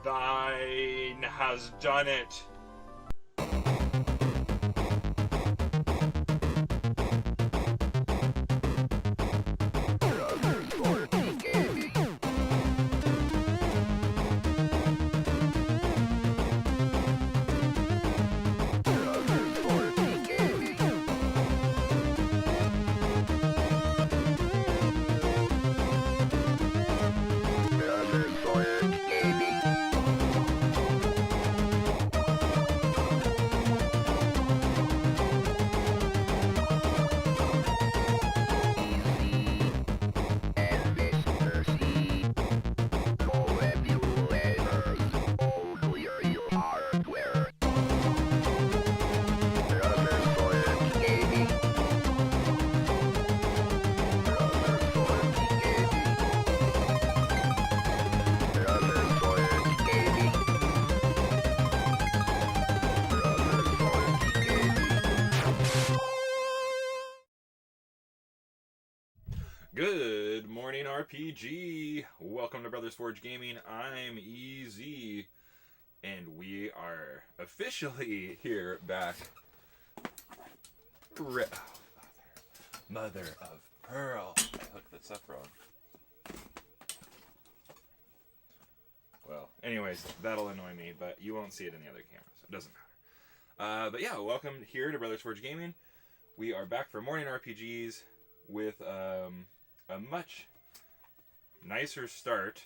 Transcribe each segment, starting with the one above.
Thine has done it. Good morning, RPG. Welcome to Brothers Forge Gaming. I'm EZ, and we are officially here back. Mother of pearl. I hooked this up wrong. Well, anyways, that'll annoy me, but you won't see it in the other camera, so it doesn't matter. But yeah, welcome here to Brothers Forge Gaming. We are back for morning RPGs with a much nicer start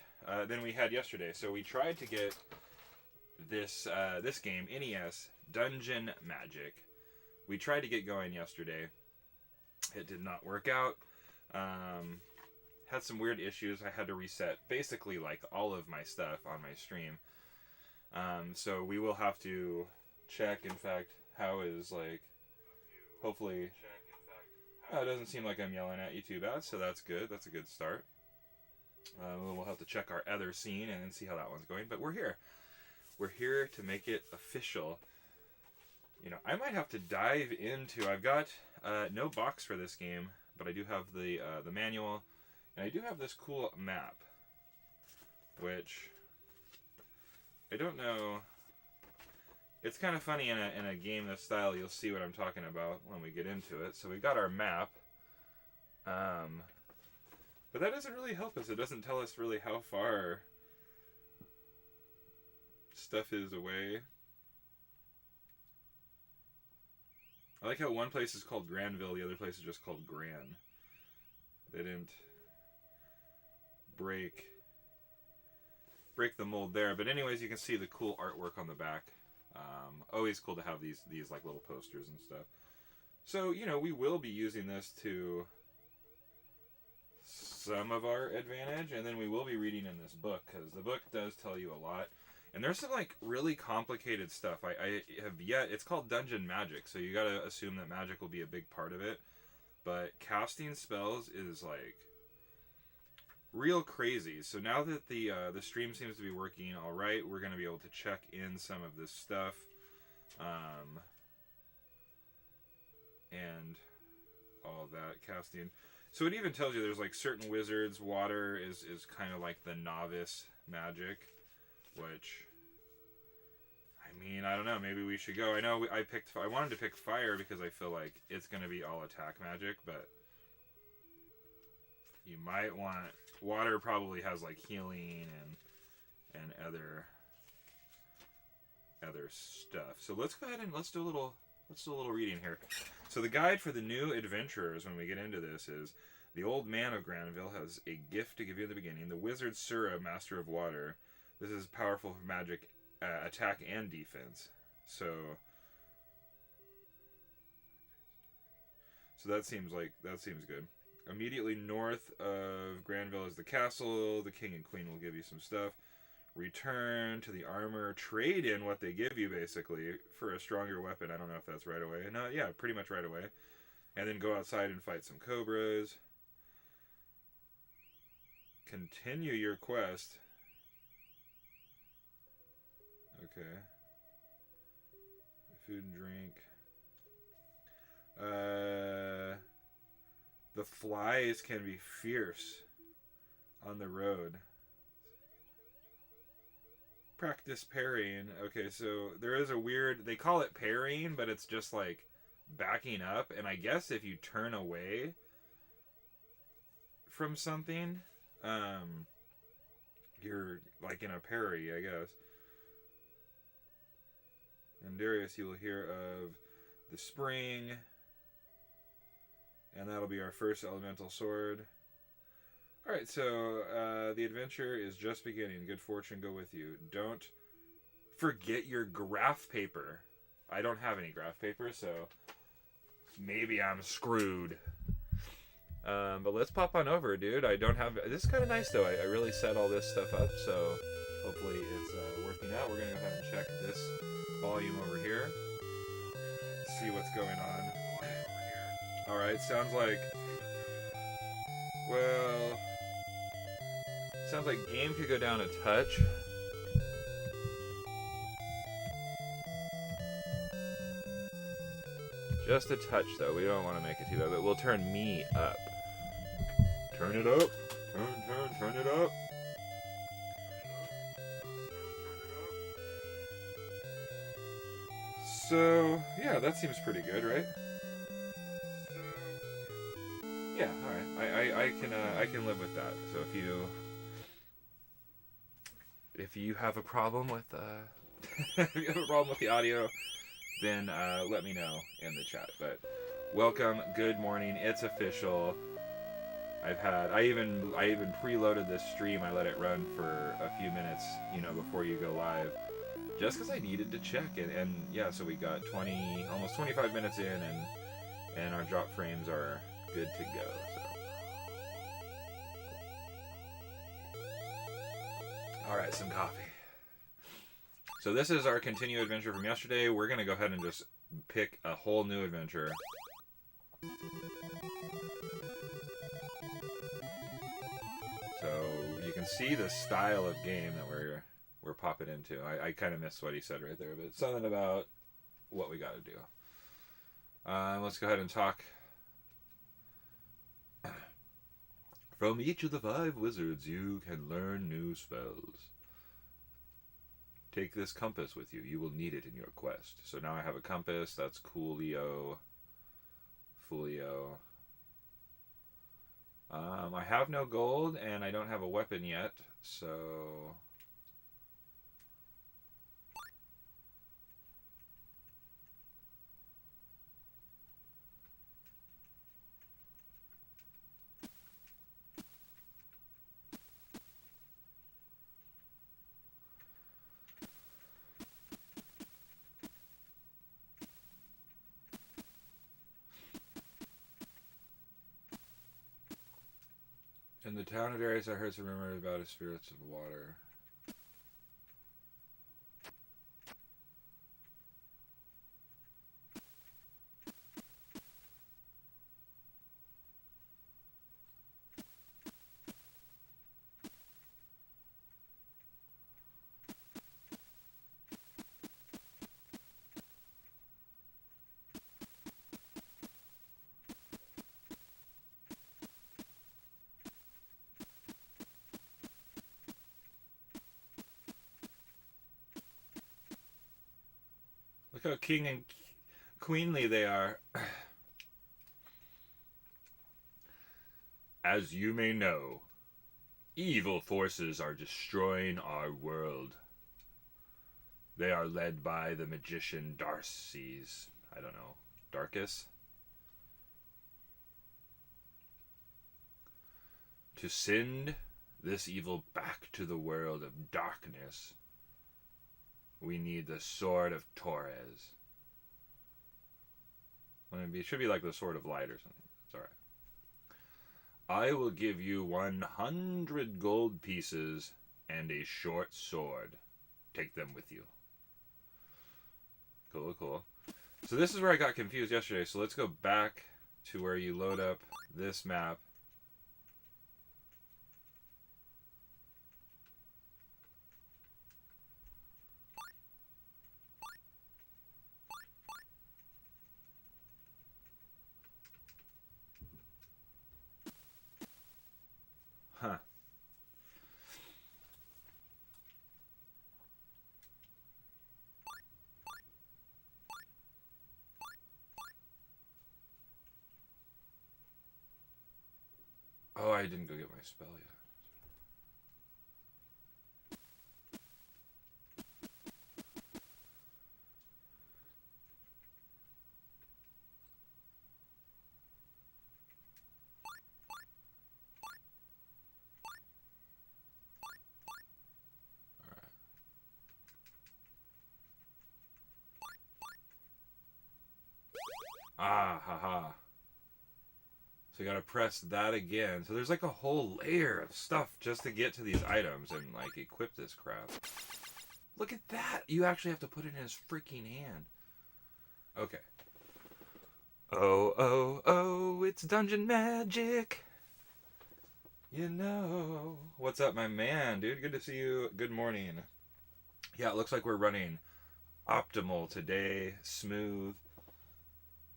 than we had yesterday. So we tried to get this game, NES, Dungeon Magic. We tried to get going yesterday. It did not work out. Had some weird issues. I had to reset basically like all of my stuff on my stream. So we will have to check, in fact, how is like, hopefully... it doesn't seem like I'm yelling at you too bad, so that's good. That's a good start. We'll have to check our other scene and then see how that one's going. But we're here. We're here to make it official. You know, I might have to dive into... I've got no box for this game, but I do have the manual. And I do have this cool map, which I don't know... It's kind of funny in a game this style. You'll see what I'm talking about when we get into it. So we got our map, but that doesn't really help us. It doesn't tell us really how far stuff is away. I like how one place is called Granville, the other place is just called Gran. They didn't break the mold there. But anyways, you can see the cool artwork on the back. Always cool to have these like little posters and stuff. So, you know, we will be using this to some of our advantage, and then we will be reading in this book, because the book does tell you a lot. And there's some like really complicated stuff. I have yet... It's called Dungeon Magic, so you gotta assume that magic will be a big part of it. But casting spells is like real crazy. So now that the stream seems to be working all right, we're going to be able to check in some of this stuff. And all that casting. So it even tells you there's like certain wizards. Water is kind of like the novice magic, which, I mean, I don't know. Maybe we should go. I know I wanted to pick fire because I feel like it's going to be all attack magic, but you might want... Water probably has like healing and other stuff. So let's go ahead and let's do a little reading here. So the guide for the new adventurers when we get into this is: the old man of Granville has a gift to give you in the beginning. The wizard Sura, master of water. This is powerful for magic, attack and defense. So that seems good. Immediately north of Granville is the castle. The king and queen will give you some stuff. Return to the armor. Trade in what they give you, basically, for a stronger weapon. I don't know if that's right away. No, yeah, pretty much right away. And then go outside and fight some cobras. Continue your quest. Okay. Food and drink. The flies can be fierce on the road. Practice parrying. Okay, so there is a weird... They call it parrying, but it's just like backing up. And I guess if you turn away from something, you're like in a parry, I guess. And Darius, you will hear of the spring. And that'll be our first elemental sword. Alright, so the adventure is just beginning. Good fortune go with you. Don't forget your graph paper. I don't have any graph paper, so maybe I'm screwed. But let's pop on over, dude. I don't have... This is kind of nice, though. I really set all this stuff up, so hopefully it's working out. We're going to go ahead and check this volume over here. See what's going on. Alright, sounds like... Well... Sounds like game could go down a touch. Just a touch, though. We don't want to make it too bad, but we'll turn me up. Turn it up. Turn it up. So, yeah, that seems pretty good, right? Yeah, alright. I can live with that. So if you have a problem with if you have a problem with the audio, then let me know in the chat. But welcome, good morning. It's official. I even preloaded this stream. I let it run for a few minutes, before you go live, just because I needed to check it. And yeah, so we got almost 25 minutes in, and our drop frames are good to go. So. Alright, some coffee. So this is our continued adventure from yesterday. We're going to go ahead and just pick a whole new adventure. So you can see the style of game that we're popping into. I kind of missed what he said right there, but something about what we got to do. Let's go ahead and talk. From each of the 5 wizards, you can learn new spells. Take this compass with you. You will need it in your quest. So now I have a compass. That's Coolio. Folio. I have no gold, and I don't have a weapon yet, so... In the town of Darius, I heard some rumors about spirits of water. Look how king and queenly they are. As you may know, evil forces are destroying our world. They are led by the magician Darcy's, I don't know, Darkus? To send this evil back to the world of darkness, we need the Sword of Torres. It should be like the Sword of Light or something. It's alright. I will give you 100 gold pieces and a short sword. Take them with you. Cool, cool. So this is where I got confused yesterday. So let's go back to where you load up this map. Huh. Oh, I didn't go get my spell yet. Ah, haha. So you gotta press that again. So there's like a whole layer of stuff just to get to these items and like equip this crap. Look at that! You actually have to put it in his freaking hand. Okay. Oh, oh, oh, it's dungeon magic. You know. What's up, my man, dude? Good to see you. Good morning. Yeah, it looks like we're running optimal today. Smooth.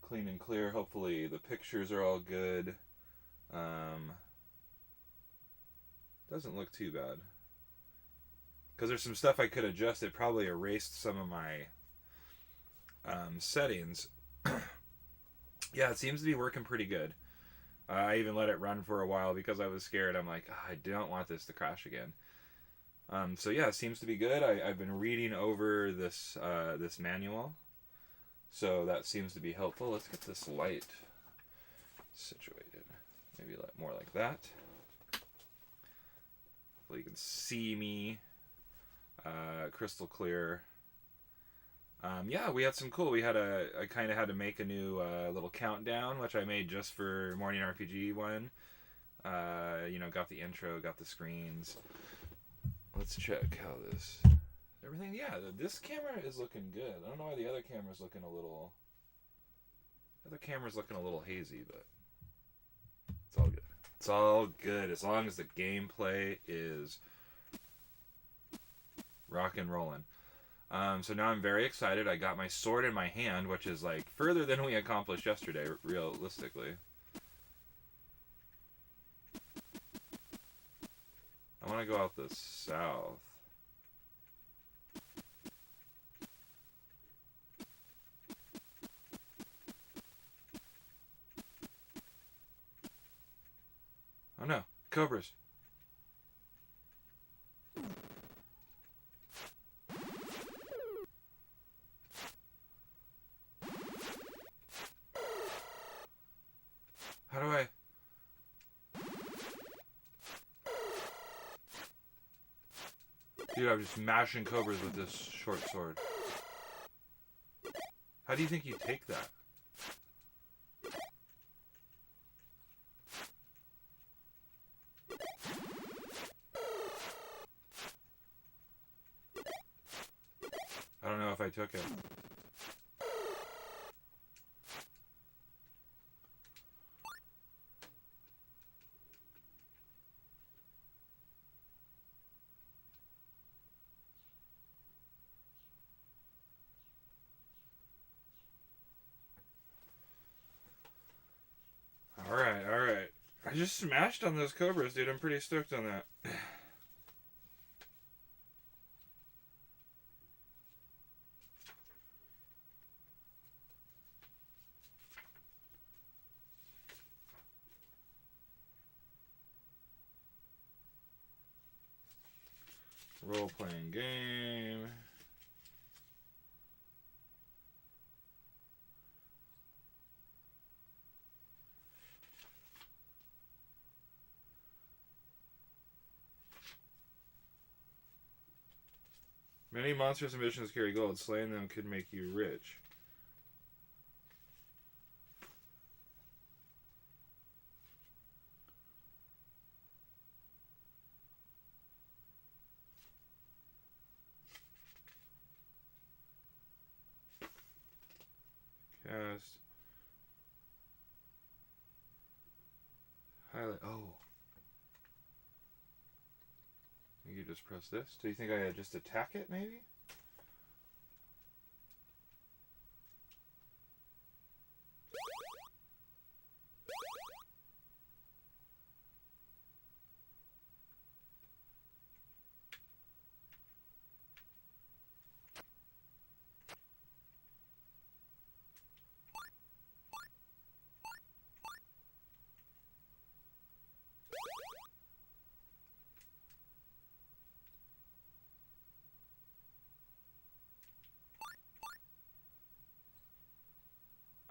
Clean and clear. Hopefully the pictures are all good. Doesn't look too bad. Because there's some stuff I could adjust. It probably erased some of my settings. Yeah, it seems to be working pretty good. I even let it run for a while because I was scared. I'm like, I don't want this to crash again. So yeah, it seems to be good. I've been reading over this this manual, so that seems to be helpful. Let's get this light situated. Maybe more like that. Hopefully you can see me crystal clear. Yeah, we had some cool. I kind of had to make a new little countdown, which I made just for Morning RPG one. Got the intro, got the screens. Let's check how everything. Yeah, this camera is looking good. I don't know why the other camera's looking a little. The other camera's looking a little hazy, but it's all good. It's all good as long as the gameplay is rock and rolling. So now I'm very excited. I got my sword in my hand, which is like further than we accomplished yesterday, realistically. I want to go out the south. Oh no, cobras. How do I... Dude, I'm just mashing cobras with this short sword. How do you think you take that? I don't know if I took it. Alright. I just smashed on those cobras, dude. I'm pretty stoked on that. Role-playing game. Many monsters and missions carry gold. Slaying them could make you rich. Cast. Highlight. Oh. You just press this. Do you think I just attack it, maybe?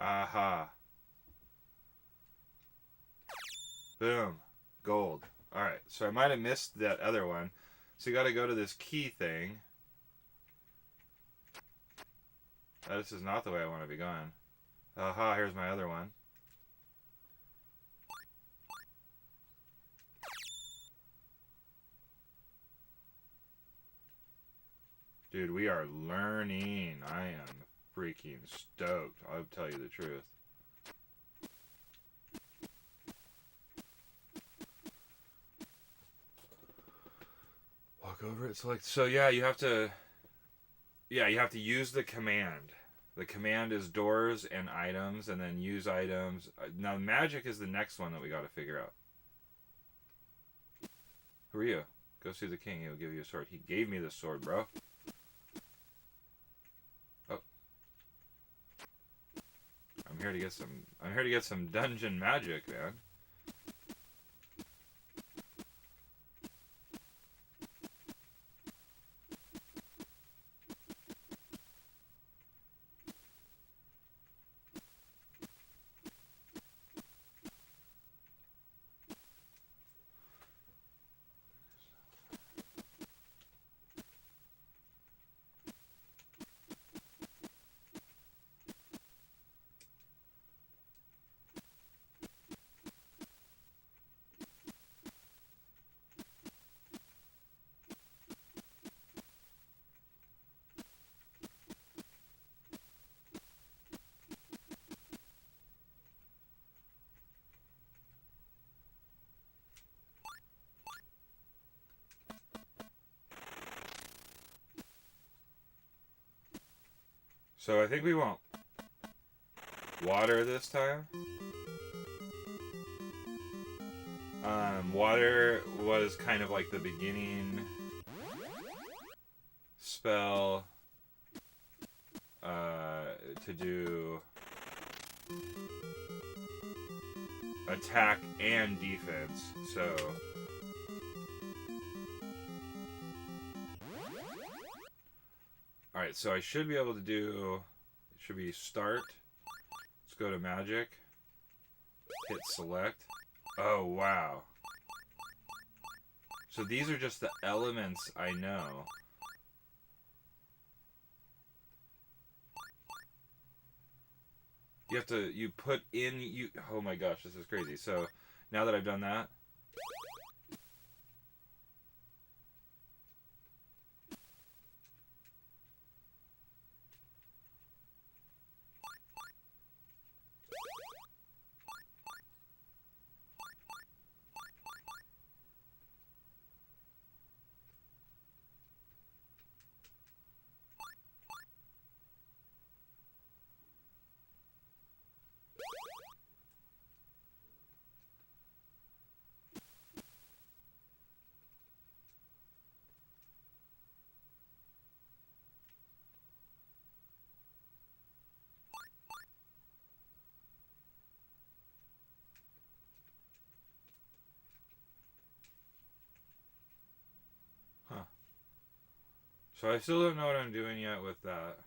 Aha. Boom. Gold. Alright, so I might have missed that other one. So you gotta go to this key thing. Oh, this is not the way I want to be going. Aha, here's my other one. Dude, we are learning. I am freaking stoked. I'll tell you the truth. Walk over it, select. So yeah, you have to use the command. The command is doors and items, and then use items. Now magic is the next one that we got to figure out. Who are you? Go see the king. He'll give you a sword. He gave me the sword, bro. Oh. I'm here to get some dungeon magic, man. So I think we won't water this time. Water was kind of like the beginning spell to do attack and defense. So alright, so I should be able to do, it should be start. Let's go to magic. Hit select. Oh, wow. So these are just the elements I know. You put in, oh my gosh, this is crazy. So now that I've done that, huh. So I still don't know what I'm doing yet with that.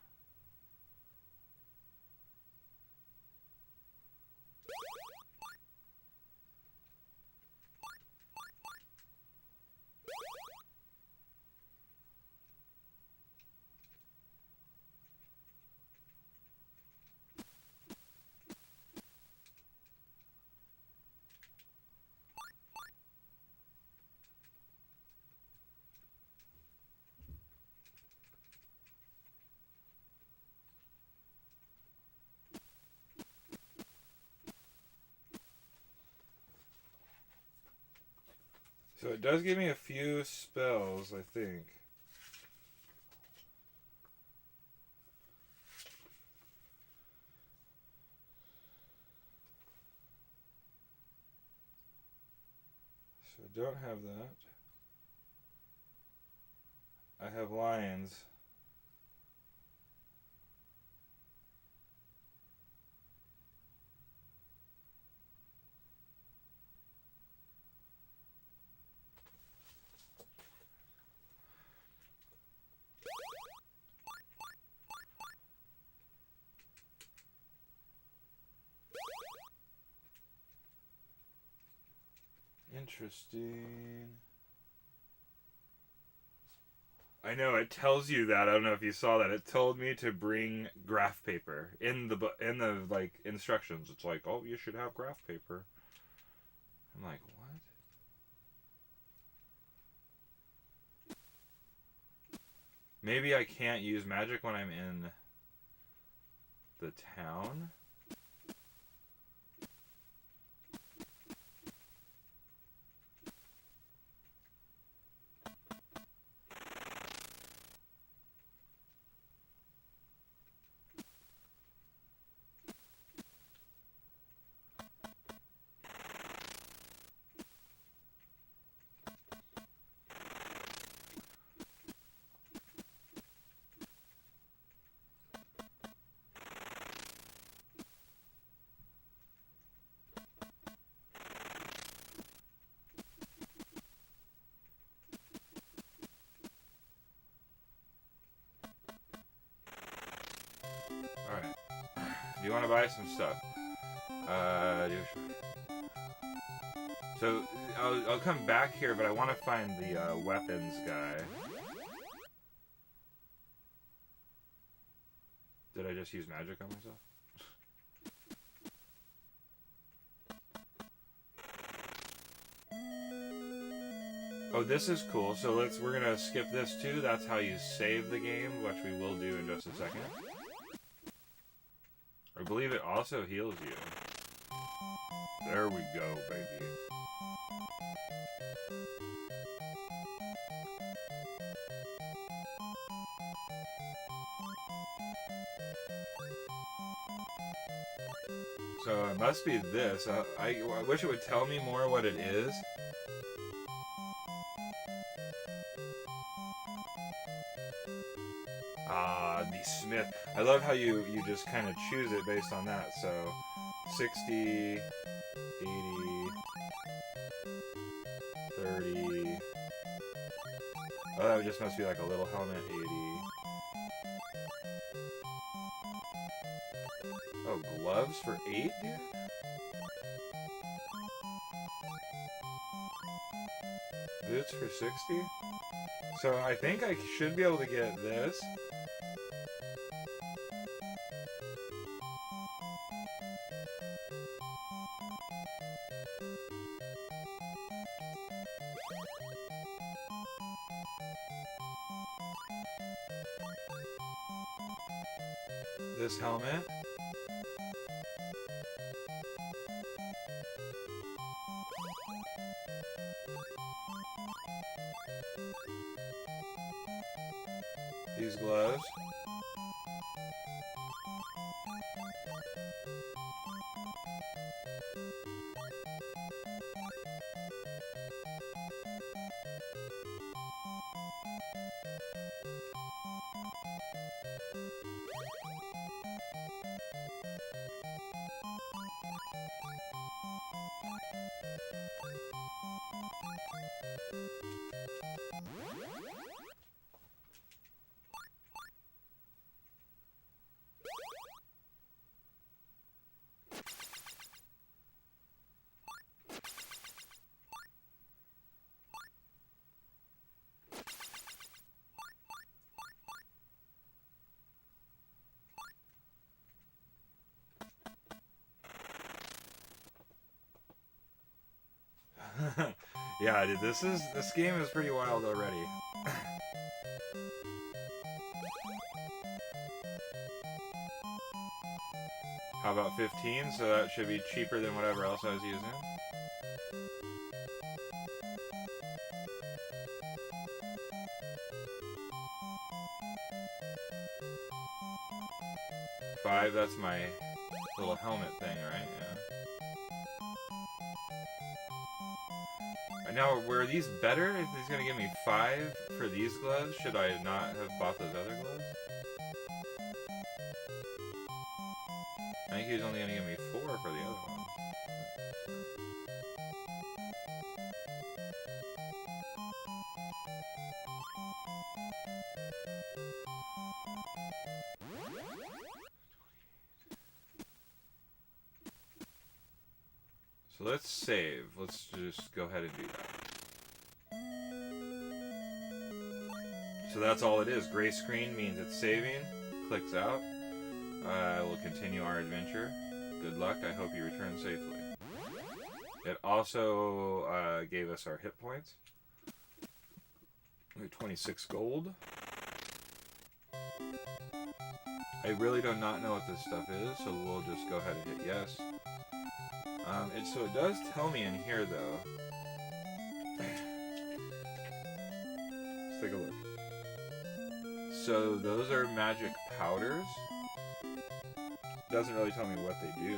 So it does give me a few spells, I think. So I don't have that. I have lions. Interesting. I know it tells you that. I don't know if you saw that. It told me to bring graph paper in the like instructions. It's like, oh, you should have graph paper. I'm like, what? Maybe I can't use magic when I'm in the town. Alright. Do you want to buy some stuff? So, I'll come back here, but I want to find the weapons guy. Did I just use magic on myself? Oh, this is cool. So we're gonna skip this too. That's how you save the game, which we will do in just a second. I believe it also heals you. There we go, baby. So it must be this. I wish it would tell me more what it is. The Smith. I love how you just kind of choose it based on that. So 60, 80, 30. Oh, that just must be like a little helmet. 80. Oh, gloves for 8, dude? Boots for 60? So I think I should be able to get this. This helmet. These gloves. Yeah, dude, this game is pretty wild already. How about 15? So that should be cheaper than whatever else I was using. $5, that's my little helmet thing, right? Yeah. Now, were these better? If he's gonna give me 5 for these gloves, should I not have bought those other gloves? I think he was only gonna give me 4 for the other ones. So let's save. Let's just go ahead and do that. So that's all it is. Gray screen means it's saving. Clicks out. We'll continue our adventure. Good luck. I hope you return safely. It also gave us our hit points. We're 26 gold. I really do not know what this stuff is, so we'll just go ahead and hit yes. So it does tell me in here, though. Let's take a look. So those are magic powders. Doesn't really tell me what they do.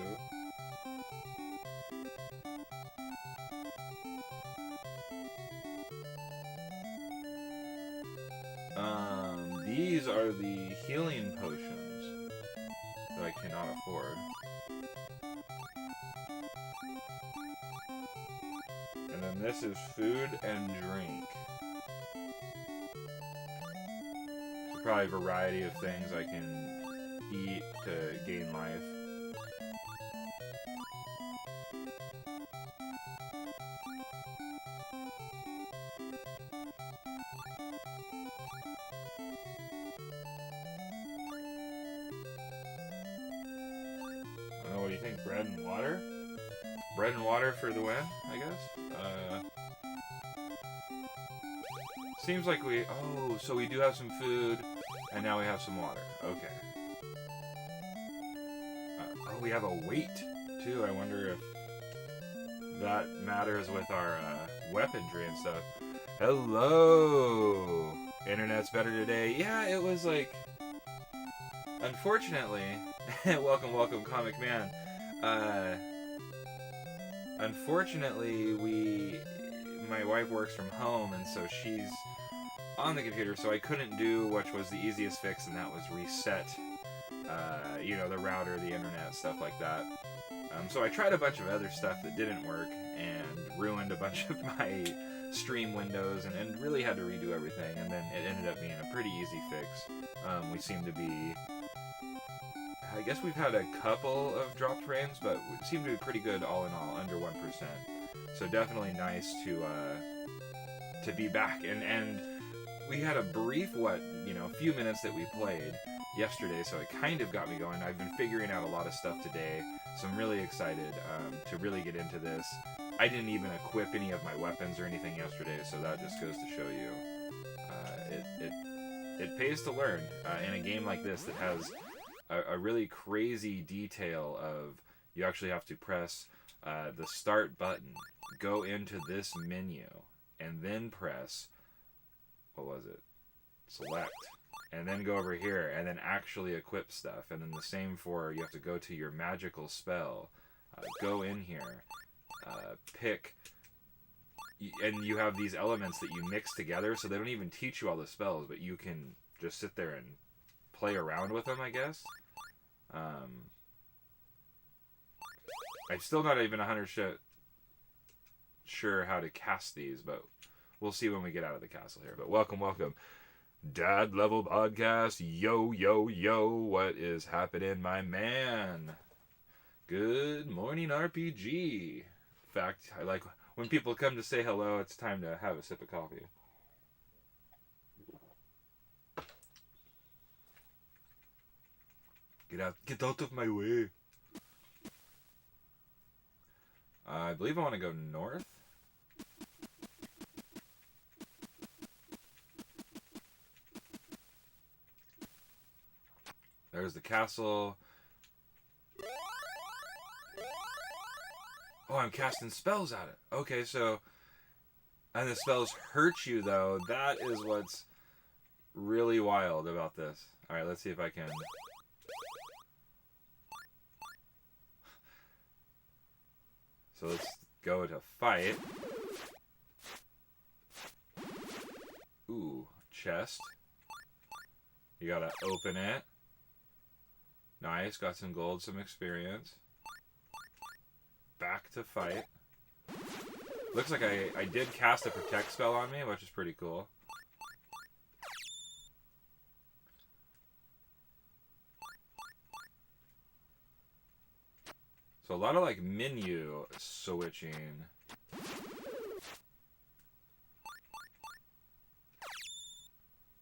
These are the healing potions that I cannot afford. And then this is food and drink. So probably a variety of things I can eat to gain life. What do you think? Bread and water? Bread and water for the win, I guess? Seems like we... Oh, so we do have some food, and now we have some water. Okay. Oh, we have a weight, too. I wonder if that matters with our weaponry and stuff. Hello! Internet's better today. Yeah, it was like... Unfortunately... welcome, Comic Man. Unfortunately, my wife works from home, and so she's on the computer, so I couldn't do which was the easiest fix, and that was reset, the router, the internet, stuff like that. So I tried a bunch of other stuff that didn't work, and ruined a bunch of my stream windows, and really had to redo everything, and then it ended up being a pretty easy fix. We seem to be... I guess we've had a couple of dropped frames, but we seem to be pretty good all in all, under 1%. So definitely nice to be back. And we had a brief, a few minutes that we played yesterday, so it kind of got me going. I've been figuring out a lot of stuff today, so I'm really excited to really get into this. I didn't even equip any of my weapons or anything yesterday, so that just goes to show you it pays to learn in a game like this that has a really crazy detail of you actually have to press the start button, go into this menu, and then press, what was it? Select. And then go over here, and then actually equip stuff. And then the same for, you have to go to your magical spell, go in here, pick, and you have these elements that you mix together, so they don't even teach you all the spells, but you can just sit there and play around with them, I guess. I'm still not even 100% sure how to cast these, but we'll see when we get out of the castle here. But welcome. Dad Level Podcast. Yo. What is happening, my man? Good morning, RPG. In fact, I like when people come to say hello, it's time to have a sip of coffee. Get out of my way. I believe I want to go north. There's the castle. Oh, I'm casting spells at it. Okay, so... And the spells hurt you, though. That is what's really wild about this. Alright, let's see if I can... So let's go to fight. Ooh, chest. You gotta open it. Nice, got some gold, some experience. Back to fight. Looks like I did cast a protect spell on me, which is pretty cool. So a lot of like menu switching.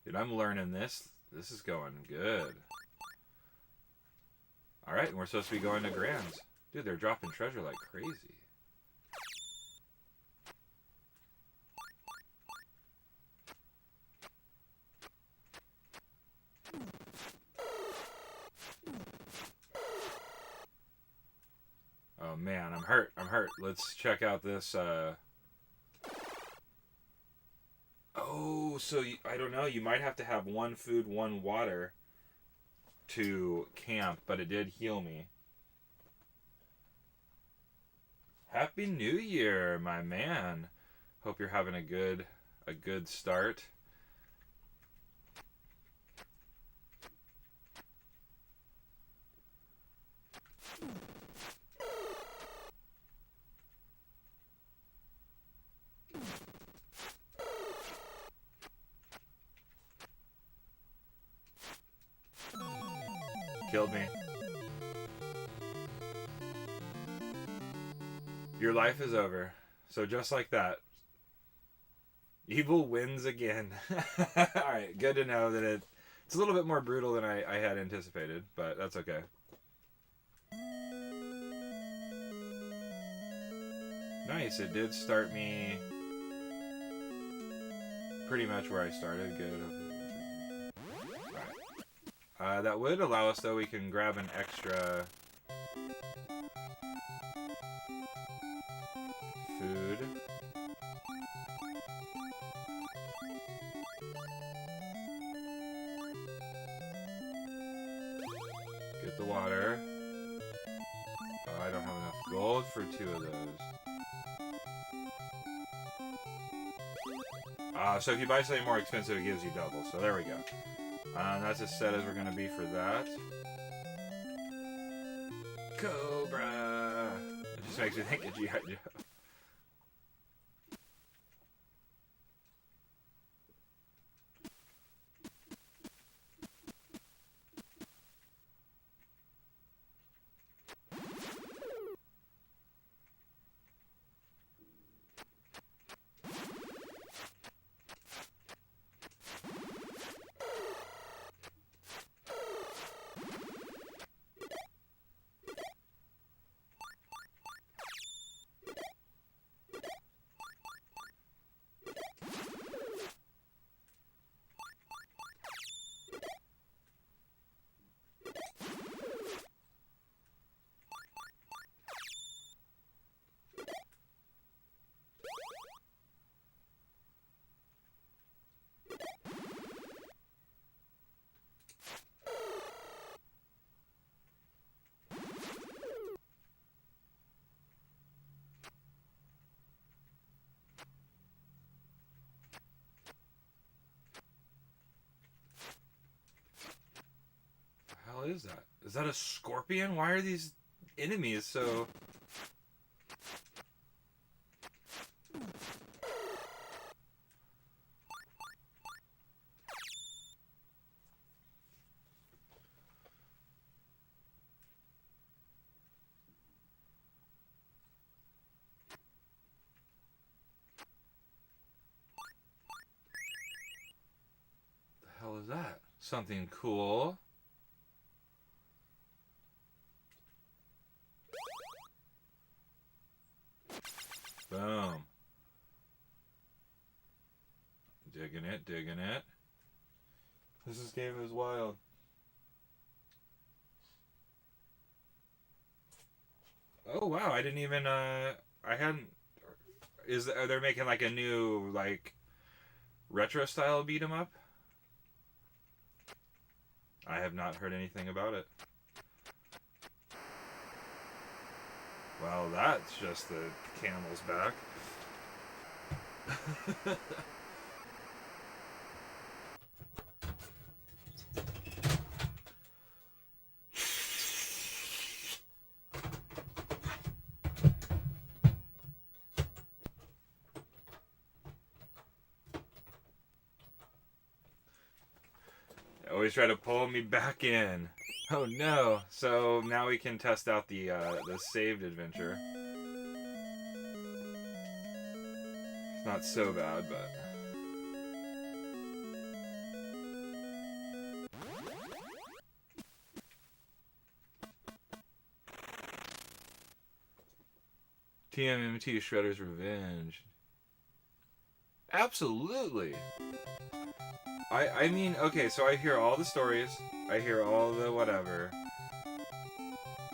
Dude, I'm learning this. This is going good. Alright, and we're supposed to be going to Grands. Dude, they're dropping treasure like crazy. Oh man, I'm hurt. I'm hurt. Let's check out this, Oh, so I don't know. You might have to have one food, one water to camp, but it did heal me. Happy New Year, my man. Hope you're having a good start. Killed me. Your life is over. So just like that, evil wins again. Alright, good to know that it's a little bit more brutal than I had anticipated, but that's okay. Nice, it did start me pretty much where I started. Good. Alright. That would allow us, though, we can grab an extra food. Get the water. Oh, I don't have enough gold for 2 of those. So if you buy something more expensive, it gives you double. So there we go. That's as set as we're going to be for that. Cobra! It just makes me think of G.I. Joe. What is that? Is that a scorpion? Why are these enemies so... The hell is that? Something cool. Boom. Digging it, digging it. This game is wild. Oh wow, I didn't even I hadn't are they making like a new like retro style beat 'em up? I have not heard anything about it. Well, that's just the camel's back. always try to pull me back in. Oh no! So now we can test out the saved adventure. It's not so bad, but. TMNT Shredder's Revenge. Absolutely. I mean, okay, so I hear all the stories. I hear all the whatever.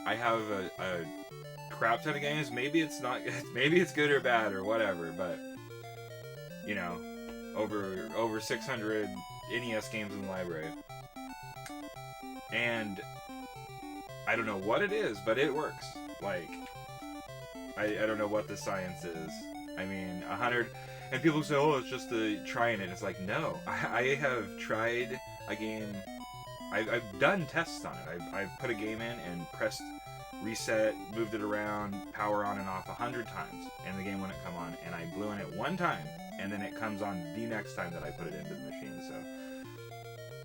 I have a crap ton of games. Maybe it's not. Maybe it's good or bad or whatever. But you know, over 600 NES games in the library, and I don't know what it is, but it works. Like I don't know what the science is. I mean, 100. And people say, oh, it's just trying it. It's like, no. I have tried a game. I've done tests on it. I've put a game in and pressed reset, moved it around, power on and off 100 times, and the game wouldn't come on. And I blew in it one time, and then it comes on the next time that I put it into the machine. So,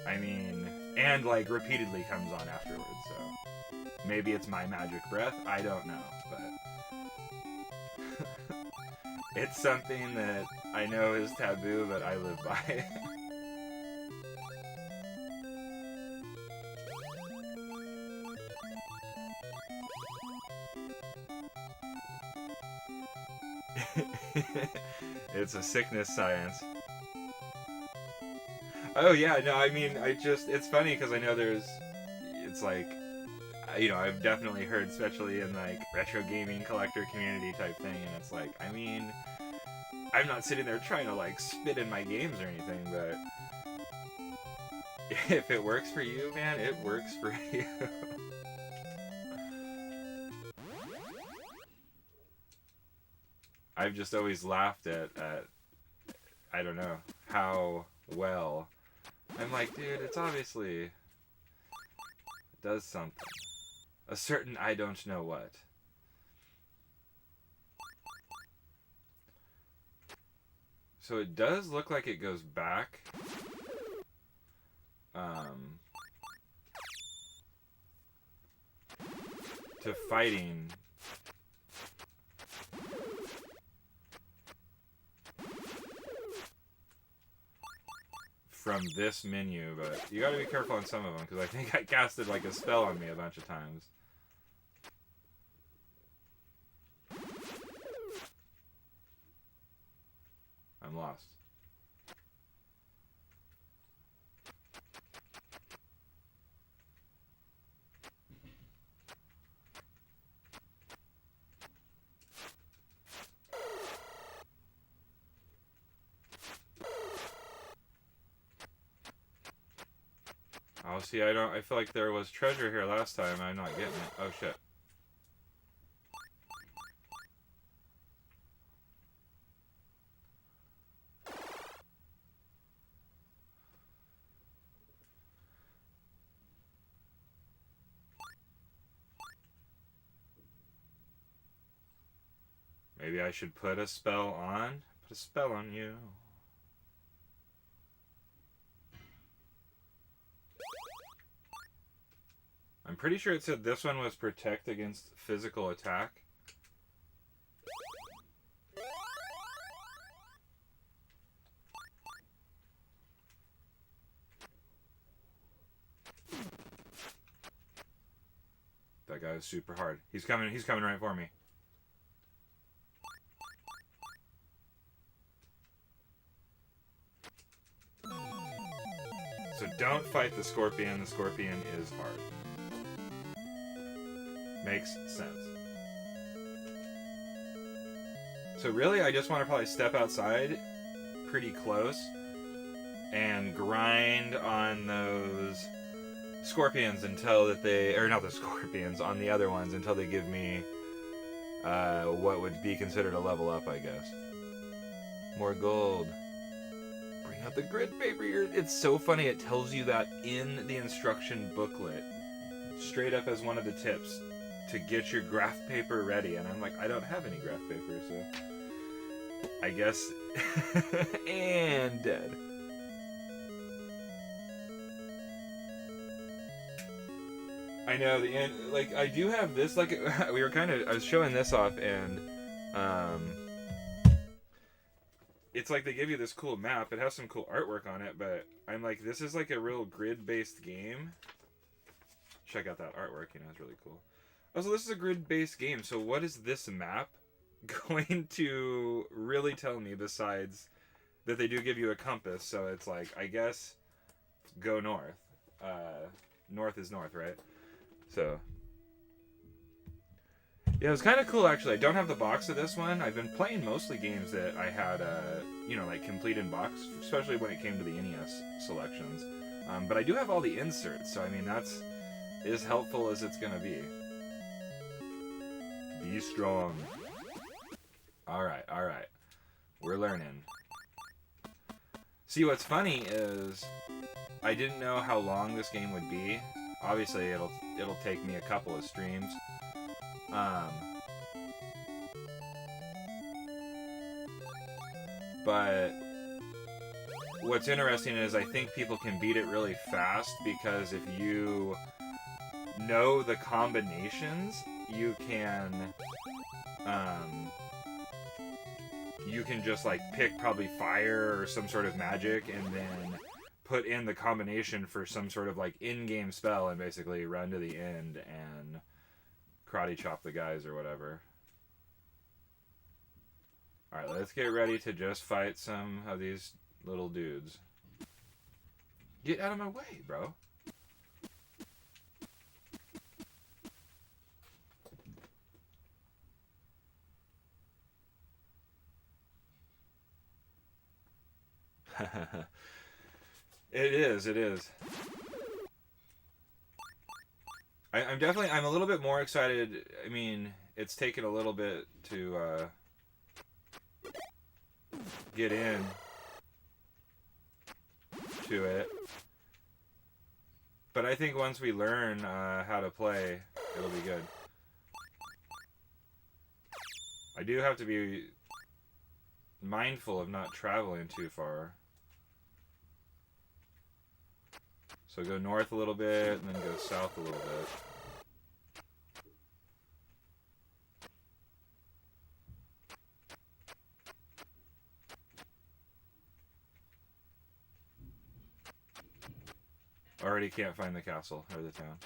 I mean, and like repeatedly comes on afterwards. So, maybe it's my magic breath. I don't know, but. It's something that I know is taboo, but I live by. It's a sickness science. Oh yeah, no, I mean, it's funny because I know it's like, you know, I've definitely heard, especially in like retro gaming collector community type thing, and it's like, I mean, I'm not sitting there trying to like spit in my games or anything, but if it works for you, man, it works for you. I've just always laughed at I don't know how well. I'm like, dude, it's obviously it does something. A certain I don't know what. So it does look like it goes back. To fighting. From this menu, but you gotta be careful on some of them, because I think I casted like a spell on me a bunch of times. I'm lost. Oh, see, I feel like there was treasure here last time. I'm not getting it. Oh, shit. Maybe I should put a spell on? Put a spell on you. I'm pretty sure it said this one was protect against physical attack. That guy was super hard. He's coming right for me. So don't fight the scorpion. The scorpion is hard. Makes sense. So really, I just want to probably step outside pretty close and grind on those scorpions until that they, or not the scorpions, on the other ones until they give me what would be considered a level up, I guess. More gold. Bring out the grid paper. It's so funny. It tells you that in the instruction booklet, straight up as one of the tips to get your graph paper ready. And I'm like, I don't have any graph paper, so I guess. And dead. I know the end. Like I do have this. Like we were kind of. I was showing this off, and um, it's like they give you this cool map. It has some cool artwork on it, but I'm like, this is like a real grid-based game. Check out that artwork. You know, it's really cool. Oh, so this is a grid-based game. So what is this map going to really tell me besides that they do give you a compass? So it's like, I guess, go north. North is north, right? So yeah, it was kind of cool actually. I don't have the box of this one. I've been playing mostly games that I had, like complete in box, especially when it came to the NES selections. But I do have all the inserts, so I mean that's as helpful as it's gonna be. Be strong. All right. We're learning. See, what's funny is I didn't know how long this game would be. Obviously, it'll take me a couple of streams. But what's interesting is I think people can beat it really fast because if you know the combinations, you can just like pick probably fire or some sort of magic and then put in the combination for some sort of like in-game spell and basically run to the end and karate chop the guys or whatever. Alright, let's get ready to just fight some of these little dudes. Get out of my way, bro. It is. I'm a little bit more excited. I mean, it's taken a little bit to get in to it. But I think once we learn how to play, it'll be good. I do have to be mindful of not traveling too far. So go north a little bit, and then go south a little bit. Already can't find the castle or the town.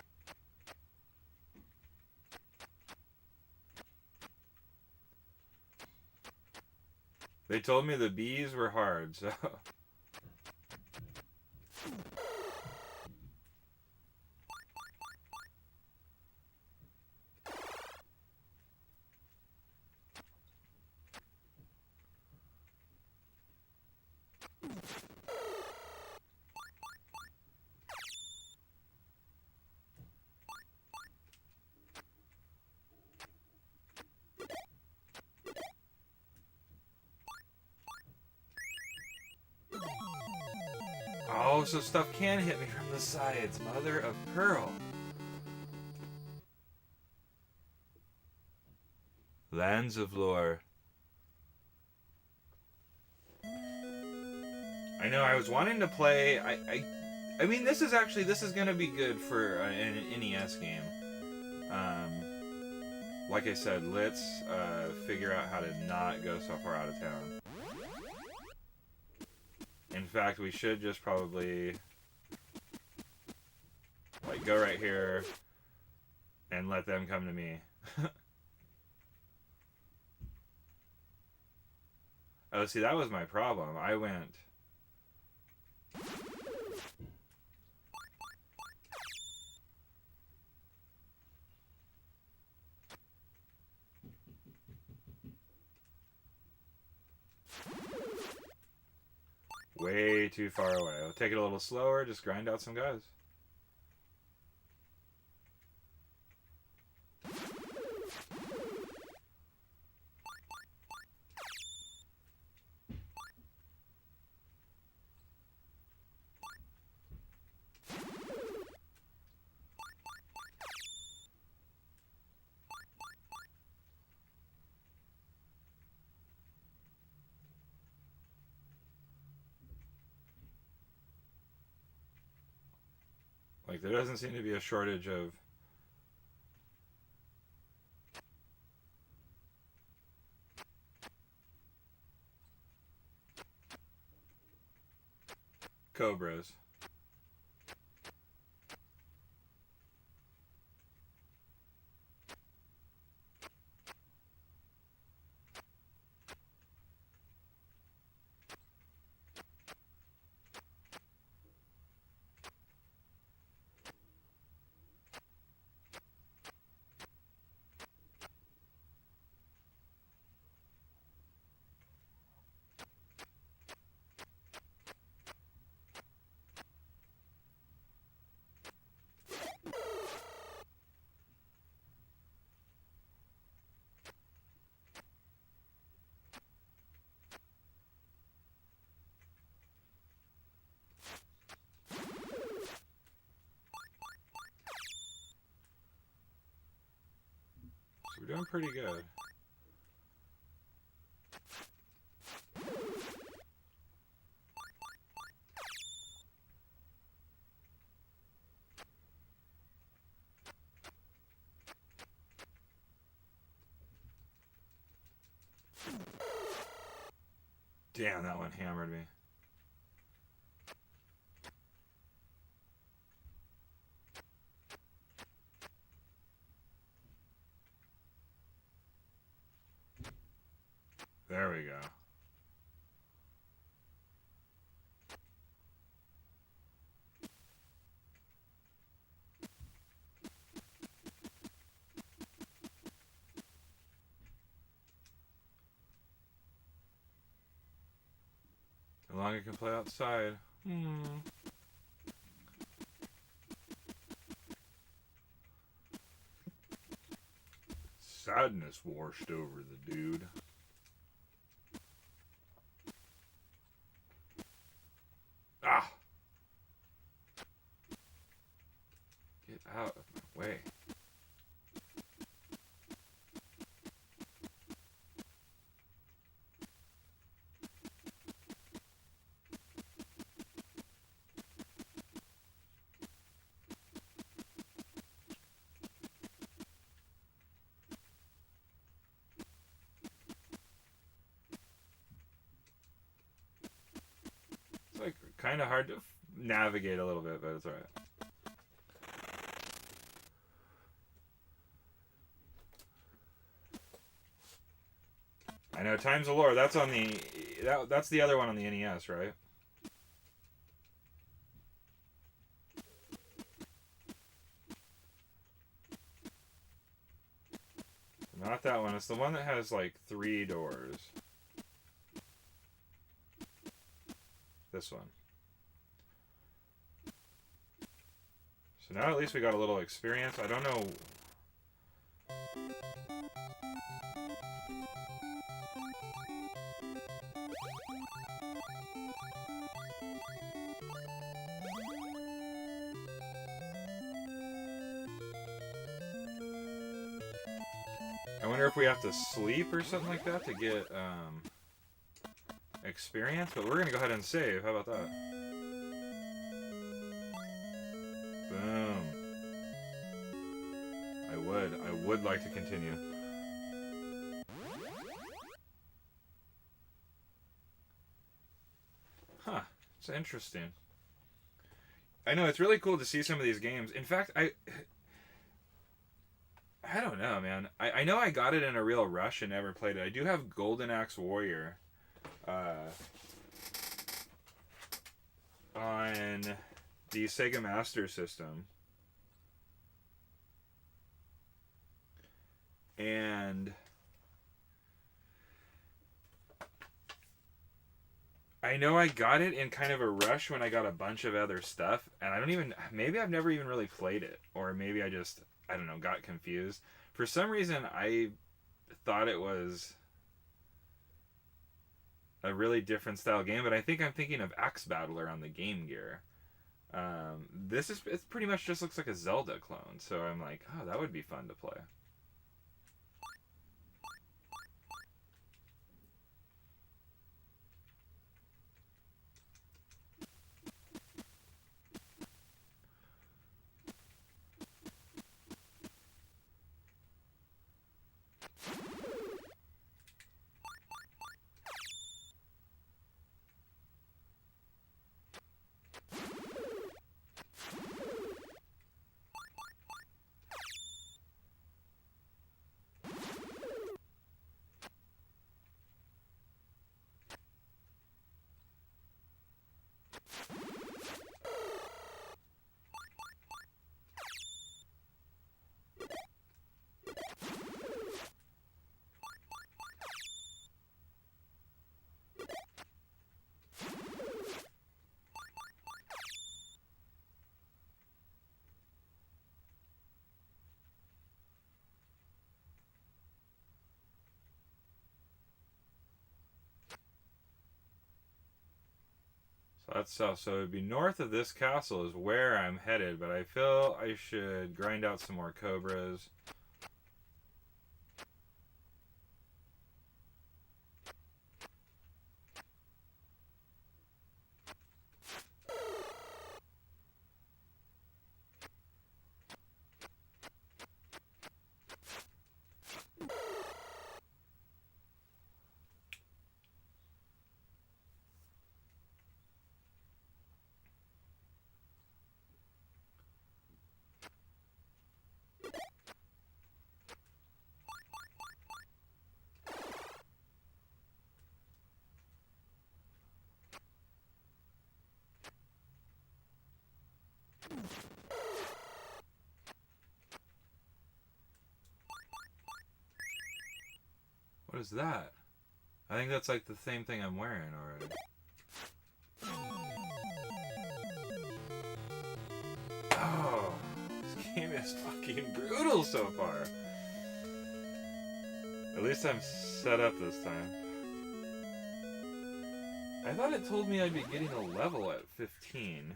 They told me the bees were hard, so... Oh, so stuff can hit me from the sides. Mother of pearl. Lands of lore. I know, I was wanting to play... I mean, this is gonna be good for an NES game. Like I said, let's figure out how to not go so far out of town. In fact, we should just probably like go right here and let them come to me. Oh, see, that was my problem. I went... way too far away. I'll take it a little slower, just grind out some guys. Like, there doesn't seem to be a shortage of cobras. So we're doing pretty good. Damn, that one hammered me. There we go. As long as I can play outside. Sadness washed over the dude. Ah! Get out of my way. It's like kind of hard to navigate a little bit, but it's alright. I know, Times of Lore, that's on the... That's the other one on the NES, right? Not that one. It's the one that has, like, 3 doors. This one. So now at least we got a little experience. I don't know... I wonder if we have to sleep or something like that to get experience, but we're gonna go ahead and save. How about that? Boom. I would like to continue. Huh. It's interesting. I know, it's really cool to see some of these games. In fact, I don't know, man. I know I got it in a real rush and never played it. I do have Golden Axe Warrior on the Sega Master System. And I know I got it in kind of a rush when I got a bunch of other stuff. And I don't even... Maybe I've never even really played it. Or maybe I just... I don't know, got confused. For some reason, I thought it was a really different style game, but I think I'm thinking of Axe Battler on the Game Gear. It pretty much just looks like a Zelda clone, so I'm like, oh, that would be fun to play. That's south, so it'd be north of this castle is where I'm headed, but I feel I should grind out some more cobras. What is that? I think that's like the same thing I'm wearing already. Oh, this game is fucking brutal so far. At least I'm set up this time. I thought it told me I'd be getting a level at 15.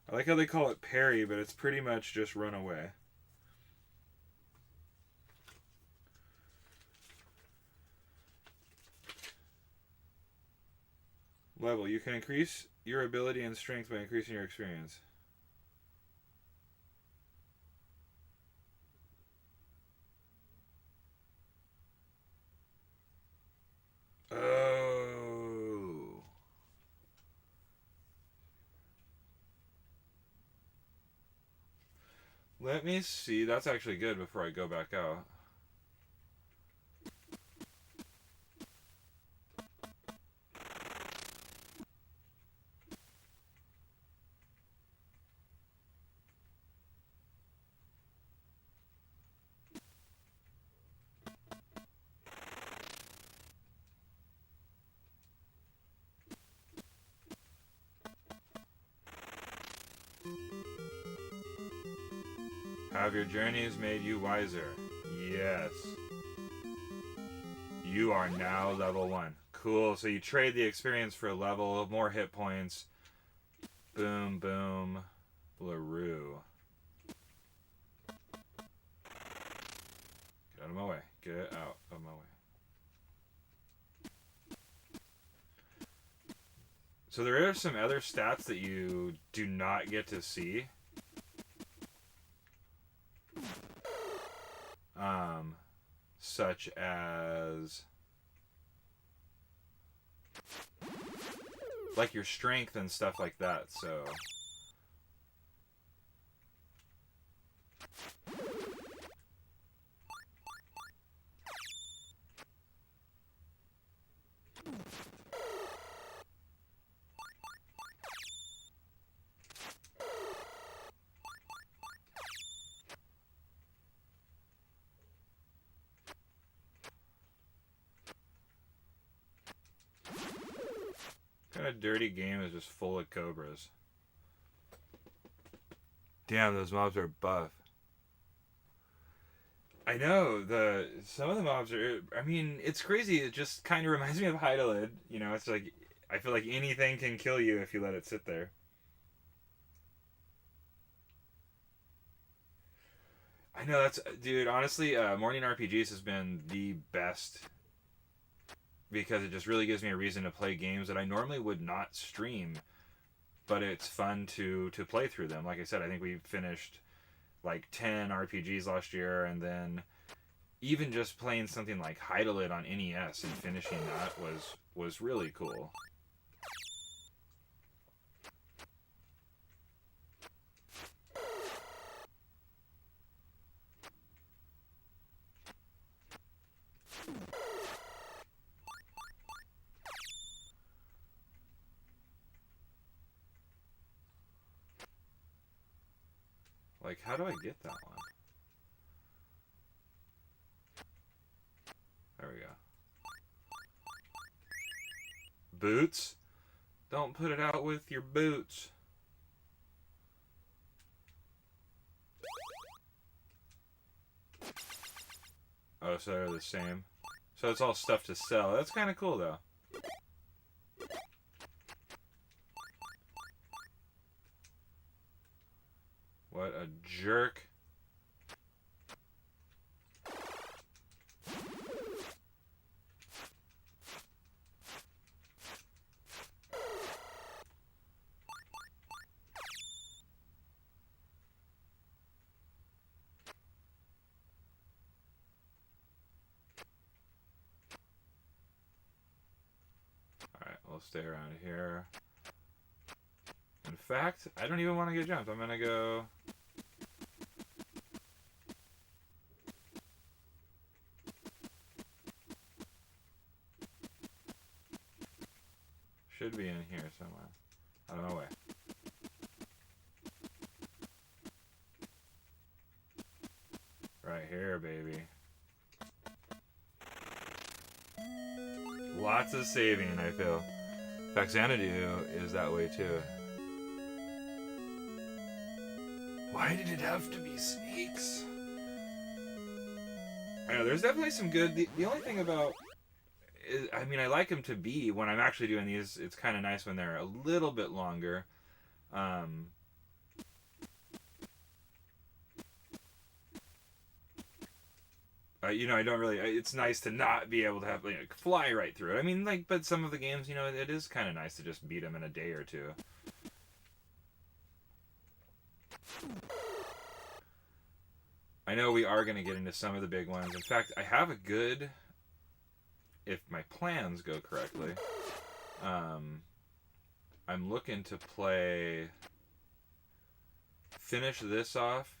I like how they call it parry, but it's pretty much just run away. Level. You can increase your ability and strength by increasing your experience. Oh. Let me see. That's actually good before I go back out. Have your journeys made you wiser? Yes. You are now level 1. Cool, so you trade the experience for a level of more hit points. Boom, boom, Blaroo. Get out of my way. Get out of my way. So there are some other stats that you do not get to see. Such as like your strength and stuff like that, so kind of dirty game is just full of cobras. Damn, those mobs are buff. I know, some of the mobs are, I mean, it's crazy. It just kind of reminds me of Hydelid. You know, it's like, I feel like anything can kill you if you let it sit there. I know, that's, dude, honestly, Morning RPGs has been the best because it just really gives me a reason to play games that I normally would not stream, but it's fun to play through them. Like I said, I think we finished like 10 RPGs last year, and then even just playing something like Hydelid on NES and finishing that was really cool. Like, how do I get that one? There we go. Boots? Don't put it out with your boots. Oh, so they're the same. So it's all stuff to sell. That's kind of cool, though. What a jerk. Alright, we'll stay around here. In fact, I don't even want to get jumped. I'm gonna go... Should be in here somewhere. Out of my way. Right here, baby. Lots of saving, I feel. In fact, Xanadu is that way too. Why did it have to be snakes? I know, there's definitely some good... The only thing about... I mean, I like them to be, when I'm actually doing these, it's kind of nice when they're a little bit longer. You know, I don't really... It's nice to not be able to have, like, fly right through it. I mean, like, but some of the games, you know, it is kind of nice to just beat them in a day or two. I know we are going to get into some of the big ones. In fact, I have a good... If my plans go correctly, I'm looking to finish this off,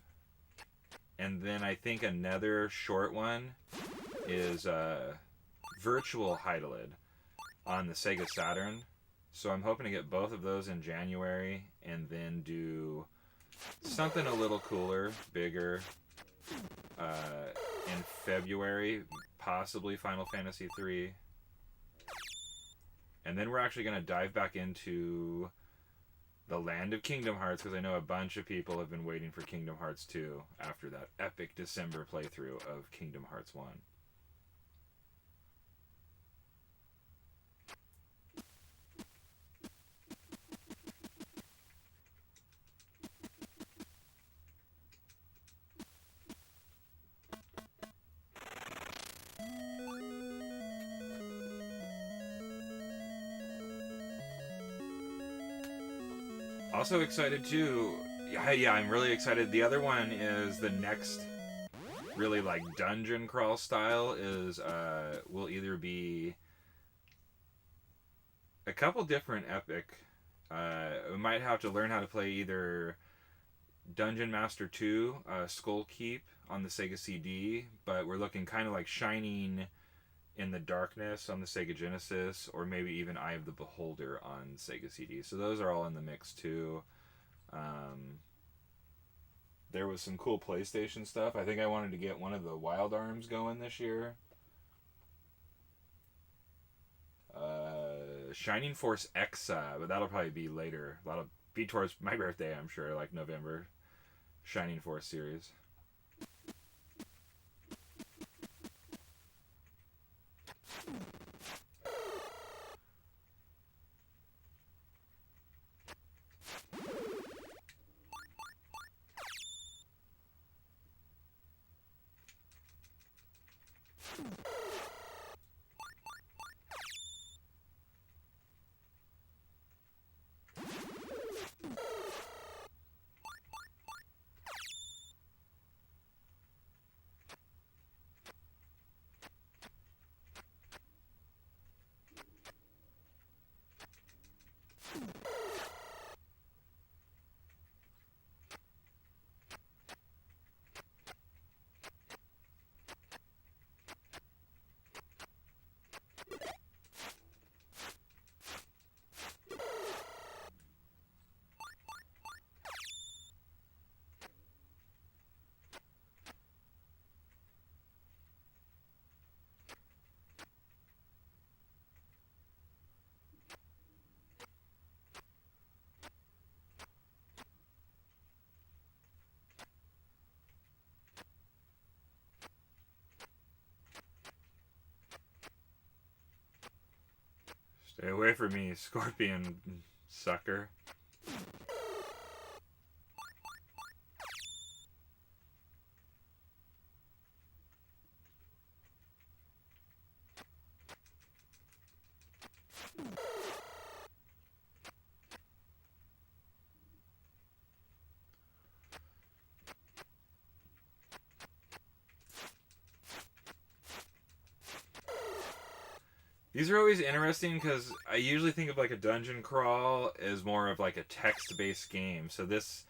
and then I think another short one is Virtual Hydelid on the Sega Saturn. So I'm hoping to get both of those in January, and then do something a little cooler, bigger, in February. Possibly Final Fantasy III. And then we're actually going to dive back into the land of Kingdom Hearts, because I know a bunch of people have been waiting for Kingdom Hearts 2 after that epic December playthrough of Kingdom Hearts 1. Also excited too. Yeah, I'm really excited. The other one is the next really like dungeon crawl style is will either be a couple different epic. We might have to learn how to play either Dungeon Master 2, Skull Keep on the Sega CD, but we're looking kind of like Shining in the Darkness on the Sega Genesis, or maybe even Eye of the Beholder on Sega CD. So those are all in the mix too. There was some cool PlayStation stuff. I think I wanted to get one of the Wild Arms going this year. Shining Force X, but that'll probably be later. That'll be towards my birthday, I'm sure, like November. Shining Force series. Stay away from me, scorpion sucker. These are always interesting because I usually think of like a dungeon crawl as more of like a text-based game. So this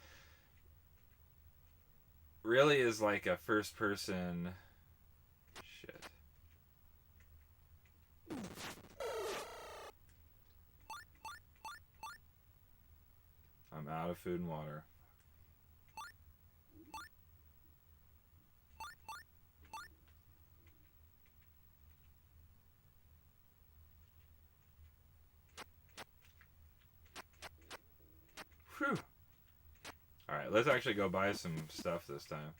really is like a first-person... Shit. I'm out of food and water. Whew. Alright, let's actually go buy some stuff this time.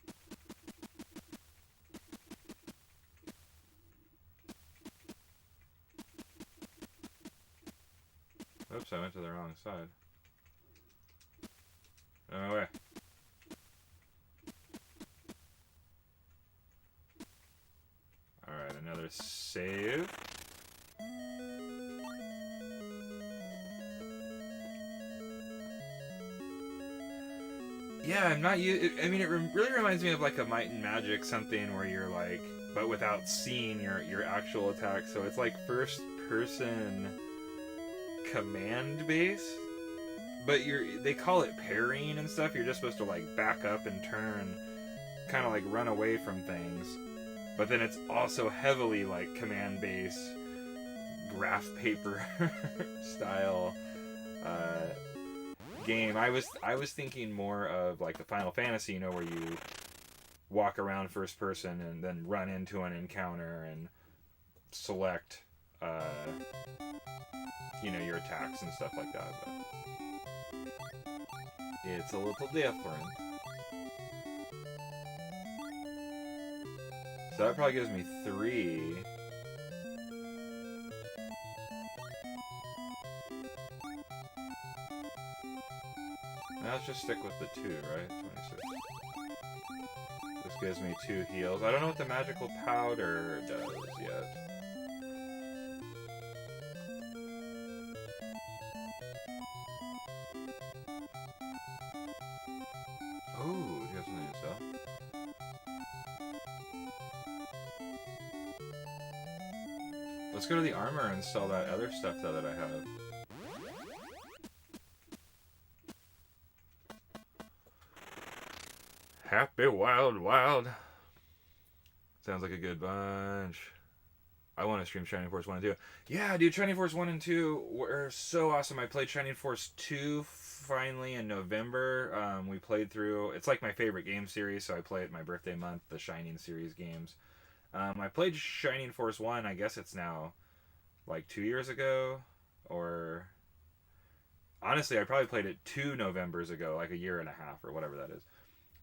Oops, I went to the wrong side. No way. Alright, another save. Yeah, I'm not I mean, it really reminds me of like a Might and Magic something where you're like, but without seeing your actual attack. So it's like first person command base, but they call it parrying and stuff. You're just supposed to like back up and turn, kind of like run away from things. But then it's also heavily like command base, graph paper style game. I was thinking more of like the Final Fantasy, where you walk around first person and then run into an encounter and select your attacks and stuff like that. But it's a little different. So that probably gives me 3. Now let's just stick with the 2, right? 26. This gives me 2 heals. I don't know what the magical powder does yet. Oh, do you have something to sell? Let's go to the armor and sell that other stuff that I have. Happy Wild Wild. Sounds like a good bunch. I want to stream Shining Force 1 and 2. Yeah, dude, Shining Force 1 and 2 were so awesome. I played Shining Force 2 finally in November. We played through... It's like my favorite game series, so I play it my birthday month, the Shining series games. I played Shining Force 1, I guess it's now like 2 years ago, or... Honestly, I probably played it 2 Novembers ago, like a year and a half, or whatever that is.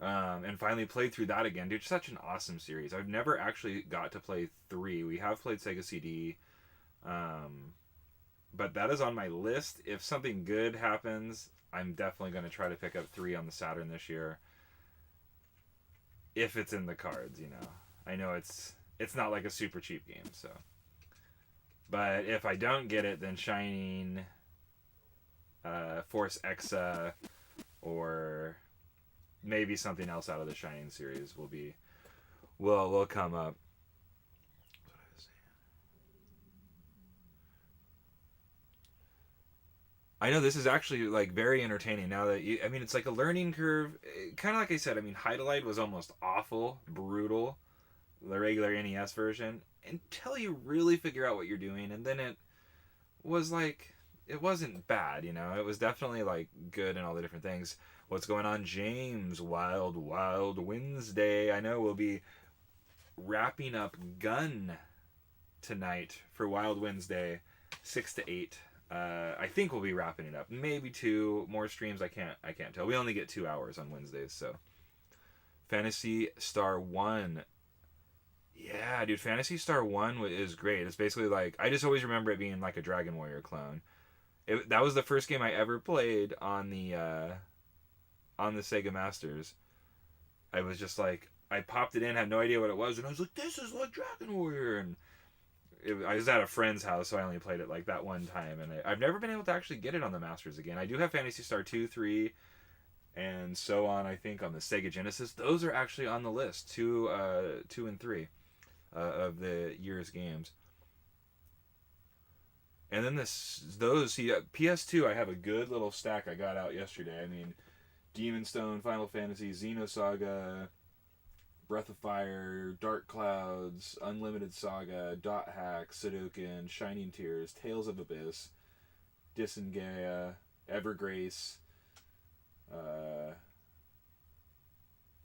And finally played through that again. Dude, such an awesome series. I've never actually got to play 3. We have played Sega CD. But that is on my list. If something good happens, I'm definitely going to try to pick up 3 on the Saturn this year. If it's in the cards, I know it's not like a super cheap game, so. But if I don't get it, then Shining, Force Exa, or... maybe something else out of the Shining series will come up. I know this is actually like very entertaining now that it's like a learning curve. Kind of like I said, Hydelide was almost awful, brutal, the regular NES version, until you really figure out what you're doing, and then it was like, it wasn't bad, it was definitely like good and all the different things. What's going on, James? Wild Wild Wednesday. I know we'll be wrapping up Gun tonight for Wild Wednesday, 6 to 8. I think we'll be wrapping it up. Maybe 2 more streams. I can't tell. We only get 2 hours on Wednesdays, so. Phantasy Star 1. Yeah, dude, Phantasy Star 1 is great. It's basically like, I just always remember it being like a Dragon Warrior clone. That was the first game I ever played on the Sega Masters. I was just like, I popped it in, had no idea what it was, and I was like, this is like Dragon Warrior. And I was at a friend's house, so I only played it like that one time. And I've never been able to actually get it on the Masters again. I do have Phantasy Star 2, 3, and so on, I think, on the Sega Genesis. Those are actually on the list, 2 and 3 of the year's games. And then PS2, I have a good little stack I got out yesterday. I mean, Demon Stone, Final Fantasy, Xenosaga, Breath of Fire, Dark Clouds, Unlimited Saga, Dot Hack, Sudoku, Shining Tears, Tales of Abyss, Disengea, Evergrace.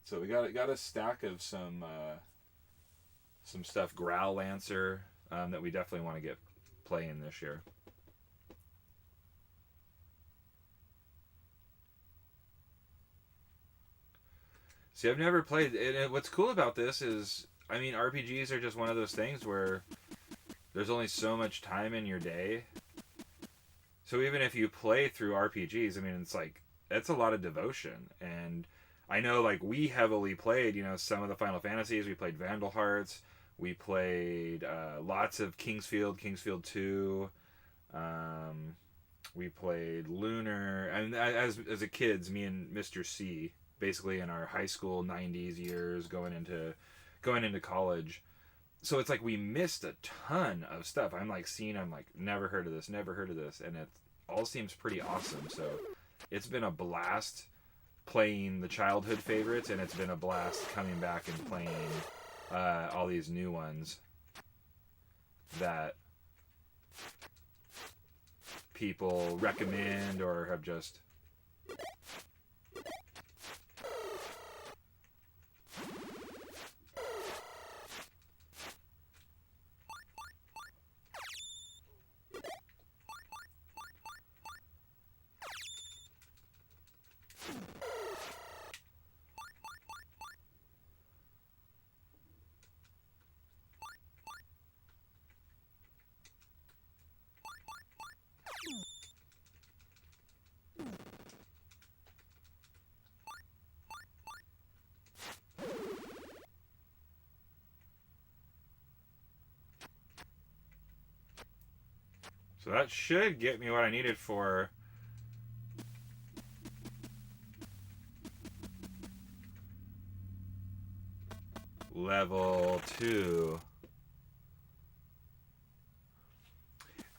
So we got a stack of some stuff. Growl Lancer that we definitely want to get playing this year. See, I've never played it, and what's cool about this is, I mean, RPGs are just one of those things where there's only so much time in your day. So even if you play through RPGs, I mean, it's like, that's a lot of devotion. And I know, like, we heavily played, some of the Final Fantasies. We played Vandal Hearts. We played lots of Kingsfield 2. We played Lunar. And as a kids, me and Mr. C, basically in our high school 90s years going into college. So it's like we missed a ton of stuff. I'm like, never heard of this, and it all seems pretty awesome. So it's been a blast playing the childhood favorites, and it's been a blast coming back and playing all these new ones that people recommend or have just So that should get me what I needed for level 2.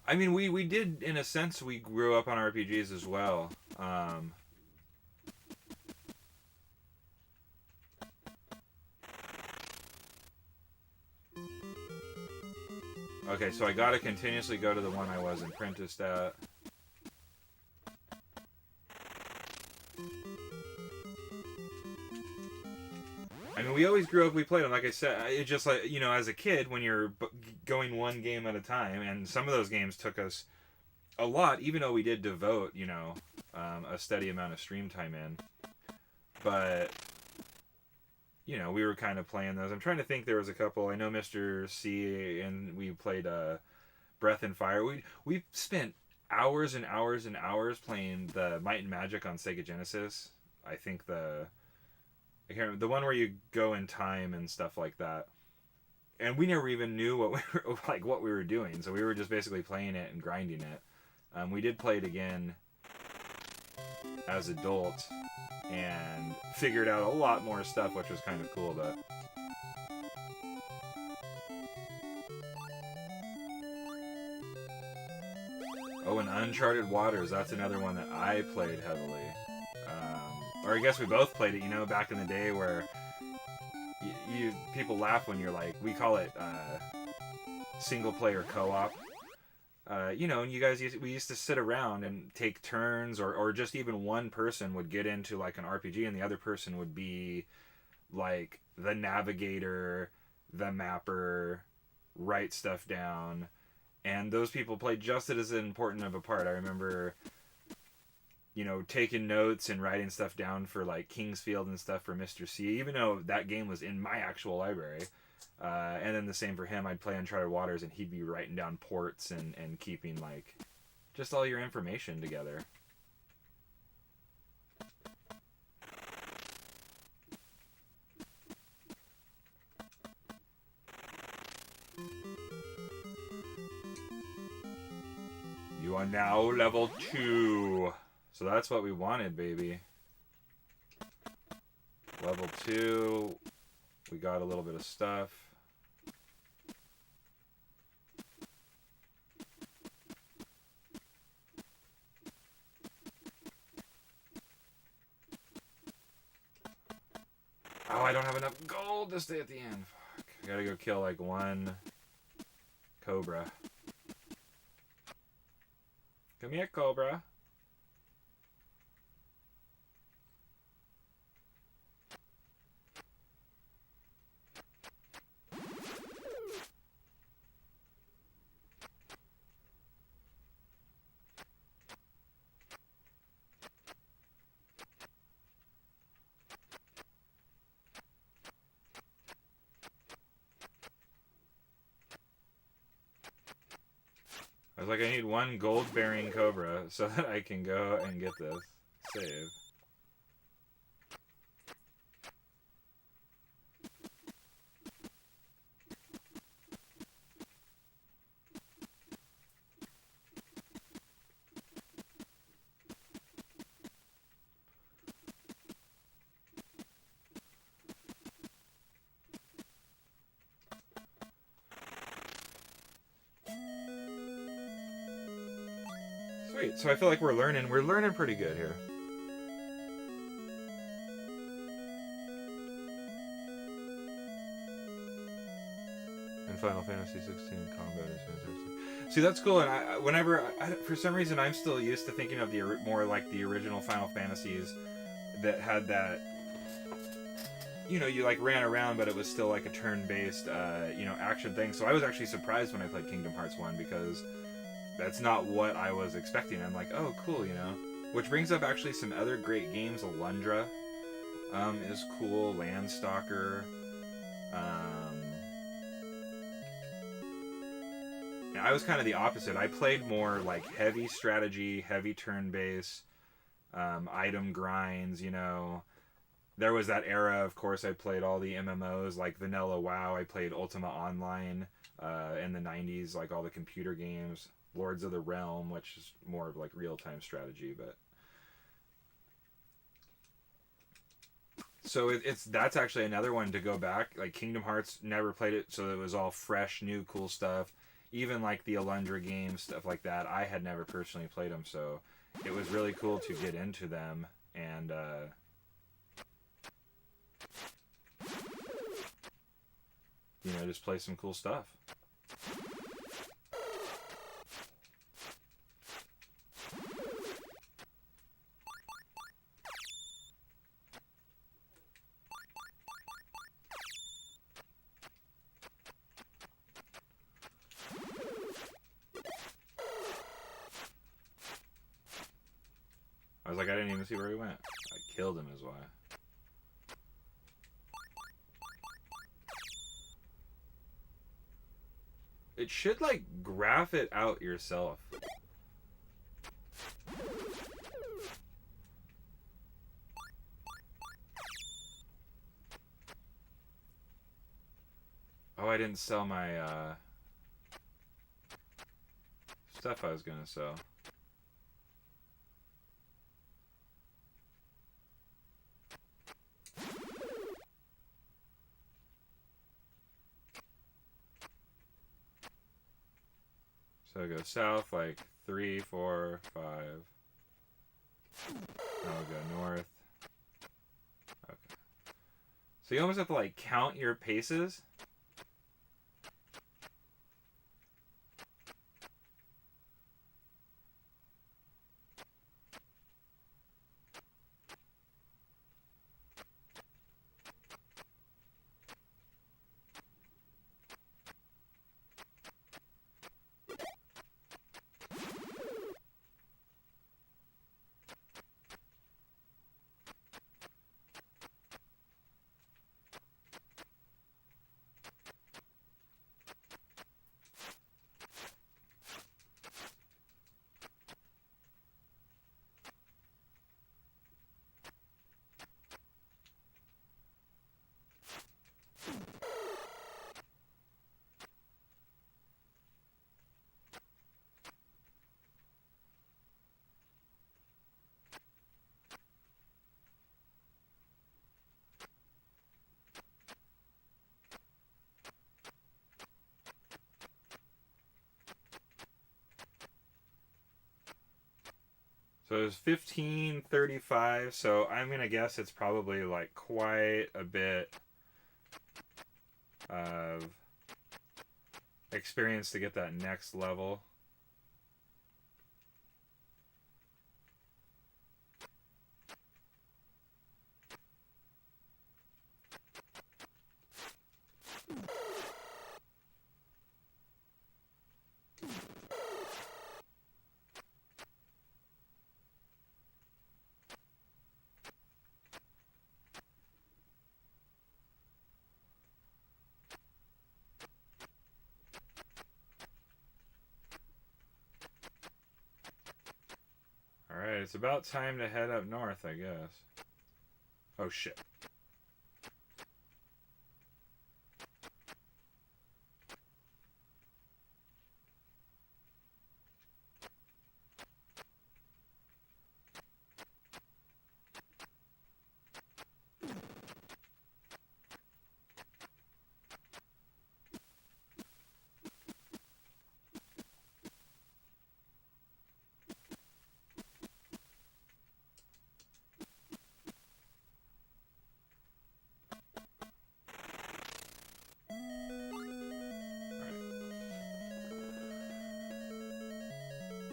I mean, we did, in a sense, we grew up on RPGs as well. Okay, so I gotta continuously go to the one I was apprenticed at. I mean, we always grew up, we played them. Like I said, it's just like, as a kid, when you're going one game at a time, and some of those games took us a lot, even though we did devote, a steady amount of stream time in. But, we were kind of playing those. I'm trying to think, there was a couple. I know Mr. C, and we played Breath and Fire. We spent hours and hours and hours playing the Might and Magic on Sega Genesis. I think I can't remember, the one where you go in time and stuff like that. And we never even knew what we were doing. So we were just basically playing it and grinding it. We did play it again as adults and figured out a lot more stuff, which was kind of cool. But and Uncharted Waters, that's another one that I played heavily. Or I guess we both played it, back in the day where people laugh when you're like, we call it single player co-op. And you guys, we used to sit around and take turns, or just even one person would get into like an RPG and the other person would be like the navigator, the mapper, write stuff down. And those people played just as important of a part. I remember, taking notes and writing stuff down for like Kingsfield and stuff for Mr. C, even though that game was in my actual library. And then the same for him. I'd play Uncharted Waters, and he'd be writing down ports and keeping, like, just all your information together. You are now level 2. So that's what we wanted, baby. Level 2. We got a little bit of stuff. Oh, I don't have enough gold to stay at the end. Fuck. I gotta go kill like one cobra. Come here, cobra. I was like, I need one gold-bearing cobra so that I can go and get this. Save. Sweet. So I feel like we're learning pretty good here. And Final Fantasy 16 combat is fantastic. See, that's cool. And whenever for some reason, I'm still used to thinking of the more like the original Final Fantasies that had that. You know, you like ran around, but it was still like a turn-based, action thing. So I was actually surprised when I played Kingdom Hearts 1 because that's not what I was expecting. I'm like, oh, cool, you know. Which brings up actually some other great games. Alundra is cool. Landstalker. I was kind of the opposite. I played more like heavy strategy, heavy turn-based, item grinds, you know. There was that era, of course, I played all the MMOs, like Vanilla WoW. I played Ultima Online in the 90s, like all the computer games. Lords of the Realm, which is more of like real-time strategy, but... So that's actually another one to go back. Like Kingdom Hearts, never played it, so it was all fresh, new, cool stuff. Even like the Alundra games, stuff like that, I had never personally played them, so it was really cool to get into them and... just play some cool stuff. I was like, I didn't even see where he went. I killed him is why. It should, like, graph it out yourself. Oh, I didn't sell my, stuff I was gonna sell. So go south, like 3, 4, 5. Now we'll go north. Okay. So you almost have to like count your paces. So it was 1535, so I'm going to guess it's probably like quite a bit of experience to get that next level. Alright, it's about time to head up north, I guess. Oh shit.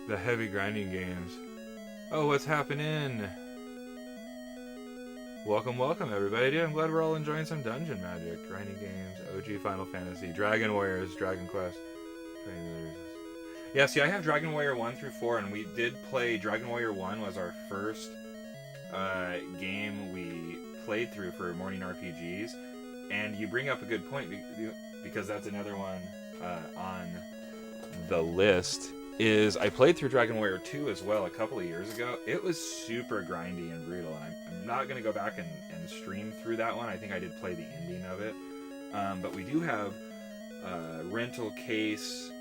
The heavy grinding games. Oh, what's happening? Welcome, welcome, everybody. Dude, I'm glad we're all enjoying some dungeon magic. Grinding games, OG Final Fantasy, Dragon Warriors, Dragon Quest. Yeah, see, I have Dragon Warrior 1 through 4, and we did play Dragon Warrior 1 was our first game we played through for morning RPGs. And you bring up a good point, because that's another one on the list. Is I played through Dragon Warrior 2 as well a couple of years ago. It was super grindy and brutal, and I'm not going to go back and stream through that one. I think I did play the ending of it. But we do have a rental case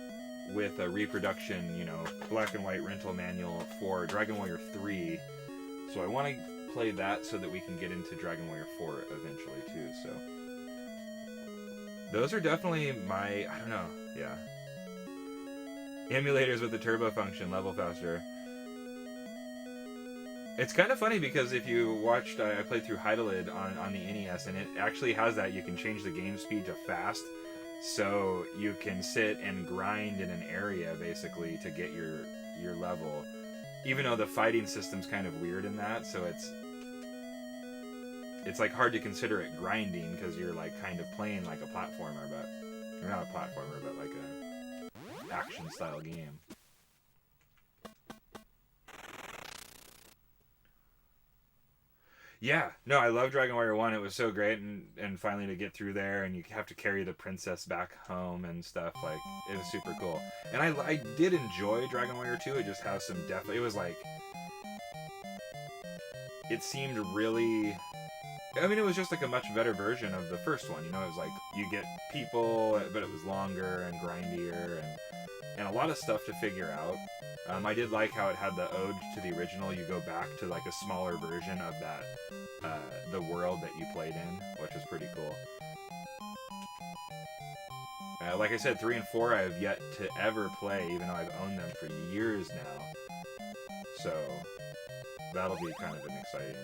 with a reproduction, black and white rental manual for Dragon Warrior 3. So I want to play that so that we can get into Dragon Warrior 4 eventually too. So those are definitely my, I don't know, yeah. Emulators with the turbo function, level faster. It's kind of funny because if you watched, I played through Heidelid on the NES, and it actually has that. You can change the game speed to fast, so you can sit and grind in an area basically to get your level. Even though the fighting system's kind of weird in that, so it's like hard to consider it grinding because you're like kind of playing like a platformer, or not a platformer, but like a action style game. Yeah, no, I love Dragon Warrior 1. It was so great, and finally to get through there, and you have to carry the princess back home and stuff, like, it was super cool. And I did enjoy Dragon Warrior 2. It just has some it was like, it seemed really, I mean, it was just like a much better version of the first one, it was like, you get people, but it was longer and grindier, and a lot of stuff to figure out. I did like how it had the ode to the original. You go back to like a smaller version of that, the world that you played in, which is pretty cool. Like I said, 3 and 4 I have yet to ever play, even though I've owned them for years now. So that'll be kind of an exciting.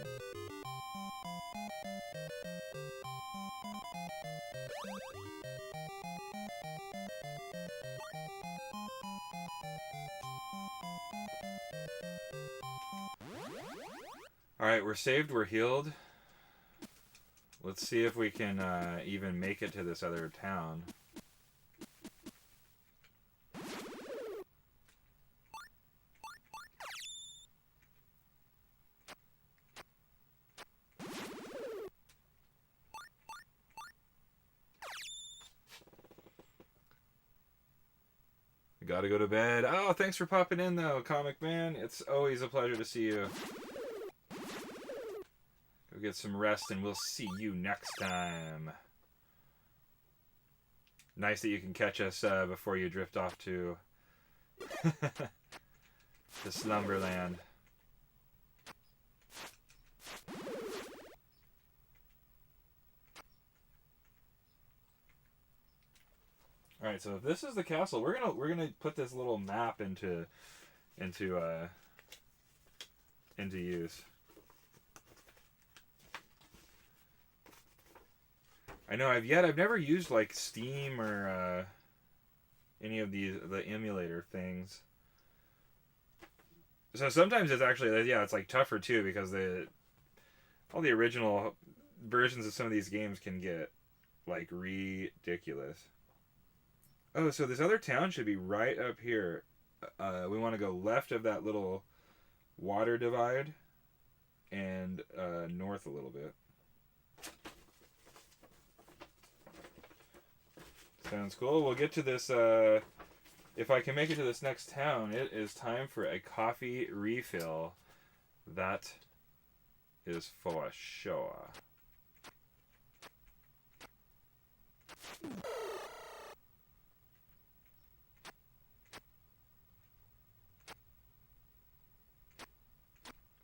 Alright, we're saved, we're healed. Let's see if we can even make it to this other town. I gotta go to bed. Oh, thanks for popping in though, Comic Man. It's always a pleasure to see you. Go get some rest, and we'll see you next time. Nice that you can catch us before you drift off to the Slumberland. All right, so if this is the castle, we're gonna put this little map into into use. I know I've never used like Steam or any of the emulator things. So sometimes it's actually it's like tougher too because all the original versions of some of these games can get like ridiculous. Oh, so this other town should be right up here. We want to go left of that little water divide and north a little bit. Sounds cool. We'll get to this. If I can make it to this next town, it is time for a coffee refill. That is for sure.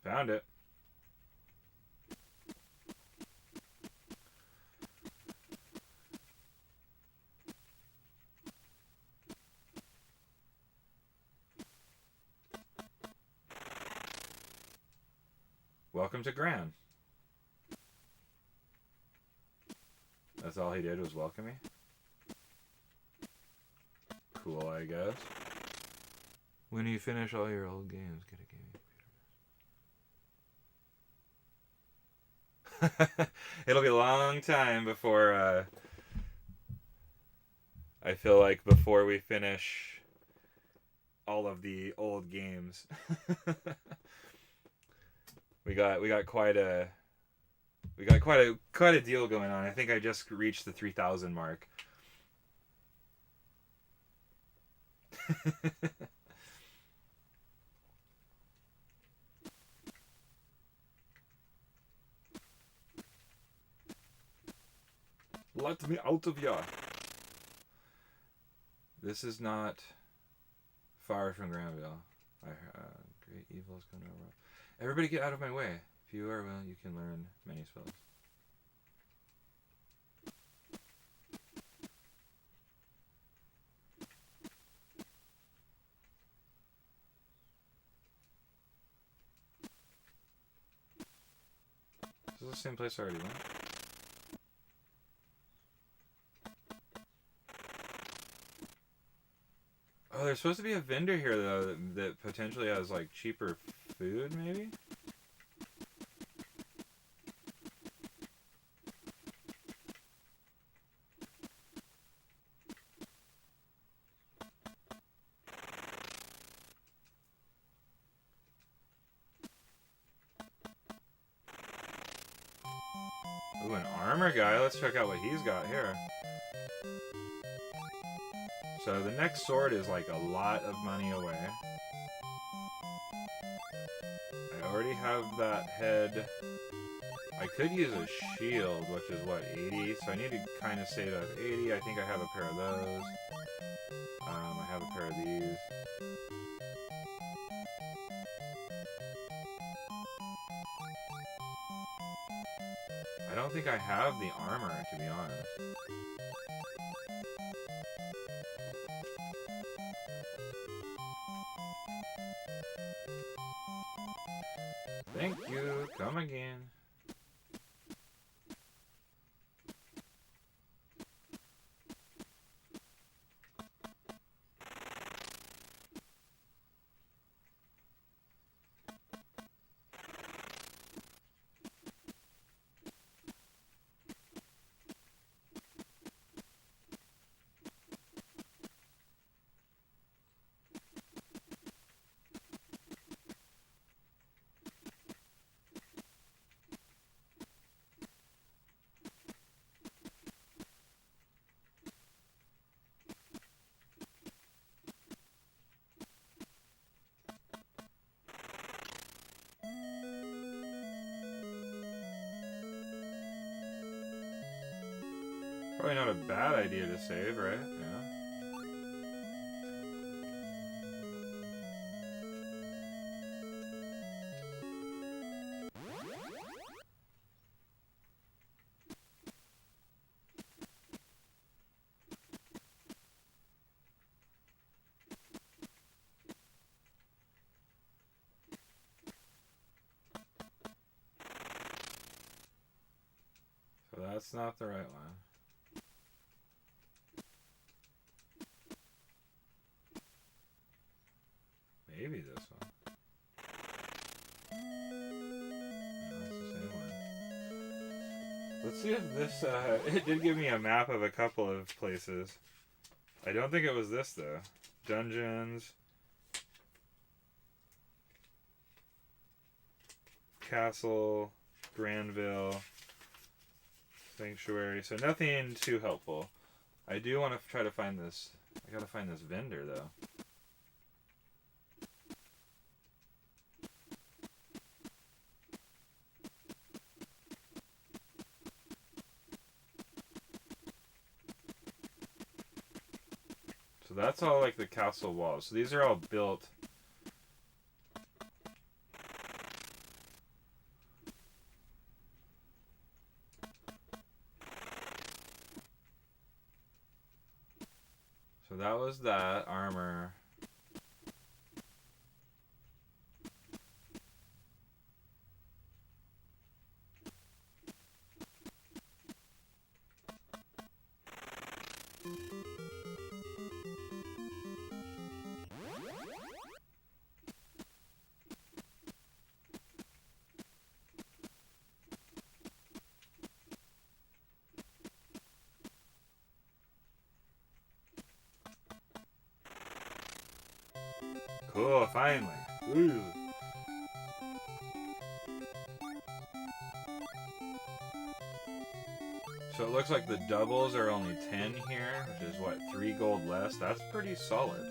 Found it. Welcome to Gran. That's all he did was welcome me? Cool, I guess. When you finish all your old games, get a gaming. It'll be a long time before I feel like before we finish all of the old games. we got quite a deal going on. I think I just reached the 3,000 mark. Let me out of here. This is not far from Granville. Great evil is coming over. Everybody get out of my way. If you are willing, you can learn many spells. This is the same place I already went. Oh, there's supposed to be a vendor here though that potentially has like cheaper food, maybe? Ooh, an armor guy. Let's check out what he's got here. So the next sword is like a lot of money away. I already have that head. I could use a shield, which is what, 80? So I need to kind of save up 80. I think I have a pair of those. I have a pair of these. I don't think I have the armor, to be honest. Thank you. Come again. Probably not a bad idea to save, right? Yeah. That's not the right one. Maybe this one. No, it's the same one. Let's see if this, it did give me a map of a couple of places. I don't think it was this, though. Dungeons. Castle. Granville. Sanctuary. So nothing too helpful. I do want to try to find this. I gotta find this vendor, though. So that's all like the castle walls. So these are all built. So that was that armor. Cool, finally. Ooh. So it looks like the doubles are only 10 here, which is what, 3 gold less? That's pretty solid.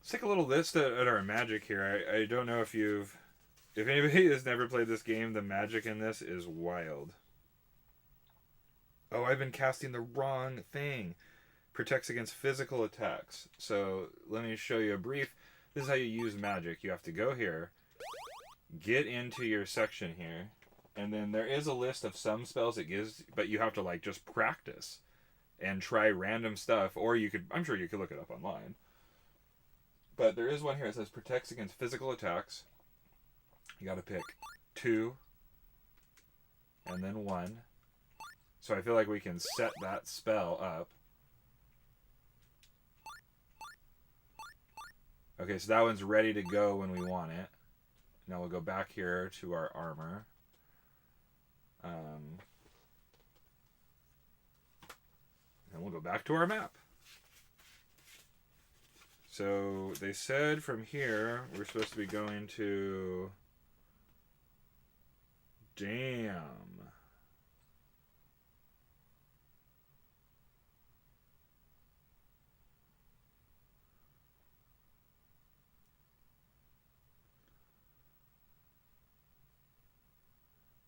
Let's take a little list at our magic here. I don't know if anybody has never played this game, the magic in this is wild. Oh, I've been casting the wrong thing. Protects against physical attacks. So let me show you a brief. This is how you use magic. You have to go here, get into your section here, and then there is a list of some spells it gives, but you have to like just practice and try random stuff, or I'm sure you could look it up online. But there is one here that says protects against physical attacks. You got to pick 2 and then 1. So I feel like we can set that spell up. Okay, so that one's ready to go when we want it. Now we'll go back here to our armor. And we'll go back to our map. So they said from here we're supposed to be going to... Damn.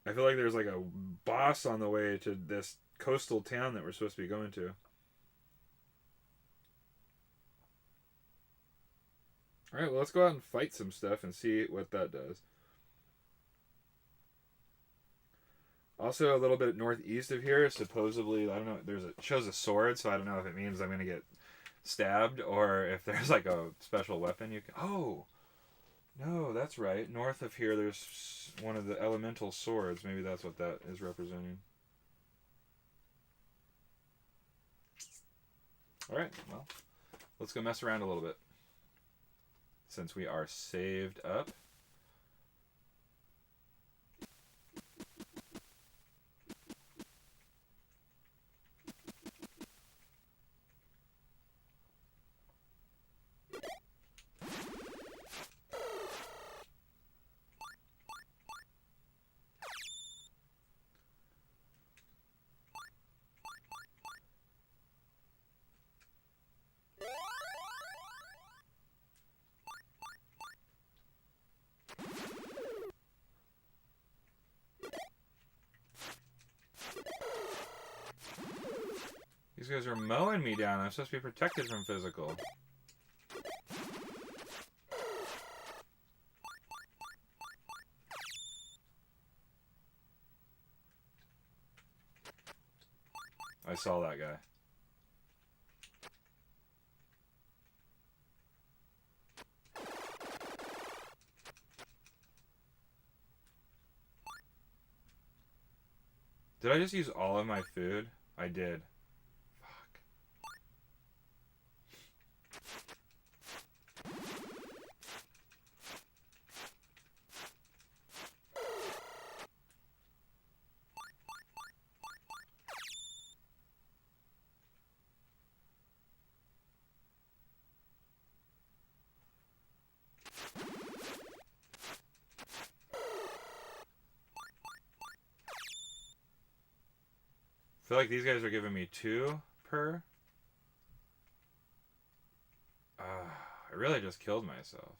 I feel like there's like a boss on the way to this coastal town that we're supposed to be going to. Alright, well, let's go out and fight some stuff and see what that does. Also, a little bit northeast of here, supposedly, I don't know, it shows a sword, so I don't know if it means I'm going to get stabbed or if there's like a special weapon you can... Oh! No, that's right. North of here, there's one of the elemental swords. Maybe that's what that is representing. Alright, well, let's go mess around a little bit. Since we are saved up. These guys are mowing me down. I'm supposed to be protected from physical. I saw that guy. Did I just use all of my food? I did. Fuck. I feel like these guys are giving me 2 per. I really just killed myself.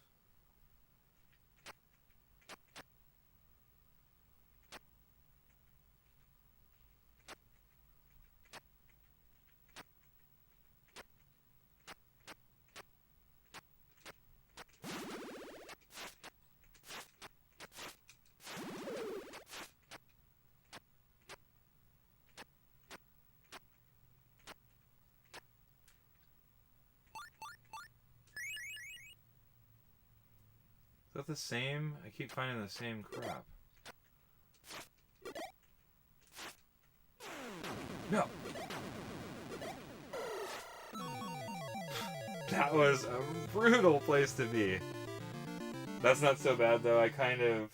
Is that the same? I keep finding the same crap. No! That was a brutal place to be. That's not so bad though. I kind of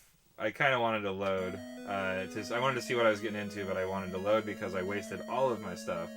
wanted to load. I wanted to see what I was getting into, but I wanted to load because I wasted all of my stuff.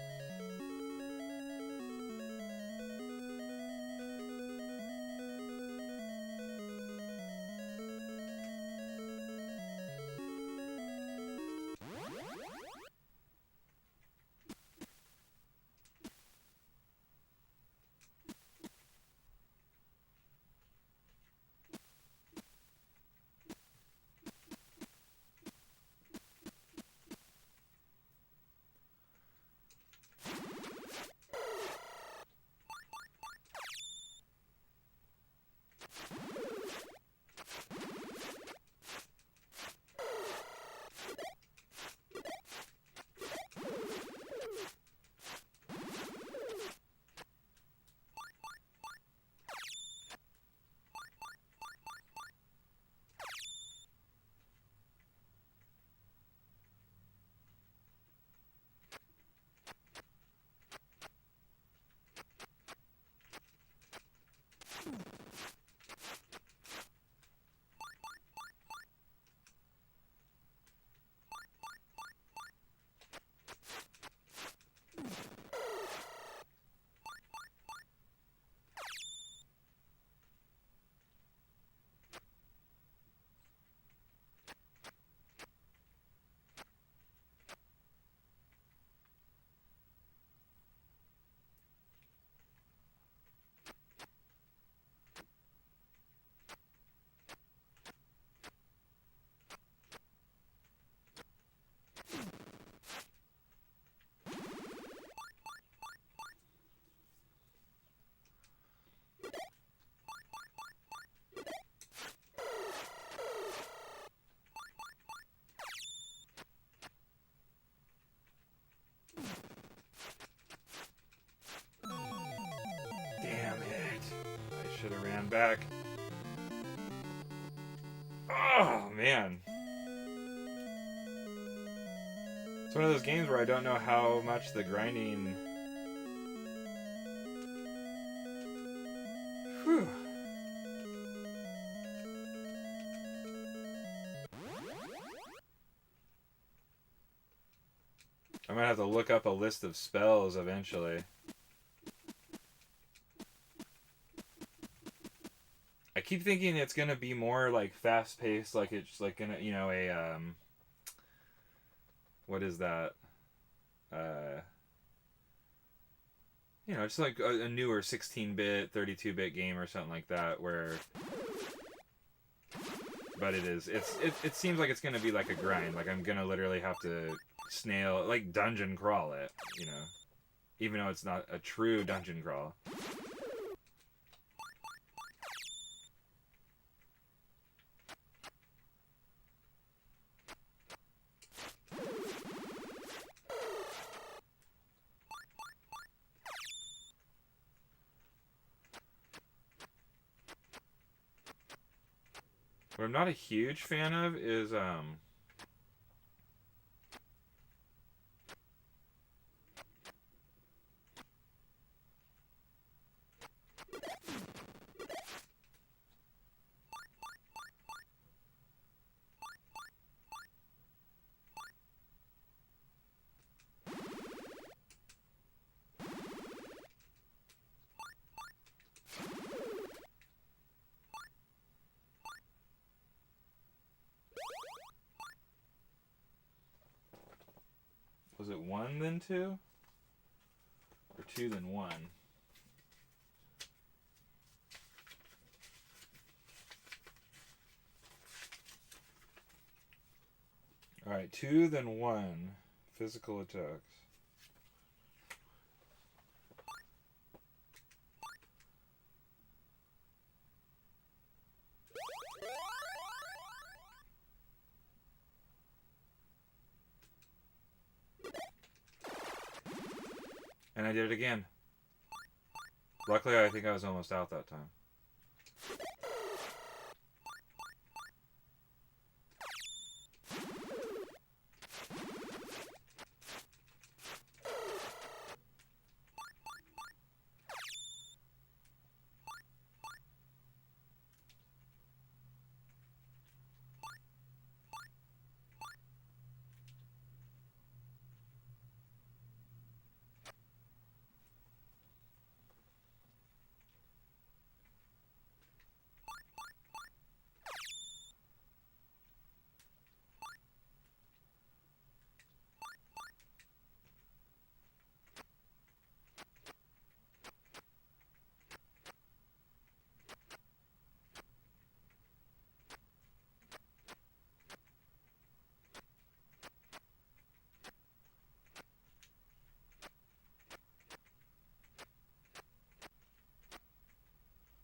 Should have ran back. Oh, man. It's one of those games where I don't know how much the grinding... Whew. I'm gonna have to look up a list of spells eventually. I keep thinking it's gonna be more like fast paced, like it's like gonna, you know, a what is that? You know, it's like a newer 16-bit, 32-bit game or something like that, where. But it seems like it's gonna be like a grind. Like I'm gonna literally have to snail, like dungeon crawl it, you know, even though it's not a true dungeon crawl. What I'm not a huge fan of is was it 1 then 2? Or 2 then 1? Alright, 2 then 1. Physical attacks. And I did it again. Luckily, I think I was almost out that time.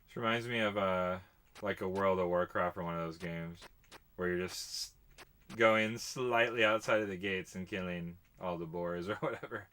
This reminds me of like a World of Warcraft or one of those games where you're just going slightly outside of the gates and killing all the boars or whatever.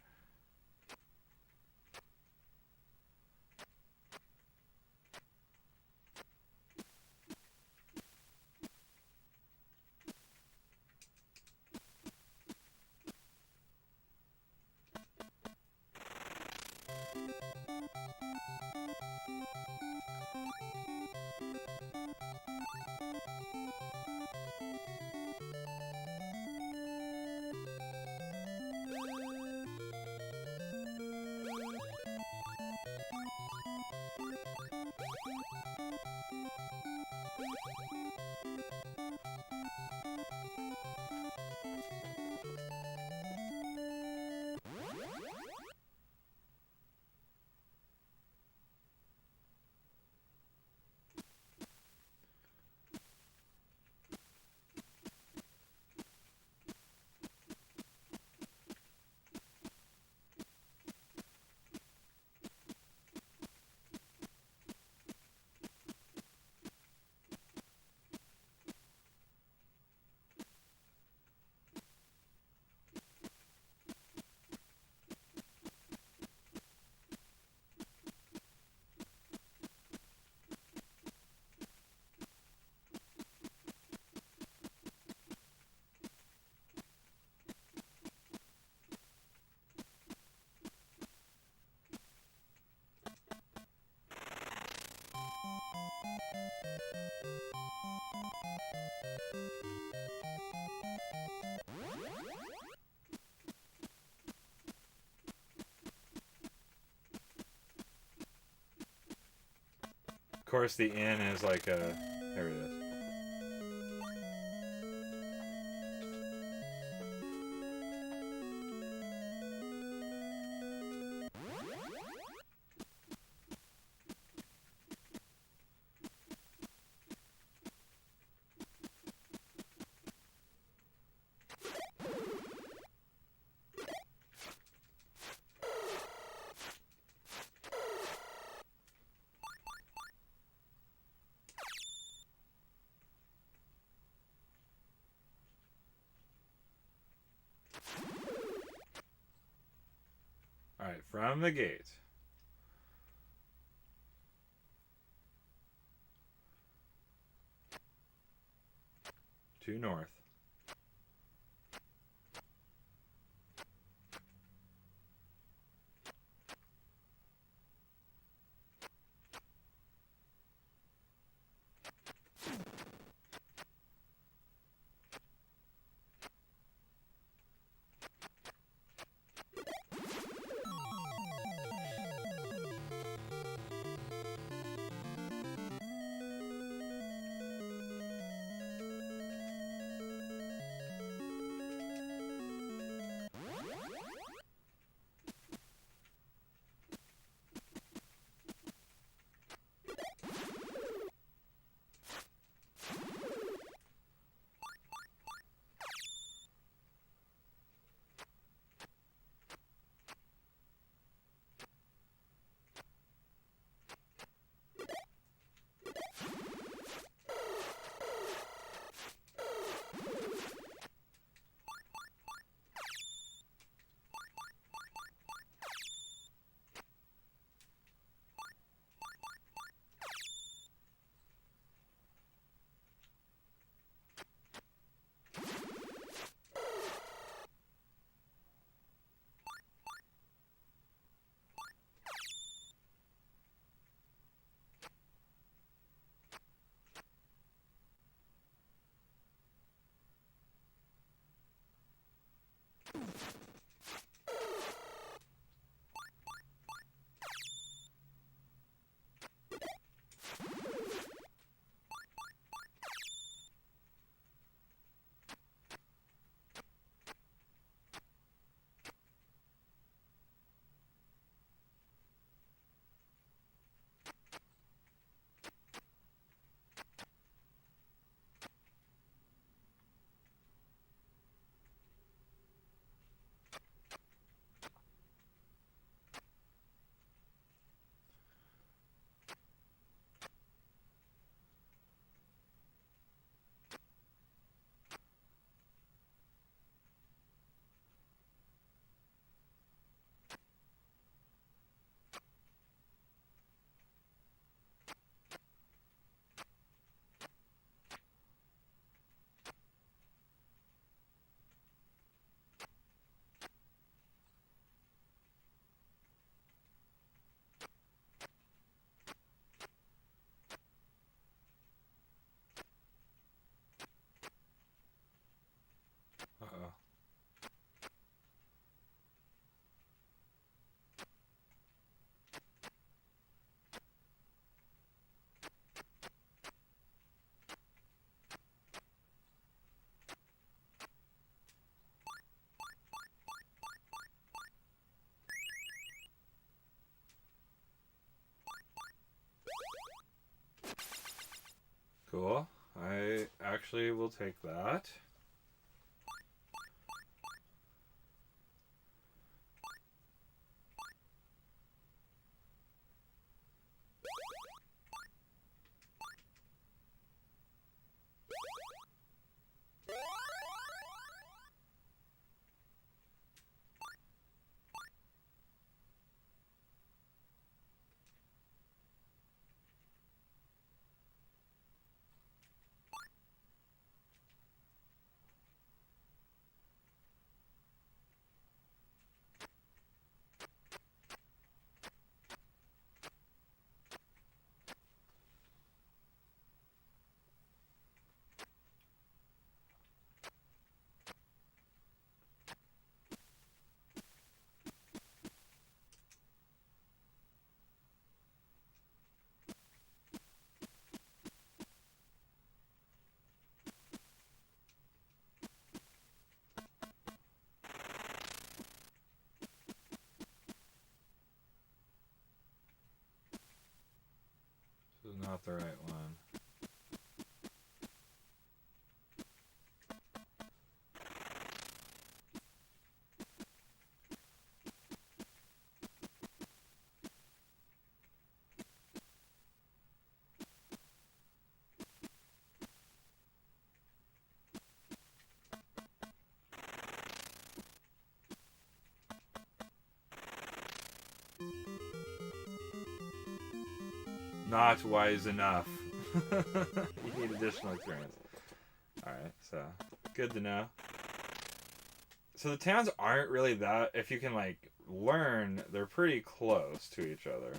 Of course, the inn is like a... There it is. Alright, from the gate. to north. Uh-oh. Cool. I actually will take that. This is not the right one. Not wise enough. You need additional experience. Alright, so good to know. So the towns aren't really that, if you can like learn, they're pretty close to each other.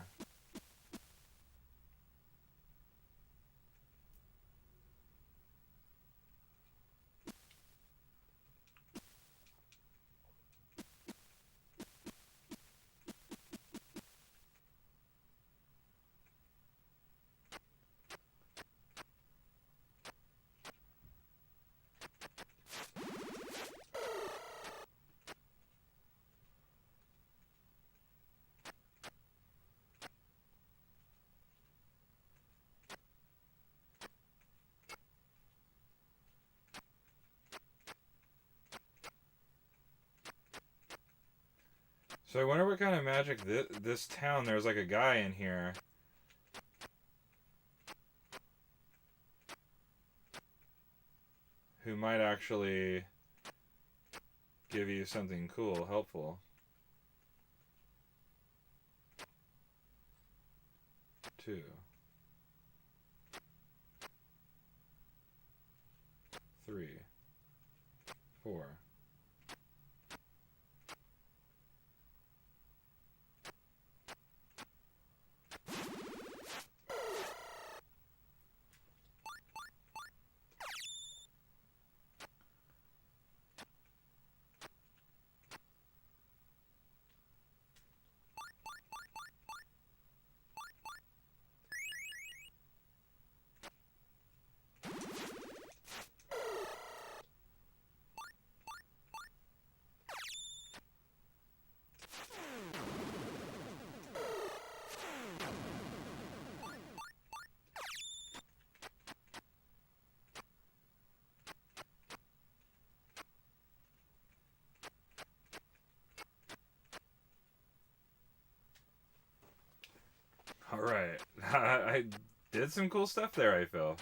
So I wonder what kind of magic this town, there's like a guy in here who might actually give you something cool, helpful. 2, 3, 4. Alright. I did some cool stuff there, I feel.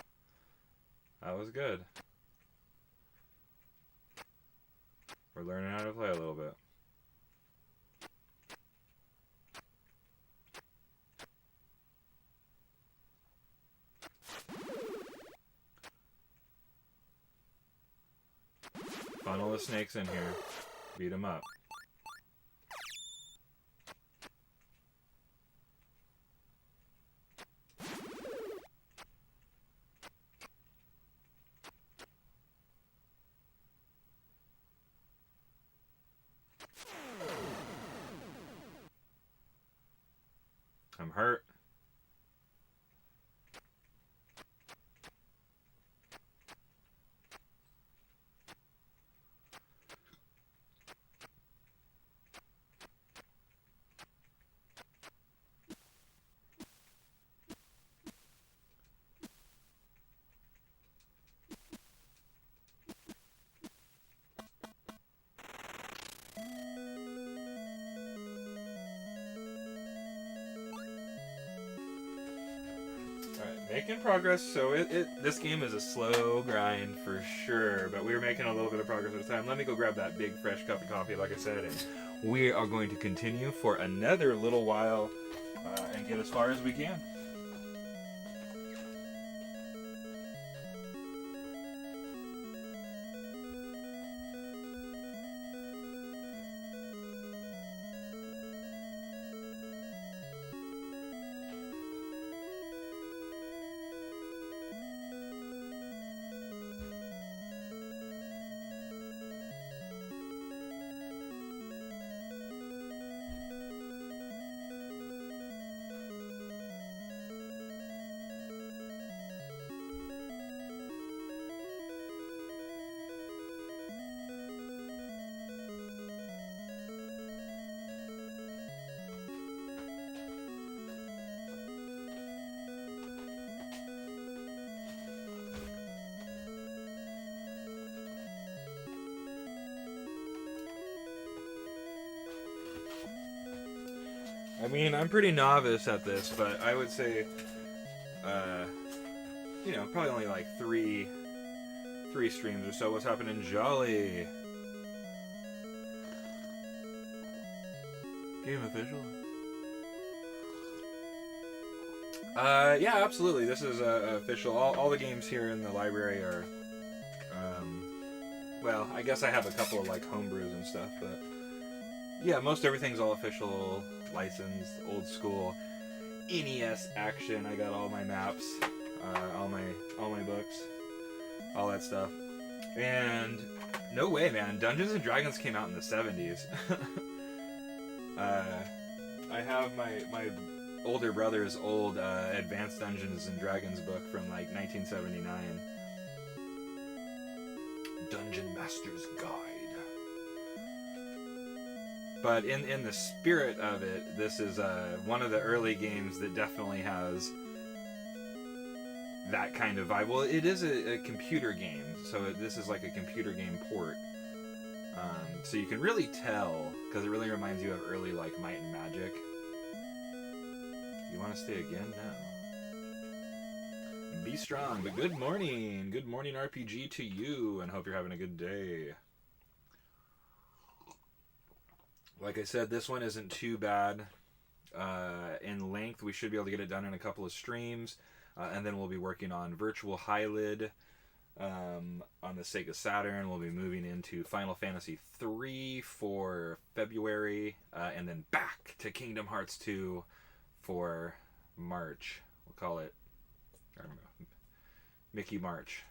That was good. We're learning how to play a little bit. Funnel the snakes in here. Beat them up. I'm hurt. Making progress. So this game is a slow grind for sure, but we're making a little bit of progress at a time. Let me go grab that big fresh cup of coffee, like I said, and we are going to continue for another little while and get as far as we can. I mean, I'm pretty novice at this, but I would say, probably only like three streams or so. What's happening, Jolly? Game official? Yeah, absolutely. This is official. All the games here in the library are well, I guess I have a couple of like homebrews and stuff, but yeah, most everything's all official, licensed, old school. NES action. I got all my maps, all my books, all that stuff. And no way, man. Dungeons and Dragons came out in the 70s. I have my older brother's old Advanced Dungeons and Dragons book from like 1979. Dungeon Master's Guide. But in the spirit of it, this is one of the early games that definitely has that kind of vibe. Well, it is a computer game, so this is like a computer game port. So you can really tell, because it really reminds you of early like Might and Magic. You want to stay again? No. Be strong, but good morning. Good morning RPG to you, and hope you're having a good day. Like I said, this one isn't too bad in length. We should be able to get it done in a couple of streams. And then we'll be working on Virtual Highlid on the Sega Saturn. We'll be moving into Final Fantasy III for February. And then back to Kingdom Hearts 2 for March. We'll call it, I don't know, Mickey March.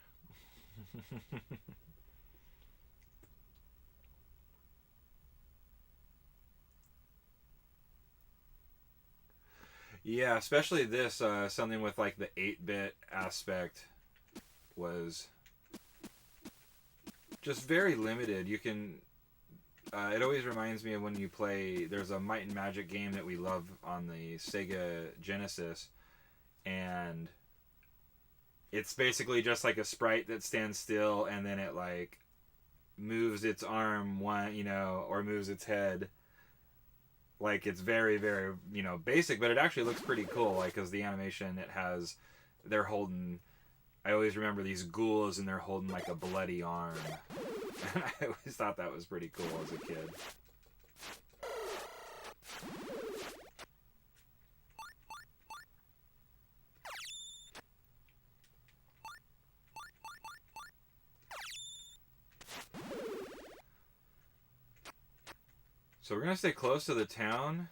Yeah, especially this, something with like the 8-bit aspect was just very limited. You can, it always reminds me of when you play, there's a Might and Magic game that we love on the Sega Genesis, and it's basically just like a sprite that stands still, and then it like moves its arm one, or moves its head. Like, it's very, very, basic, but it actually looks pretty cool, like, because the animation it has, they're holding, I always remember these ghouls, and they're holding, like, a bloody arm. And I always thought that was pretty cool as a kid. So we're going to stay close to the town,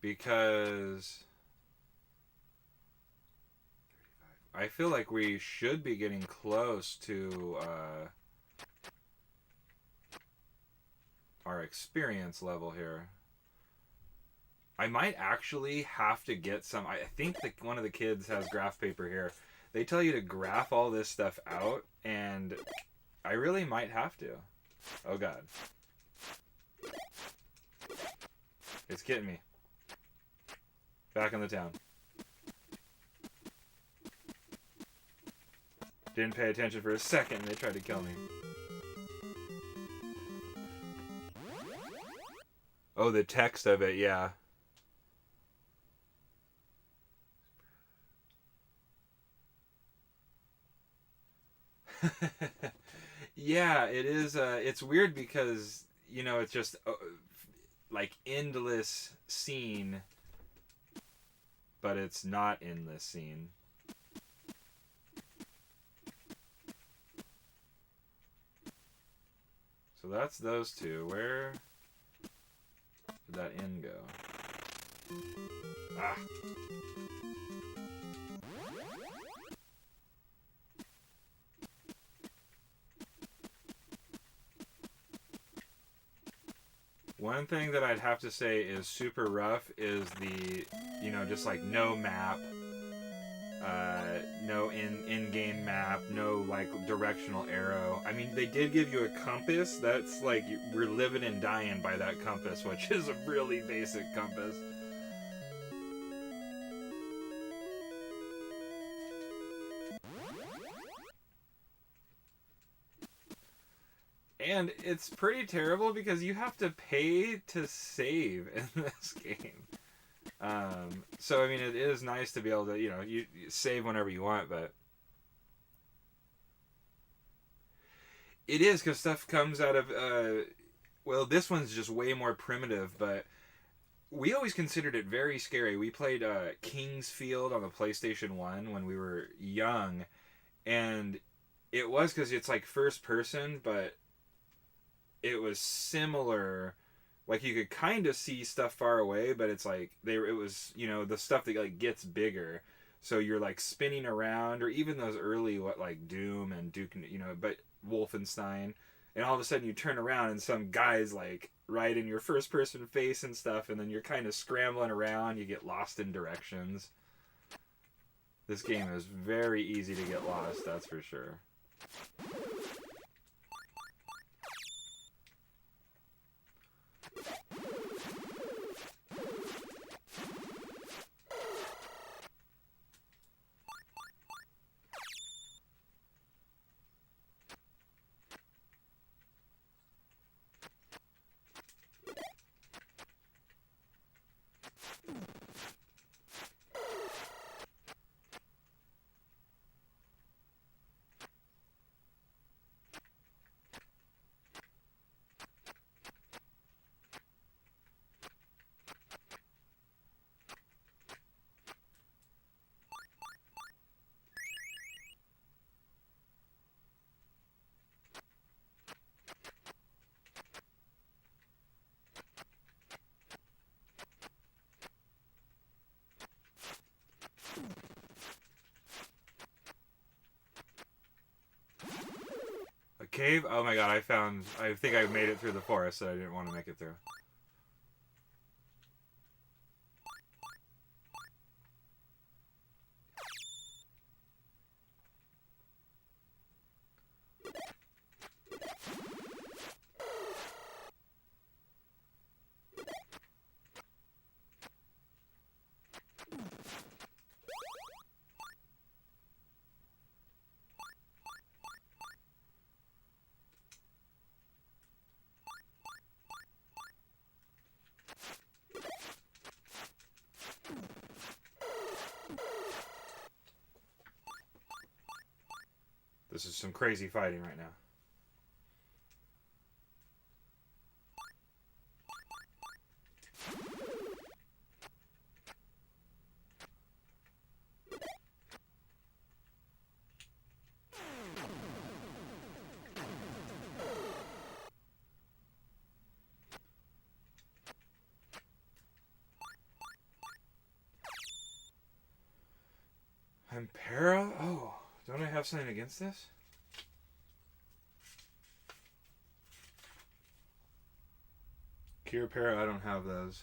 because I feel like we should be getting close to our experience level here. I might actually have to get some, I think that one of the kids has graph paper here. They tell you to graph all this stuff out, and I really might have to. Oh god. It's getting me. Back in the town. Didn't pay attention for a second, they tried to kill me. Oh, the text of it, yeah. Yeah, it is. It's weird because, it's just like endless scene, but it's not endless scene. So that's those two. Where did that end go? Ah. One thing that I'd have to say is super rough is the, just like no map, no in-game map, no like directional arrow. I mean, they did give you a compass. That's like, we're living and dying by that compass, which is a really basic compass. And it's pretty terrible because you have to pay to save in this game. So, I mean, it is nice to be able to, you save whenever you want, but it is because stuff comes out of, well, this one's just way more primitive, but we always considered it very scary. We played King's Field on the PlayStation 1 when we were young, and It was because it's like first person, but it was similar. Like you could kind of see stuff far away, but it's like it was, you know, the stuff that like gets bigger. So you're like spinning around, or even those early what like Doom and Duke, you know, but Wolfenstein, and all of a sudden you turn around and some guy's like right in your first person face and stuff, and then you're kind of scrambling around. You get lost in directions. This game is very easy to get lost, that's for sure. A cave? Oh my god, I think I made it through the forest that I didn't want to make it through. This is some crazy fighting right now. Impera? Oh, don't I have something against this? Cure Para, I don't have those.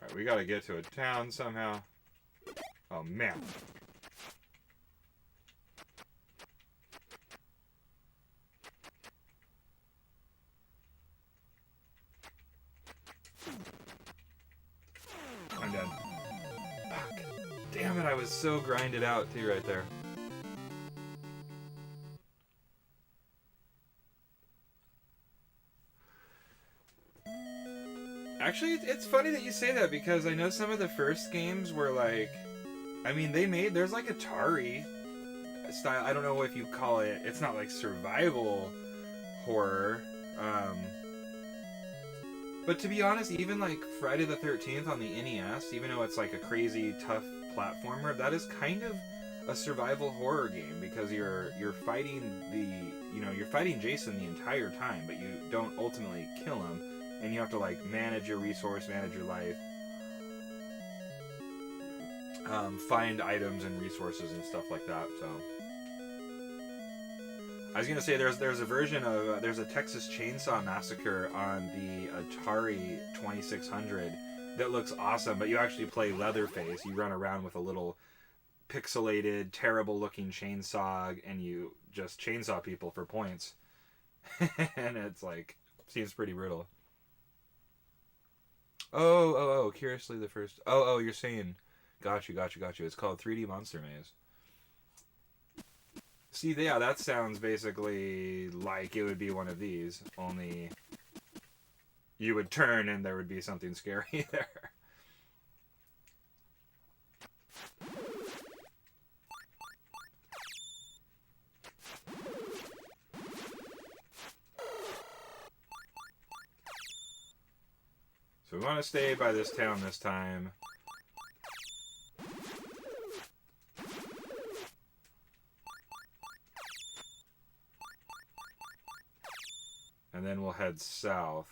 Alright, we gotta get to a town somehow. Oh, man. I'm dead. Fuck. Damn it, I was so grinded out too right there. Actually, it's funny that you say that because I know some of the first games were like, I mean, there's like Atari style, I don't know if you call it, it's not like survival horror, but to be honest, even like Friday the 13th on the NES, even though it's like a crazy tough platformer, that is kind of a survival horror game because you're fighting you're fighting Jason the entire time, but you don't ultimately kill him, and you have to like manage your resource, manage your life, find items and resources and stuff like that. So I was gonna say there's a version of there's a Texas Chainsaw Massacre on the Atari 2600 that looks awesome, but you actually play Leatherface. You run around with a little pixelated, terrible looking chainsaw, and you just chainsaw people for points. And it's like seems pretty brutal. Oh, curiously the first. Oh, you're saying, got you. It's called 3D Monster Maze. See, yeah, that sounds basically like it would be one of these, only you would turn and there would be something scary there. So we want to stay by this town this time. And then we'll head south.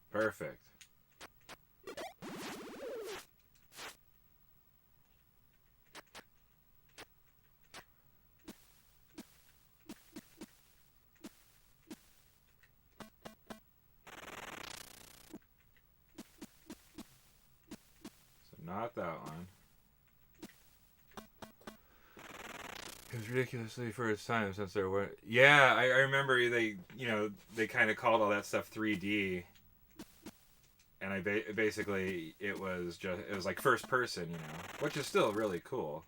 Perfect. So not that one. It was ridiculously first time since there were... Yeah, I remember they, they kind of called all that stuff 3D. And I basically, it was like first person, which is still really cool.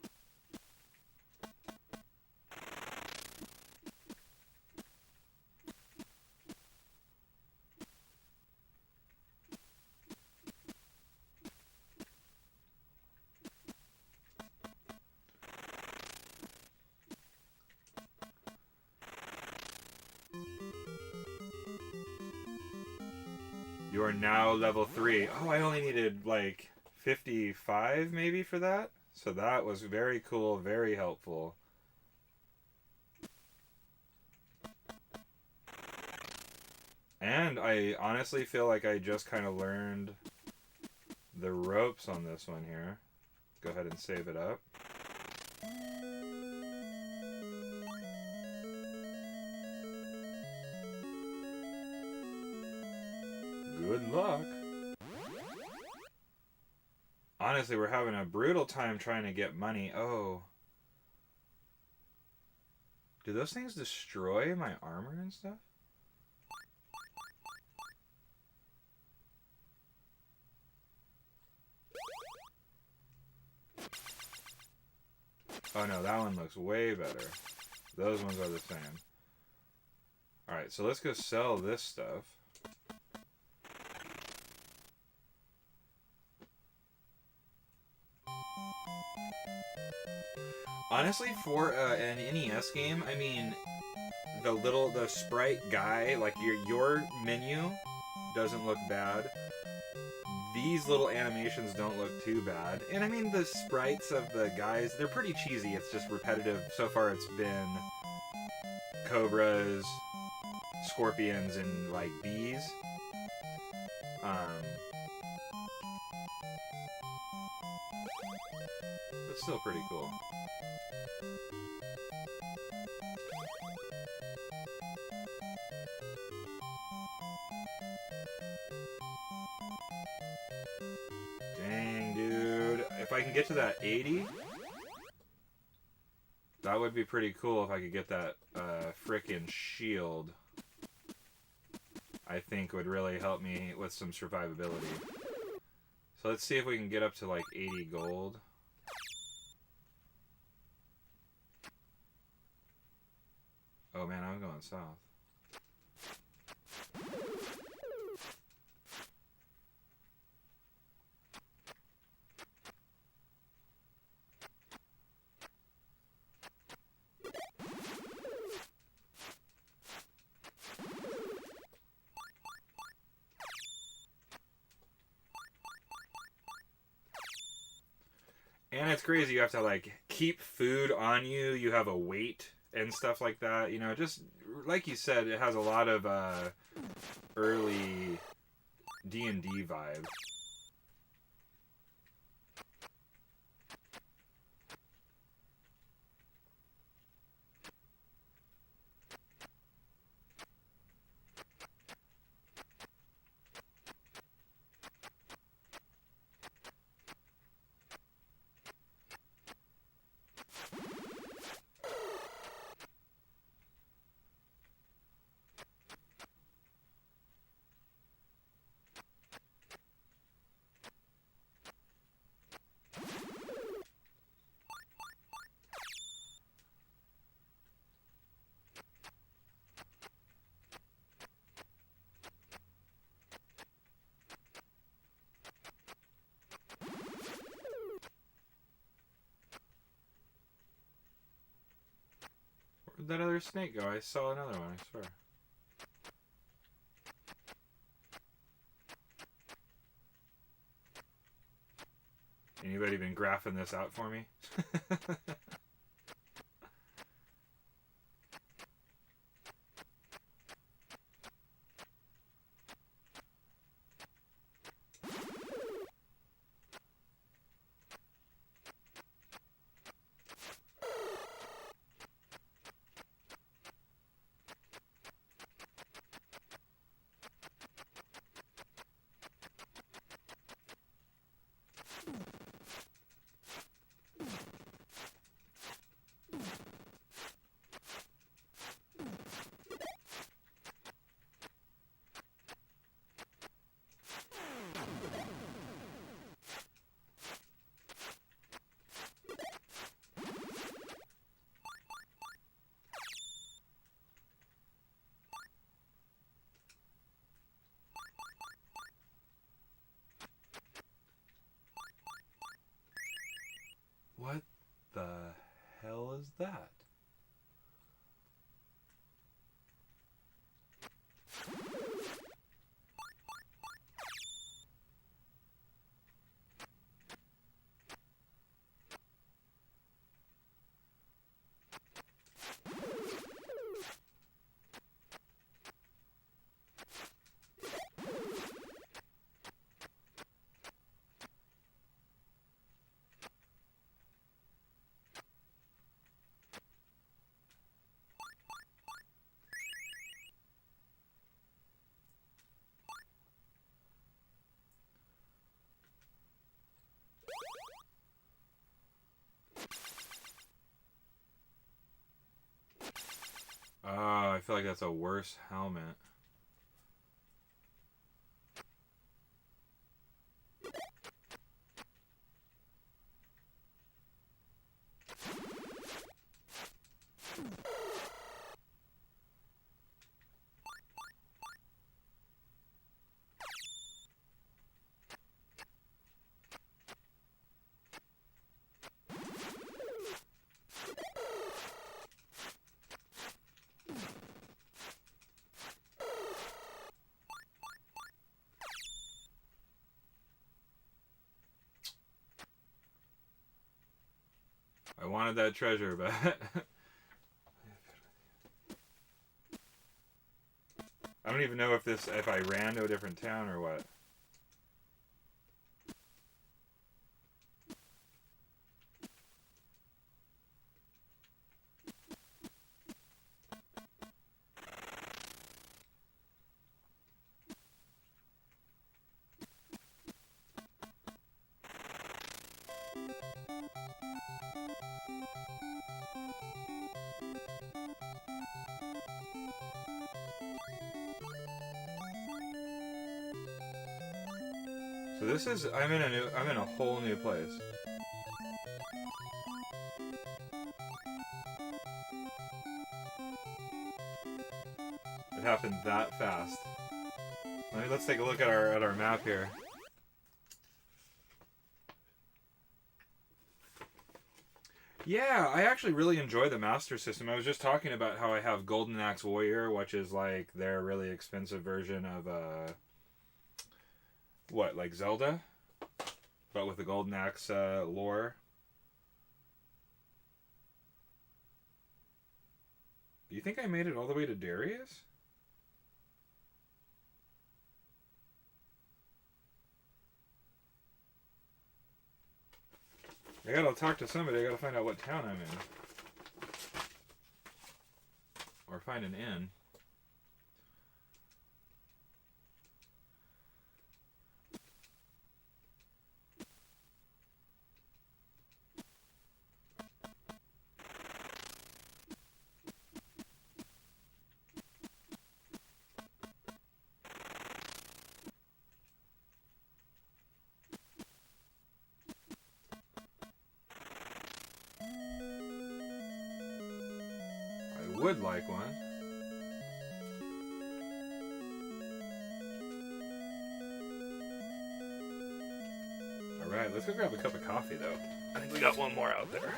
You are now level 3. Oh, I only needed like 55 maybe for that. So that was very cool, very helpful. And I honestly feel like I just kind of learned the ropes on this one here. Go ahead and save it up. Good luck. Honestly, we're having a brutal time trying to get money. Oh. Do those things destroy my armor and stuff? Oh no, that one looks way better. Those ones are the same. Alright, so let's go sell this stuff. Honestly, for an NES game, I mean, the sprite guy, like your menu doesn't look bad. These little animations don't look too bad. And I mean, the sprites of the guys, they're pretty cheesy. It's just repetitive. So far it's been cobras, scorpions, and like bees. But still pretty cool. Dang, dude. If I can get to that 80, that would be pretty cool if I could get that frickin' shield. I think would really help me with some survivability. So let's see if we can get up to like 80 gold. Oh man, I'm going south. And it's crazy, you have to like keep food on you, you have a weight and stuff like that, just like you said, it has a lot of early D&D vibe. Where'd that other snake go? I saw another one, I swear. Anybody been graphing this out for me? What the hell is that? Oh, I feel like that's a worse helmet. I wanted that treasure, but I don't even know if I ran to a different town or what. So this is I'm in a whole new place. It happened that fast. Let's take a look at our map here. Yeah, I actually really enjoy the Master System. I was just talking about how I have Golden Axe Warrior, which is like their really expensive version of what, like Zelda, but with the Golden Axe lore. Do you think I made it all the way to Darius? I gotta talk to somebody. I gotta find out what town I'm in. Or find an inn. I would like one. Alright, let's go grab a cup of coffee though. I think we got one more out there.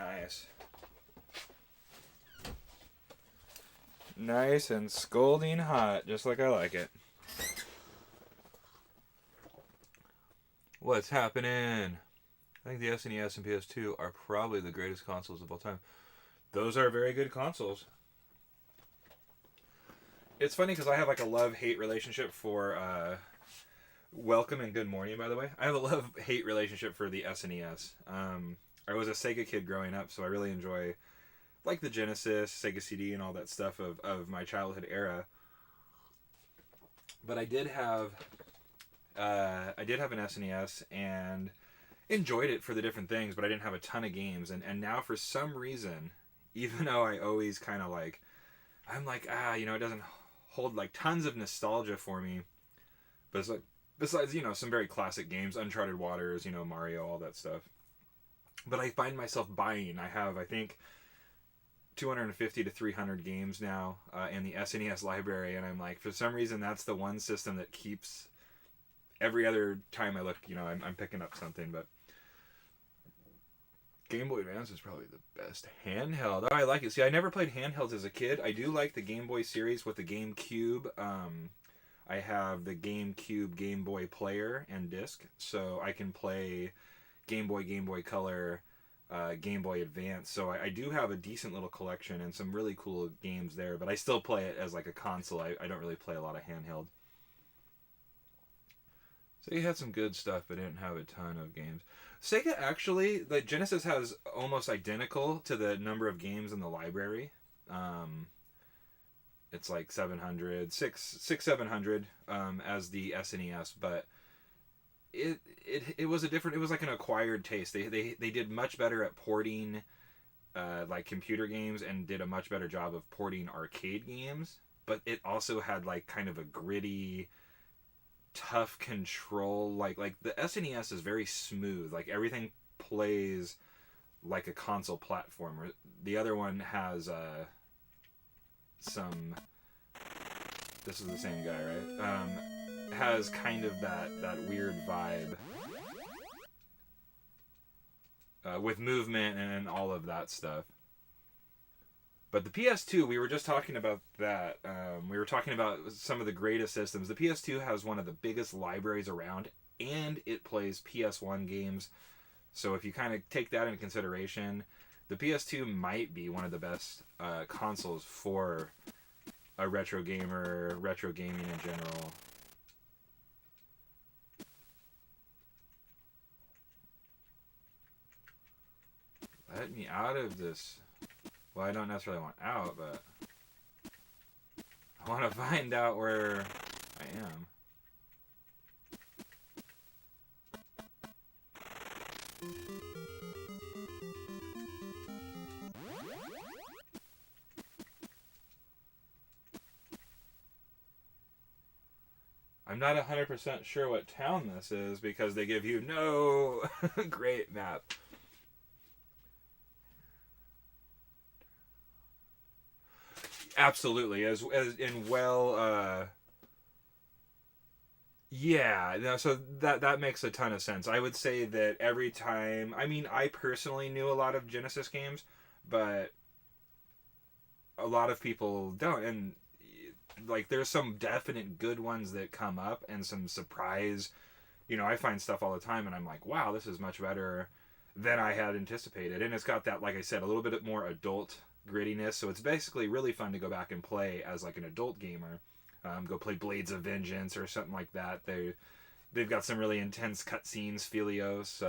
Nice. Nice and scalding hot, just like I like it. What's happening? I think the SNES and PS2 are probably the greatest consoles of all time. Those are very good consoles. It's funny because I have like a love-hate relationship for Welcome and Good Morning, by the way. I have a love-hate relationship for the SNES. I was a Sega kid growing up, so I really enjoy like the Genesis, Sega CD, and all that stuff of my childhood era. But I did have an SNES and enjoyed it for the different things, but I didn't have a ton of games. And now for some reason, even though I always kind of like, I'm like, it doesn't hold like tons of nostalgia for me. But it's like, besides, some very classic games, Uncharted Waters, Mario, all that stuff. But I find myself buying. I have, I think, 250 to 300 games now in the SNES library, and I'm like, for some reason, that's the one system that keeps every other time I look, I'm picking up something. But Game Boy Advance is probably the best handheld. Oh, I like it. See, I never played handhelds as a kid. I do like the Game Boy series with the GameCube. I have the GameCube Game Boy player and disc, so I can play Game Boy Color, Game Boy Advance. So I do have a decent little collection and some really cool games there, but I still play it as like a console. I don't really play a lot of handheld. So you had some good stuff, but didn't have a ton of games. Sega actually, the Genesis has almost identical to the number of games in the library. It's like 700, 700 as the SNES, but it was a different. It was like an acquired taste. They did much better at porting like computer games and did a much better job of porting arcade games. But it also had like kind of a gritty, tough control. Like the SNES is very smooth. Like everything plays like a console platformer. The other one has some. This is the same guy, right? Has kind of that weird vibe with movement and all of that stuff. But the PS2, we were just talking about that. We were talking about some of the greatest systems. The PS2 has one of the biggest libraries around, and it plays PS1 games. So if you kind of take that into consideration, the PS2 might be one of the best consoles for a retro gamer, retro gaming in general. Let me out of this. Well, I don't necessarily want out, but I want to find out where I am. I'm not 100% sure what town this is because they give you no great map. Absolutely, as in well, yeah. No, so that makes a ton of sense. I would say that every time. I mean, I personally knew a lot of Genesis games, but a lot of people don't, and like there's some definite good ones that come up and some surprise. I find stuff all the time, and I'm like, wow, this is much better than I had anticipated, and it's got that, like I said, a little bit more adult grittiness, so it's basically really fun to go back and play as like an adult gamer. Go play Blades of Vengeance or something like that. They've got some really intense cutscenes, Philios,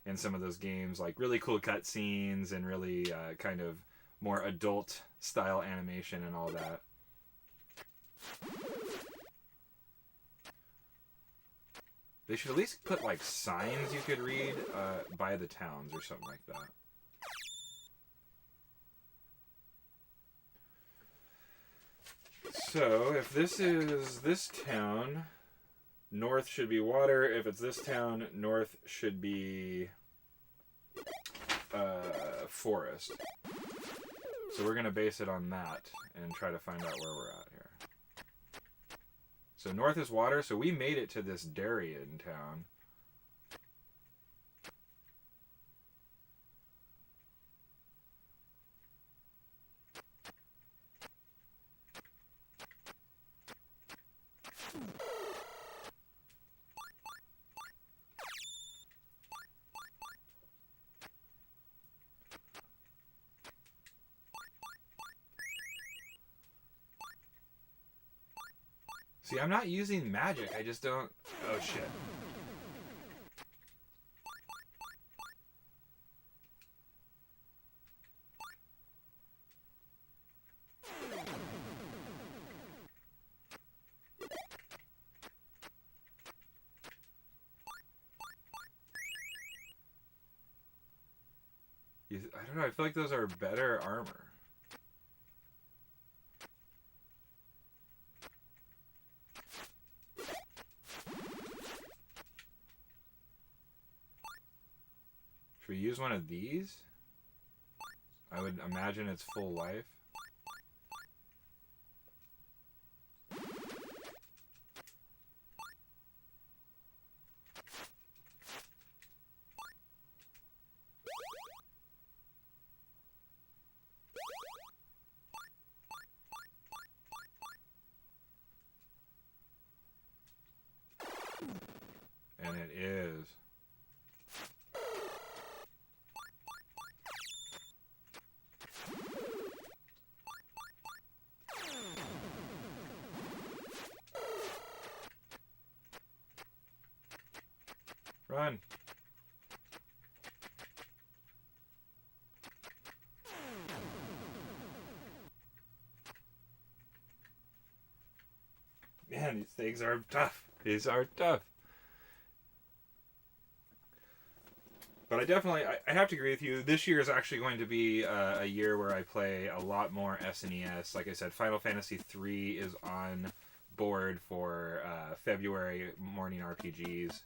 in some of those games, like really cool cutscenes and really kind of more adult style animation and all that. They should at least put like signs you could read by the towns or something like that. So, if this is this town, north should be water. If it's this town, north should be forest. So we're going to base it on that and try to find out where we're at here. So north is water, so we made it to this Darien town. See, I'm not using magic. I just don't... Oh, shit. I don't know. I feel like those are better armor. Should we use one of these? I would imagine it's full life. And it is. Run. Man, these things are tough. These are tough. But I definitely, I have to agree with you. This year is actually going to be a year where I play a lot more SNES. Like I said, Final Fantasy III is on board for February morning RPGs.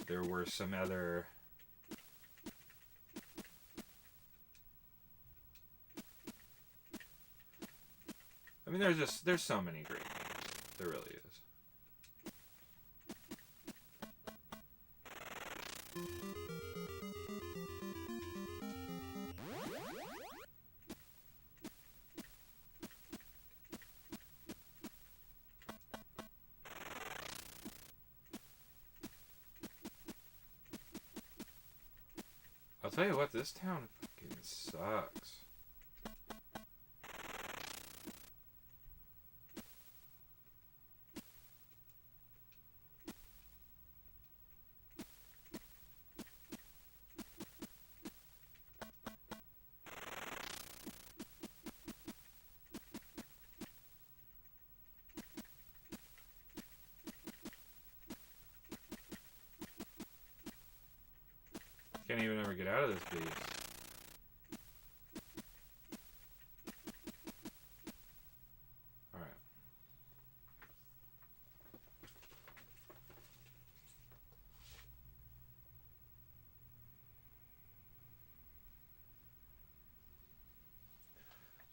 There were some other... I mean, there's so many great games. There really is. I'll tell you what, this town fucking sucks. Can't even ever get out of this beast. Alright.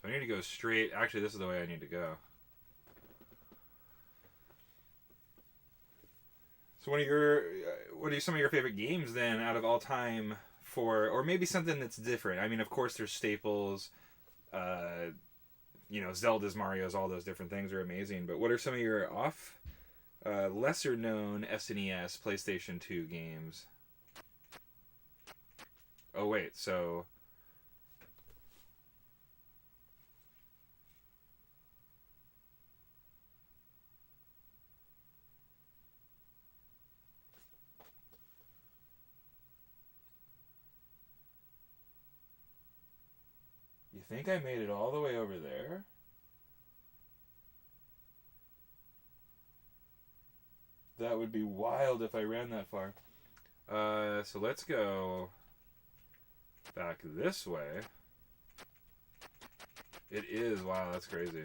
So I need to go straight. Actually, this is the way I need to go. So what are some of your favorite games then out of all time or maybe something that's different? I mean, of course there's staples, Zelda's, Mario's, all those different things are amazing, but what are some of your lesser known SNES, PlayStation 2 games? Oh wait, so... You think I made it all the way over there? That would be wild if I ran that far. So let's go back this way. It is. Wow, that's crazy.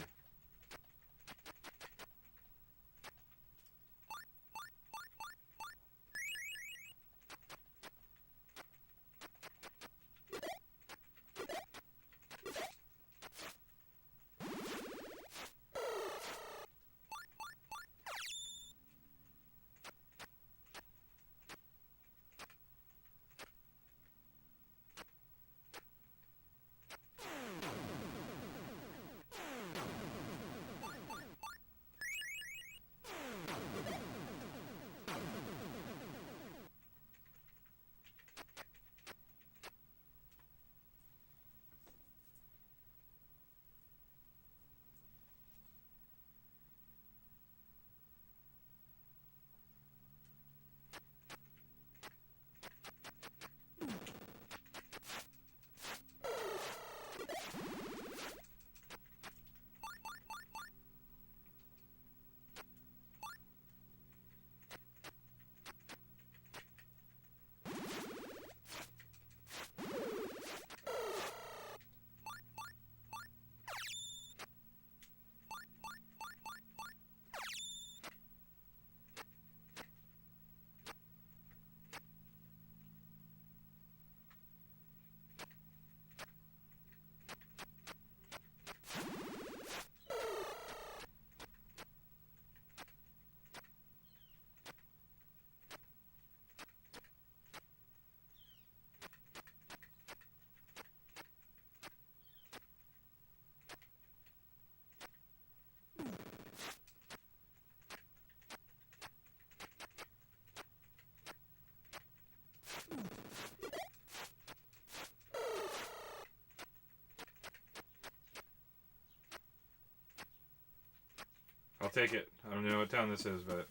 take it. I don't know what town this is, but...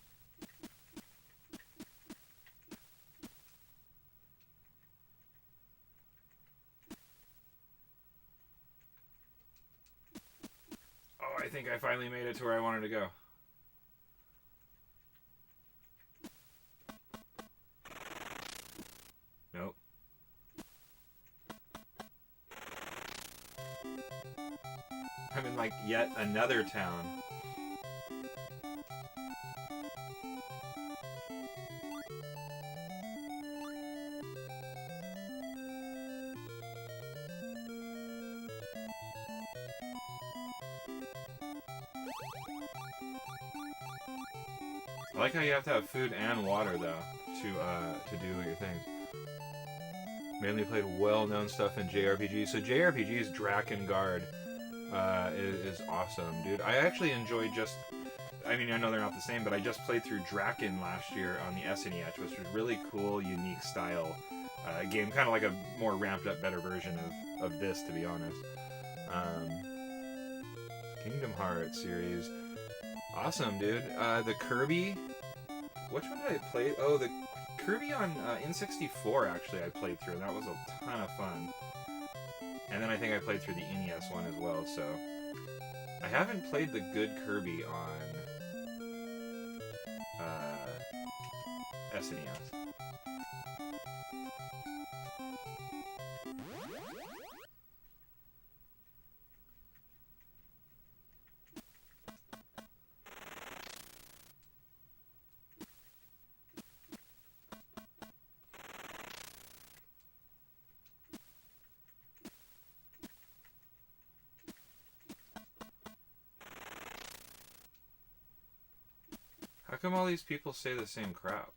Oh, I think I finally made it to where I wanted to go. Nope. I'm in, like, yet another town. I like how you have to have food and water, though, to do your things. Mainly played well-known stuff in JRPGs. So JRPGs, Drakengard is awesome, dude. I actually enjoyed just... I mean, I know they're not the same, but I just played through Draken last year on the SNES, which was really cool, unique style game. Kind of like a more ramped-up, better version of this, to be honest. Kingdom Hearts series. Awesome, dude. The Kirby... Which one did I play? Oh, the Kirby on N64, actually, I played through, and that was a ton of fun. And then I think I played through the NES one as well, so... I haven't played the good Kirby on SNES. How come all these people say the same crap?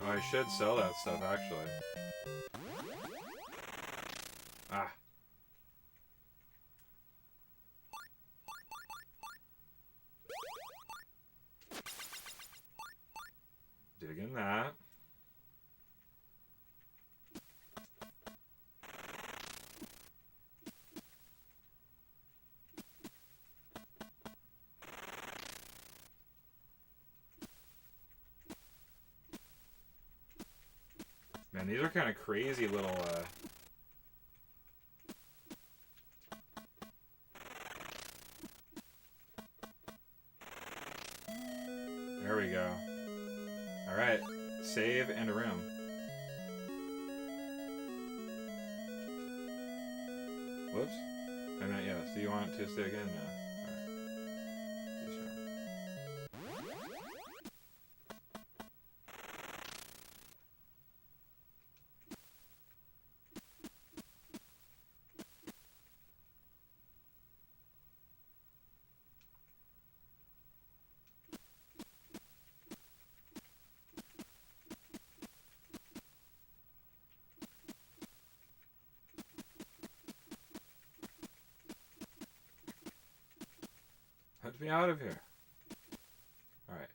Oh, I should sell that stuff, actually. Ah. Digging that. Man, these are kind of crazy little, There we go. Alright. Save and a room. Whoops. I meant yes. Do you want to stay again? No. Let me out of here. Alright.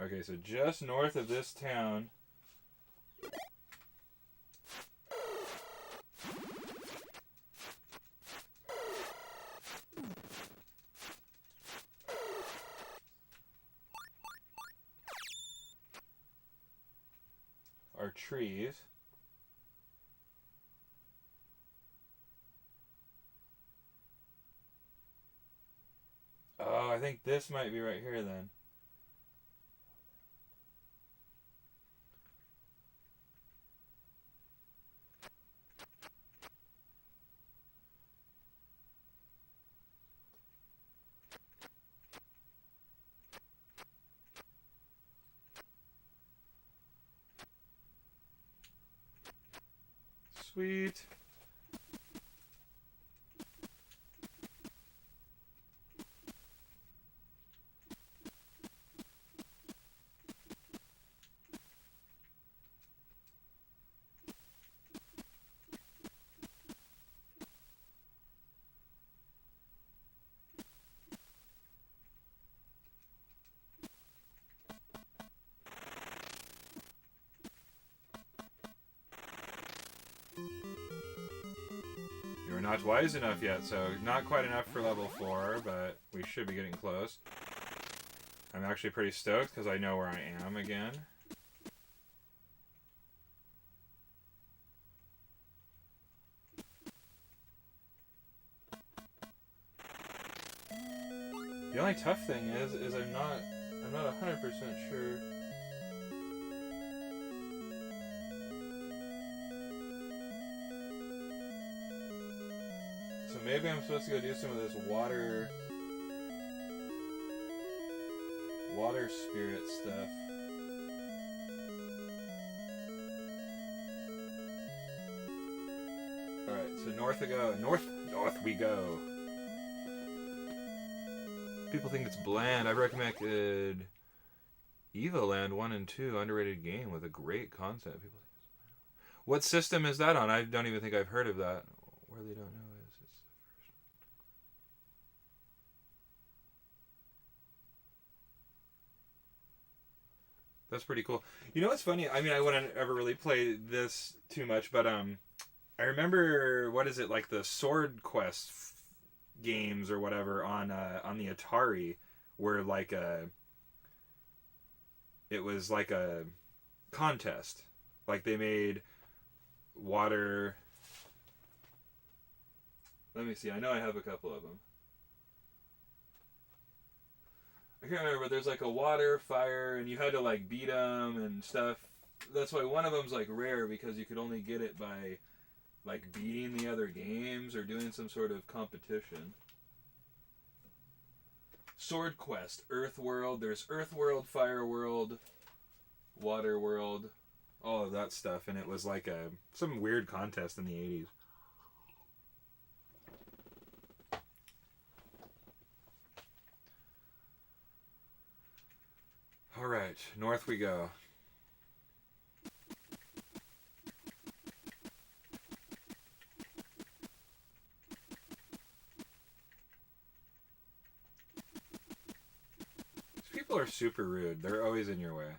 Okay, so just north of this town... are trees. Oh, I think this might be right here then. Sweet. You're not wise enough yet, so not quite enough for level 4, but we should be getting close. I'm actually pretty stoked because I know where I am again. The only tough thing is I'm not 100% sure. So maybe I'm supposed to go do some of this water spirit stuff. Alright, so north we go. North we go. People think it's bland. I recommended Evoland 1 and 2, underrated game with a great concept. People think it's bland. What system is that on? I don't even think I've heard of that. Where they don't know is it's the first. That's pretty cool. You know what's funny? I mean, I wouldn't ever really play this too much, but I remember, what is it, like the Sword Quest games or whatever on the Atari, where like it was like a contest. Like they made water. Let me see. I know I have a couple of them. I can't remember, but there's like a water, fire, and you had to like beat them and stuff. That's why one of them's like rare, because you could only get it by like beating the other games or doing some sort of competition. Sword Quest, Earth World. There's Earth World, Fire World, Water World, all of that stuff, and it was like some weird contest in the 80s. All right, north we go. People are super rude. They're always in your way.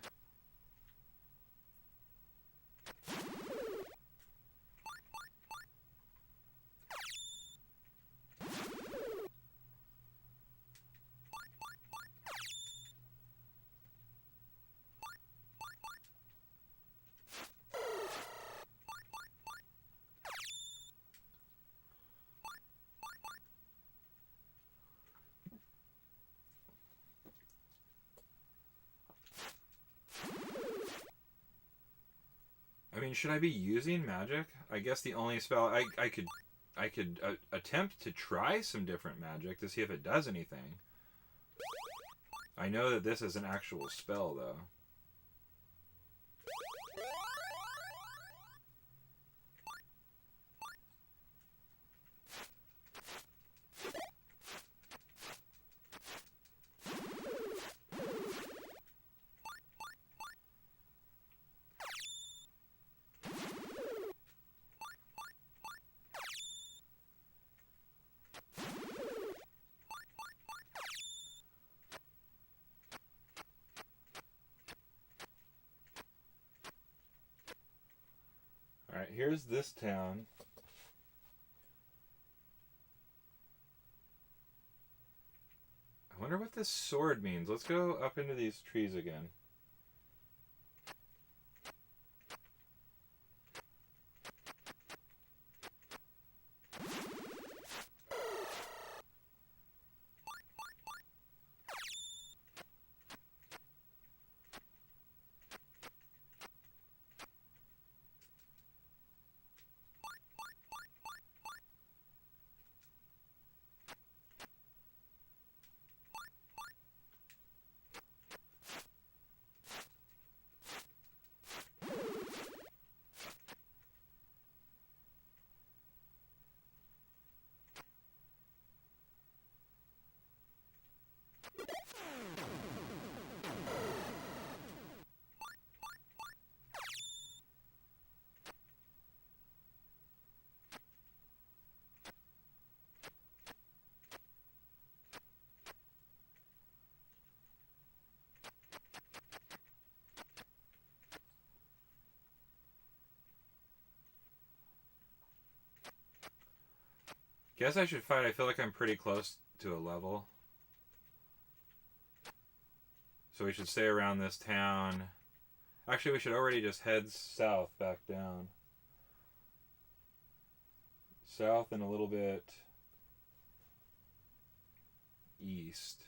I mean, should I be using magic? I guess the only spell I could attempt to try some different magic to see if it does anything. I know that this is an actual spell, though. Alright, here's this town. I wonder what this sword means. Let's go up into these trees again. Guess I should fight. I feel like I'm pretty close to a level. So we should stay around this town. Actually, we should already just head south back down. South and a little bit east.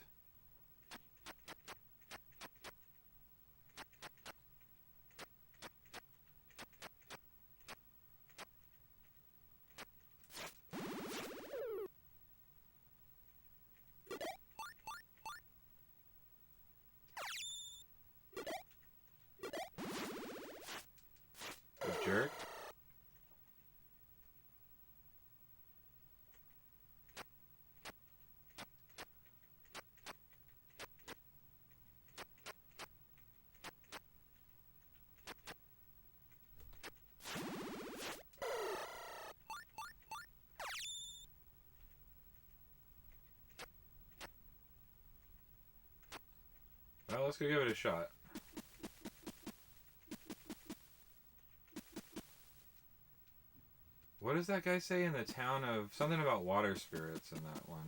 A jerk. Well, let's go give it a shot. What does that guy say in the town of... Something about water spirits in that one.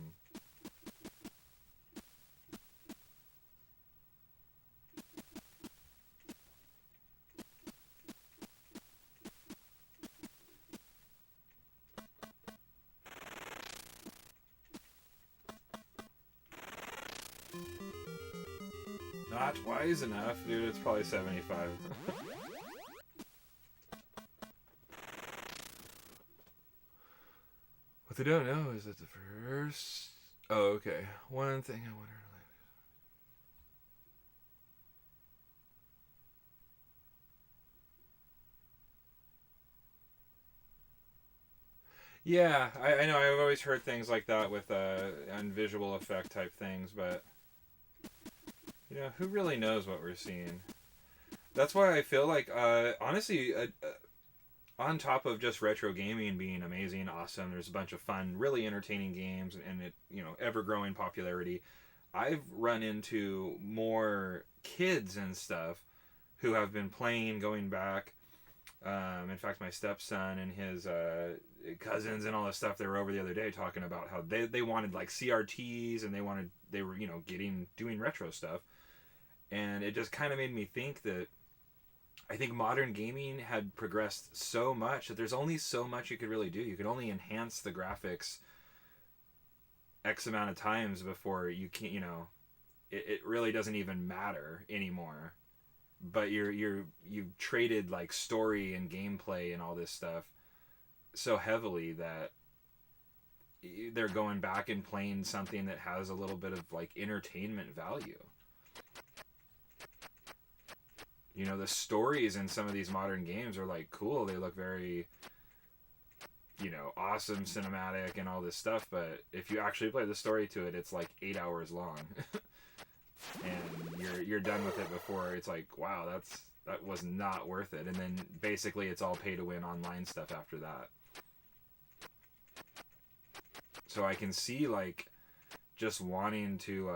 Not wise enough. Dude, it's probably 75. What they don't know is that the first... Oh, okay. One thing I wonder... Yeah, I know. I've always heard things like that with on visual effect type things, but... You know, who really knows what we're seeing? That's why I feel like, honestly... on top of just retro gaming being amazing, awesome, there's a bunch of fun, really entertaining games, and it, you know, ever-growing popularity. I've run into more kids and stuff who have been playing, going back. In fact, my stepson and his cousins and all this stuff, they were over the other day talking about how they wanted like CRTs, and they were, you know, doing retro stuff. And it just kind of made me think that I think modern gaming had progressed so much that there's only so much you could really do. You could only enhance the graphics X amount of times before you can, you know, it really doesn't even matter anymore. But you've traded like story and gameplay and all this stuff so heavily that they're going back and playing something that has a little bit of like entertainment value. You know, the stories in some of these modern games are like cool. They look very, you know, awesome, cinematic and all this stuff. But if you actually play the story to it, it's like 8 hours long, and you're done with it before it's like, wow, that was not worth it. And then basically it's all pay to win online stuff after that. So I can see like just wanting to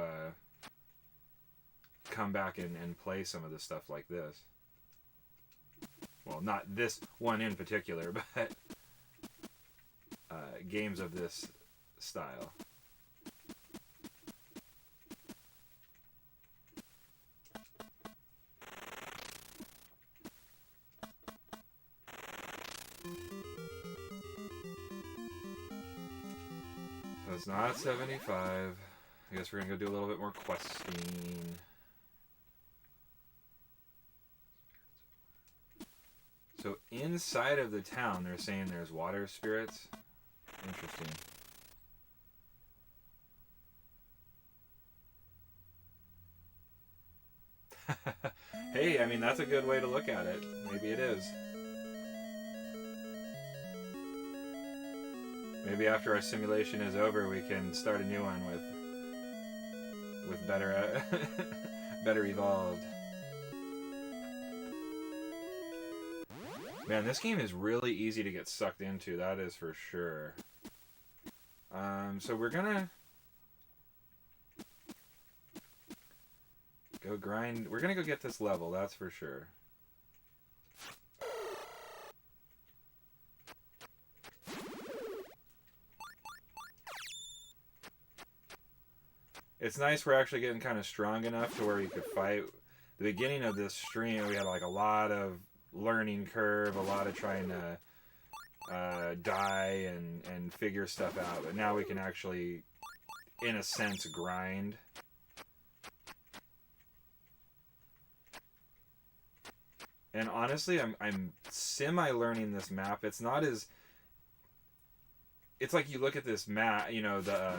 come back and play some of the stuff like this. Well, not this one in particular, but games of this style. So it's not 75. I guess we're gonna go do a little bit more questing. So inside of the town, they're saying there's water spirits. Interesting. Hey, I mean, that's a good way to look at it. Maybe it is. Maybe after our simulation is over, we can start a new one with better better evolved. Man, this game is really easy to get sucked into, that is for sure. So we're gonna go grind. We're gonna go get this level, that's for sure. It's nice we're actually getting kind of strong enough to where we could fight. The beginning of this stream, we had like a lot of learning curve, a lot of trying to die and figure stuff out. But now we can actually, in a sense, grind. And honestly, I'm semi-learning this map. It's not as... It's like you look at this map, you know, the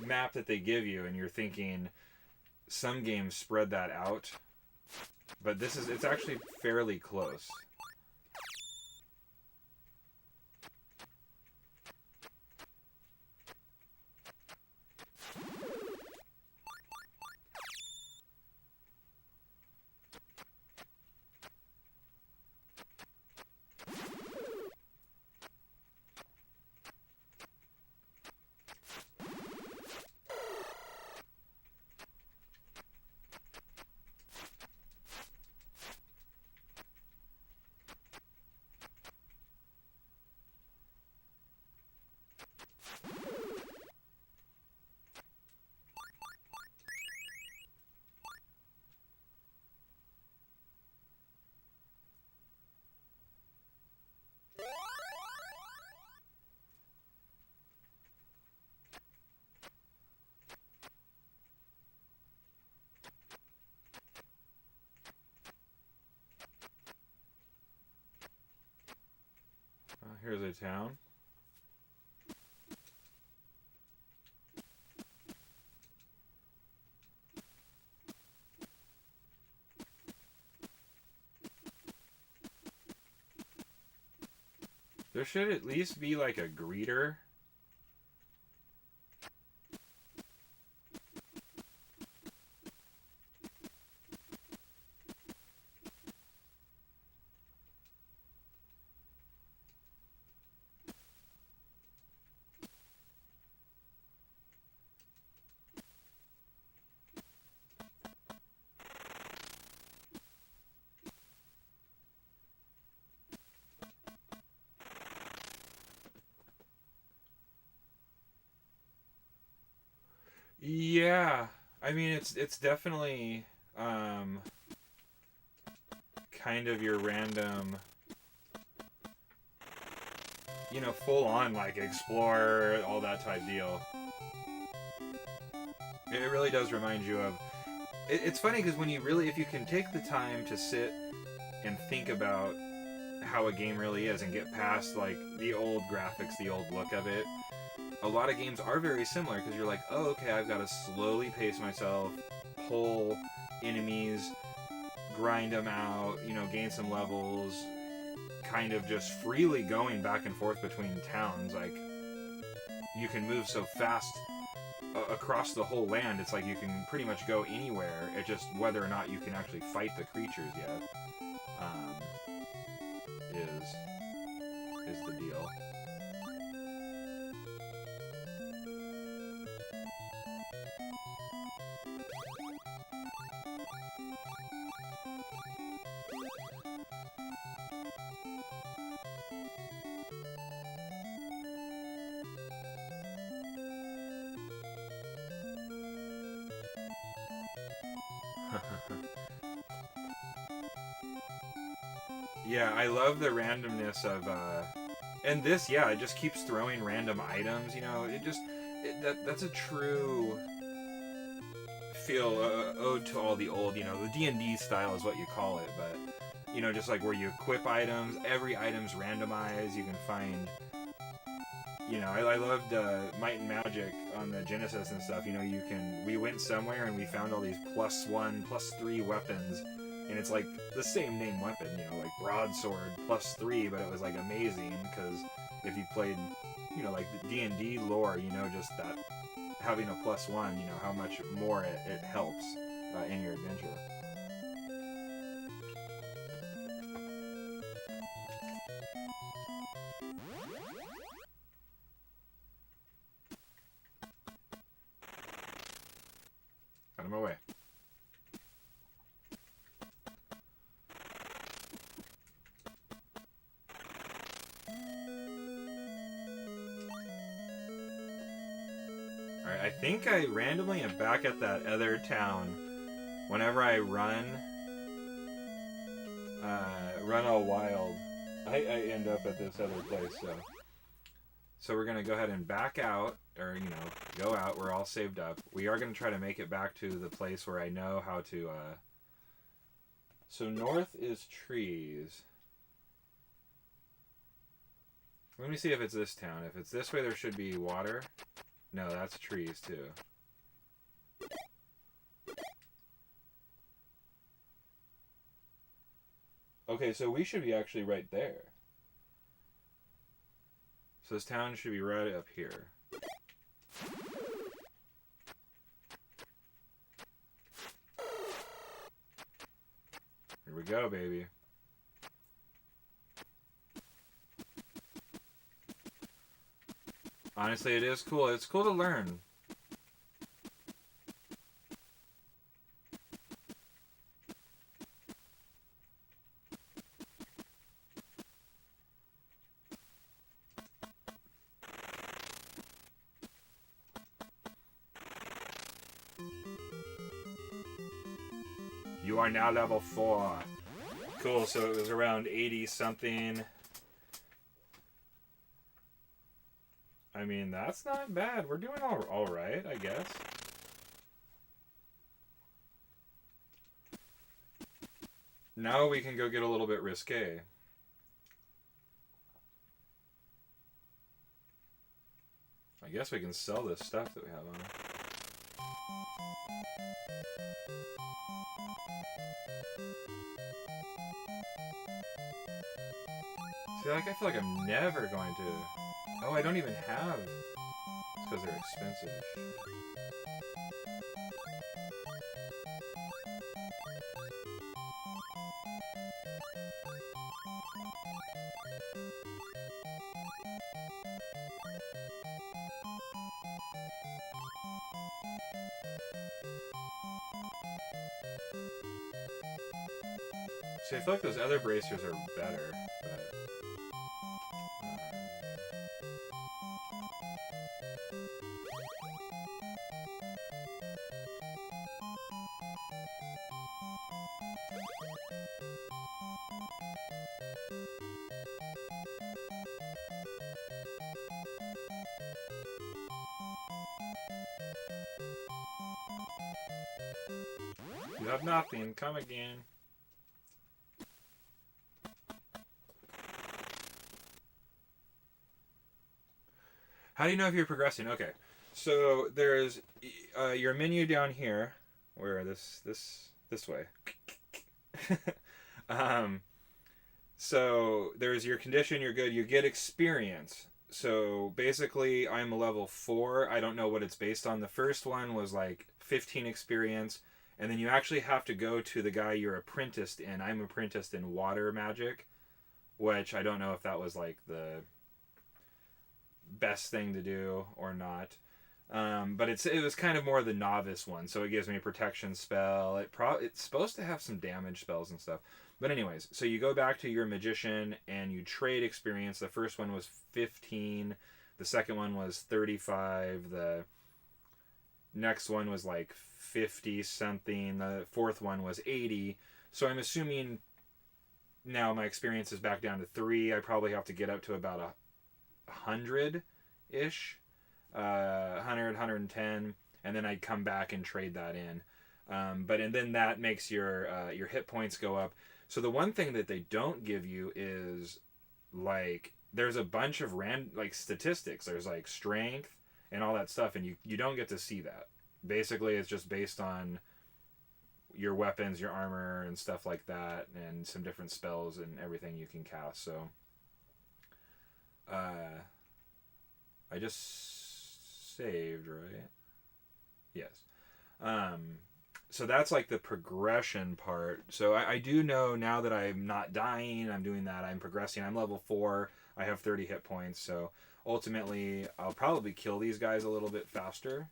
map that they give you, and you're thinking some games spread that out. But it's actually fairly close. Here's a town. There should at least be like a greeter. Yeah, I mean it's definitely kind of your random, you know, full on like explorer, all that type deal. It really does remind you of. It's funny because when you really, if you can take the time to sit and think about how a game really is and get past like the old graphics, the old look of it, a lot of games are very similar because you're like, oh, okay, I've got to slowly pace myself, pull enemies, grind them out, you know, gain some levels, kind of just freely going back and forth between towns. Like, you can move so fast across the whole land, it's like you can pretty much go anywhere. It's just whether or not you can actually fight the creatures yet is the deal. Yeah, I love the randomness of, and this, yeah, it just keeps throwing random items, you know, that's a true feel, ode to all the old, you know, the D&D style is what you call it, but, you know, just like where you equip items, every item's randomized, you can find, you know, I loved Might and Magic on the Genesis and stuff, you know, we went somewhere and we found all these +1, +3 weapons, and it's like the same name weapon, you know, like broadsword +3, but it was like amazing because if you played, you know, like the D&D lore, you know, just that having a +1, you know, how much more it helps in your adventure. Out of my way. Alright, I think I randomly am back at that other town whenever I run all wild. I end up at this other place, so we're gonna go ahead and back out, or go out. We're all saved up. We are gonna try to make it back to the place where I know how to. So north is trees. Let me see if it's this town. If it's this way, there should be water. No, that's trees too. Okay, so we should be actually right there. So this town should be right up here. Here we go, baby. Honestly, it is cool. It's cool to learn. You are now level 4. Cool, so it was around 80 something. I mean, that's not bad. We're doing all right, I guess. Now we can go get a little bit risque. I guess we can sell this stuff that we have on. See, I feel like I'm never going to... Oh, I don't even have... It's because they're expensive. See, I feel like those other bracers are better, but... You have nothing. Come again. How do you know if you're progressing? Okay, so there's your menu down here, where this way. So there's your condition. You're good. You get experience. So basically, I'm a level 4. I don't know what it's based on. The first one was like 15 experience, and then you actually have to go to the guy you're apprenticed in. I'm apprenticed in water magic, which I don't know if that was like the best thing to do or not, but it was kind of more the novice one, so it gives me a protection spell. It's supposed to have some damage spells and stuff, but anyways, so you go back to your magician and you trade experience. The first one was 15, the second one was 35, the next one was like 50 something, the fourth one was 80. So I'm assuming now my experience is back down to 3. I probably have to get up to about 100-ish, 100, 110, and then I'd come back and trade that in. And then that makes your hit points go up. So the one thing that they don't give you is, like, there's a bunch of statistics. There's like strength and all that stuff, and you don't get to see that. Basically, it's just based on your weapons, your armor, and stuff like that, and some different spells and everything you can cast. So I just saved, right? Yes. So that's like the progression part. So I do know now that I'm not dying, I'm doing that, I'm progressing. I'm level 4. I have 30 hit points. So ultimately, I'll probably kill these guys a little bit faster.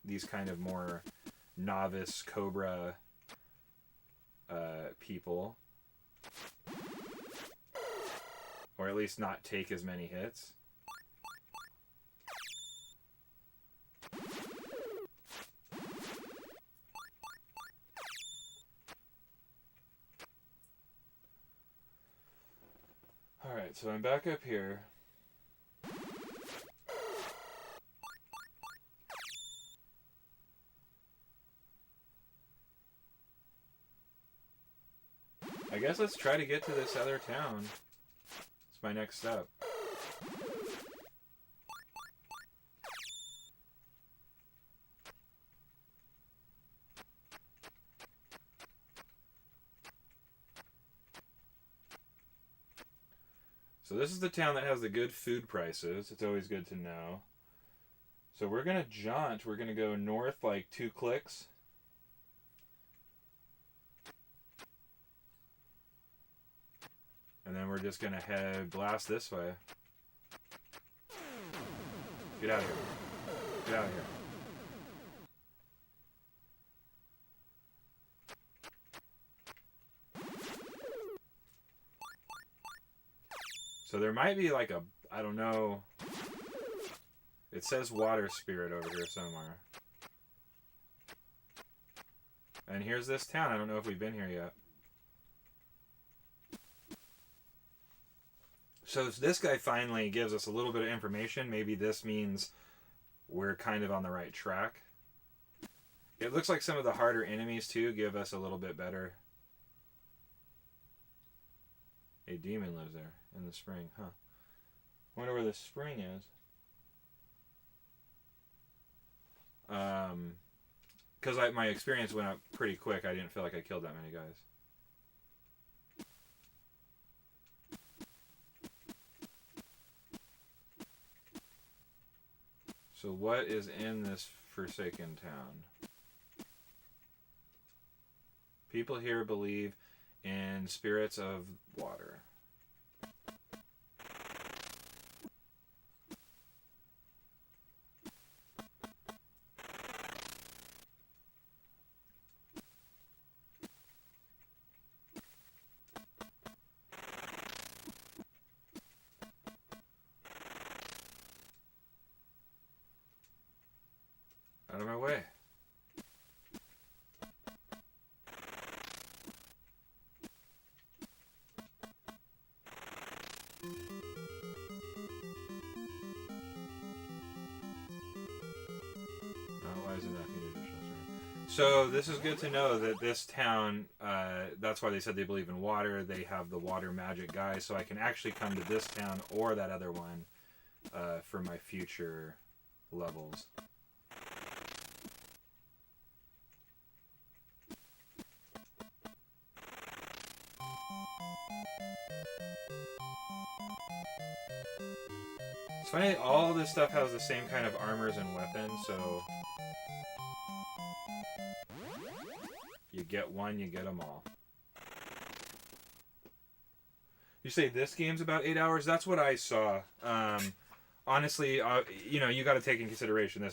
These kind of more novice Cobra people. Or at least not take as many hits. Alright, so I'm back up here. I guess let's try to get to this other town. It's my next step. So this is the town that has the good food prices. It's always good to know. So we're going to jaunt. We're going to go north like 2 clicks. And then we're just going to head blast this way. Get out of here. Get out of here. So there might be like a, I don't know. It says water spirit over here somewhere. And here's this town. I don't know if we've been here yet. So this guy finally gives us a little bit of information. Maybe this means we're kind of on the right track. It looks like some of the harder enemies too give us a little bit better. A demon lives there in the spring, huh? Wonder where the spring is. Because my experience went up pretty quick. I didn't feel like I killed that many guys. So what is in this forsaken town? People here believe in spirits of water. Out of my way. Why is it not needed additional strength? So this is good to know that this town, that's why they said they believe in water. They have the water magic guy, so I can actually come to this town or that other one for my future levels. It's funny, all this stuff has the same kind of armors and weapons, so you get one, you get them all. You say this game's about 8 hours? That's what I saw. Honestly, you know, you got to take in consideration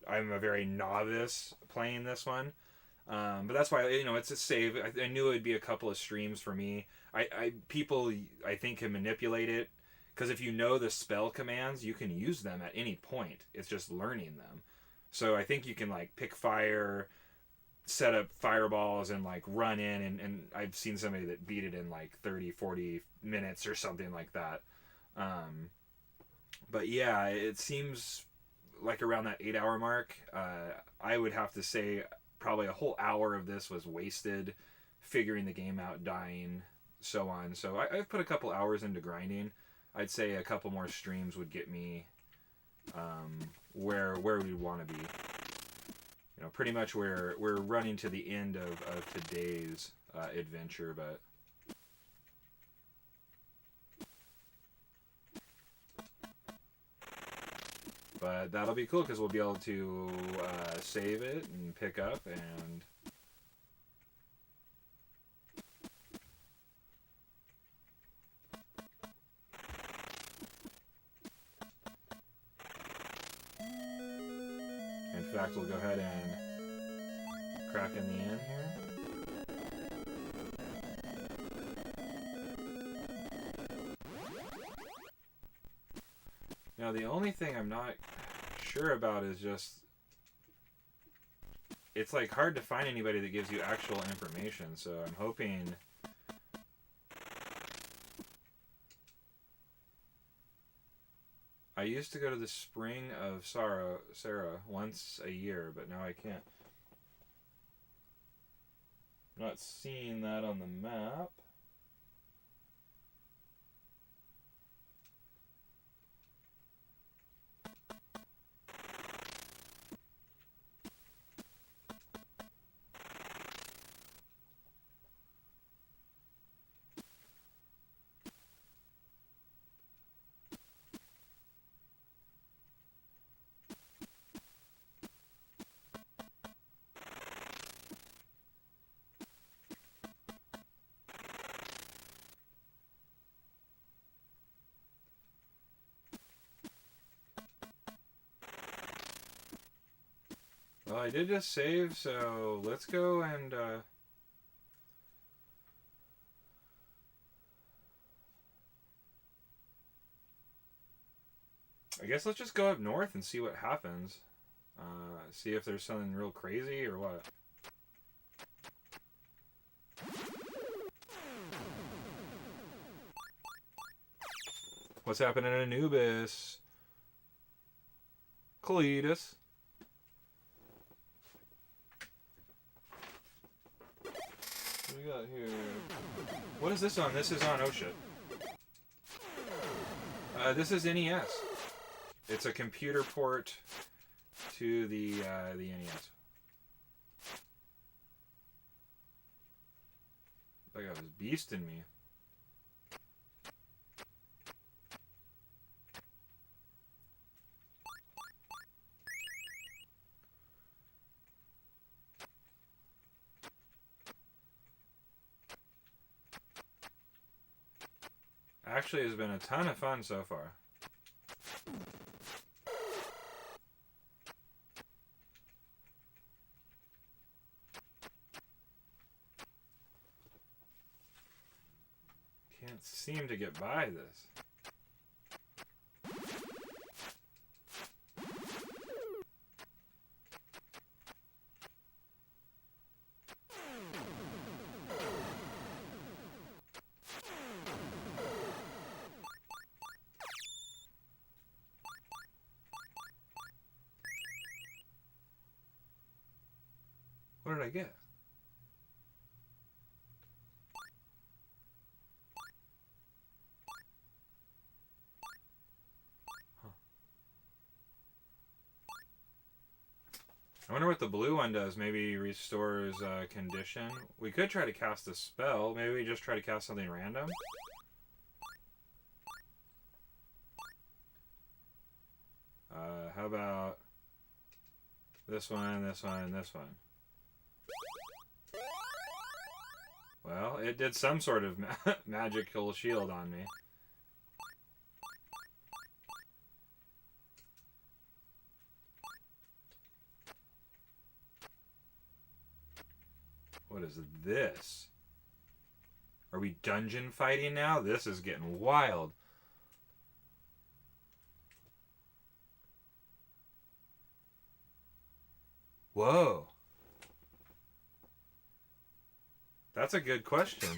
I'm a very novice playing this one. But that's why, you know, it's a save. I knew it would be a couple of streams for me. People, I think, can manipulate it. Because if you know the spell commands, you can use them at any point. It's just learning them. So I think you can, like, pick fire, set up fireballs, and, like, run in. And I've seen somebody that beat it in, like, 30, 40 minutes or something like that. But, yeah, it seems like around that 8-hour mark. I would have to say probably a whole hour of this was wasted figuring the game out, dying, so on. So I've put a couple hours into grinding. I'd say a couple more streams would get me where we want to be. You know, pretty much we're running to the end of today's adventure, but that'll be cool because we'll be able to save it and pick up and. In fact, we'll go ahead and crack in the end here. Now, the only thing I'm not sure about is just, it's like hard to find anybody that gives you actual information, so I'm hoping I used to go to the Spring of Sarah once a year, but now I can't. I'm not seeing that on the map. Well, I did just save, so let's go and I guess let's just go up north and see what happens. See if there's something real crazy or what. What's happening in Anubis? Cletus. What do we got here? What is this on? This is on, oh shit. This is NES. It's a computer port to the NES. That guy was beasting me. Actually, it's been a ton of fun so far. Can't seem to get by this. What did I get? Huh. I wonder what the blue one does. Maybe restores condition. We could try to cast a spell. Maybe we just try to cast something random. How about this one, this one, this one? Well, it did some sort of magical shield on me. What is this? Are we dungeon fighting now? This is getting wild. Whoa. That's a good question.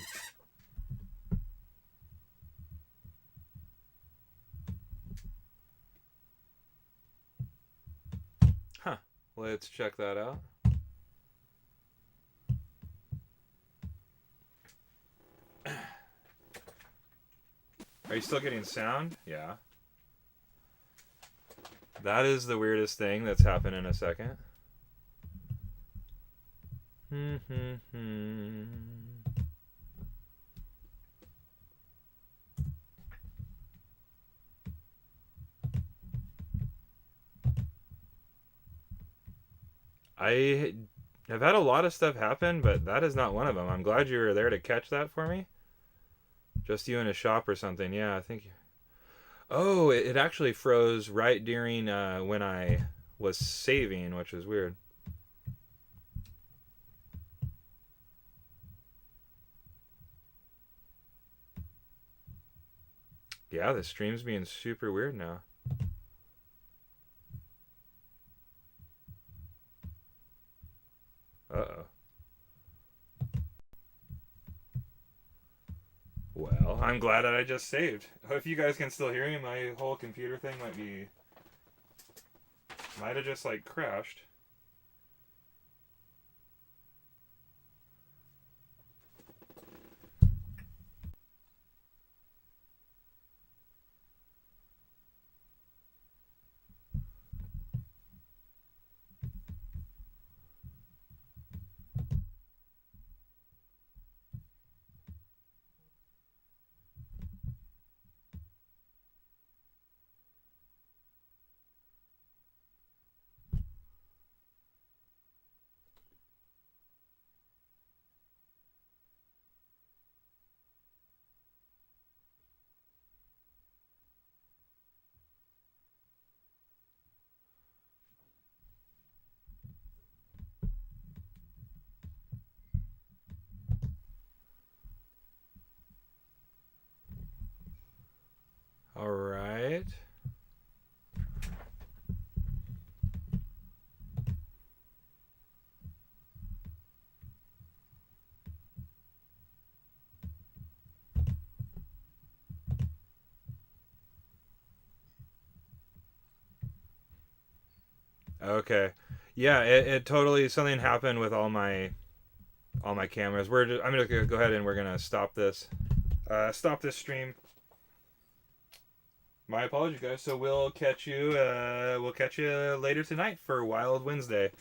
Huh. Let's check that out. Are you still getting sound? Yeah. That is the weirdest thing that's happened in a second. I have had a lot of stuff happen, but that is not one of them. I'm glad you were there to catch that for me. Just you in a shop or something. Yeah, I think. Oh, it actually froze right during when I was saving, which is weird. Yeah, the stream's being super weird now. Uh-oh. Well, I'm glad that I just saved. If you guys can still hear me, my whole computer thing might have just like crashed. All right. Okay. Yeah, it totally something happened with all my cameras. I'm gonna go ahead and we're gonna stop this. Stop this stream. My apologies, guys. So we'll catch you. We'll catch you later tonight for Wild Wednesday.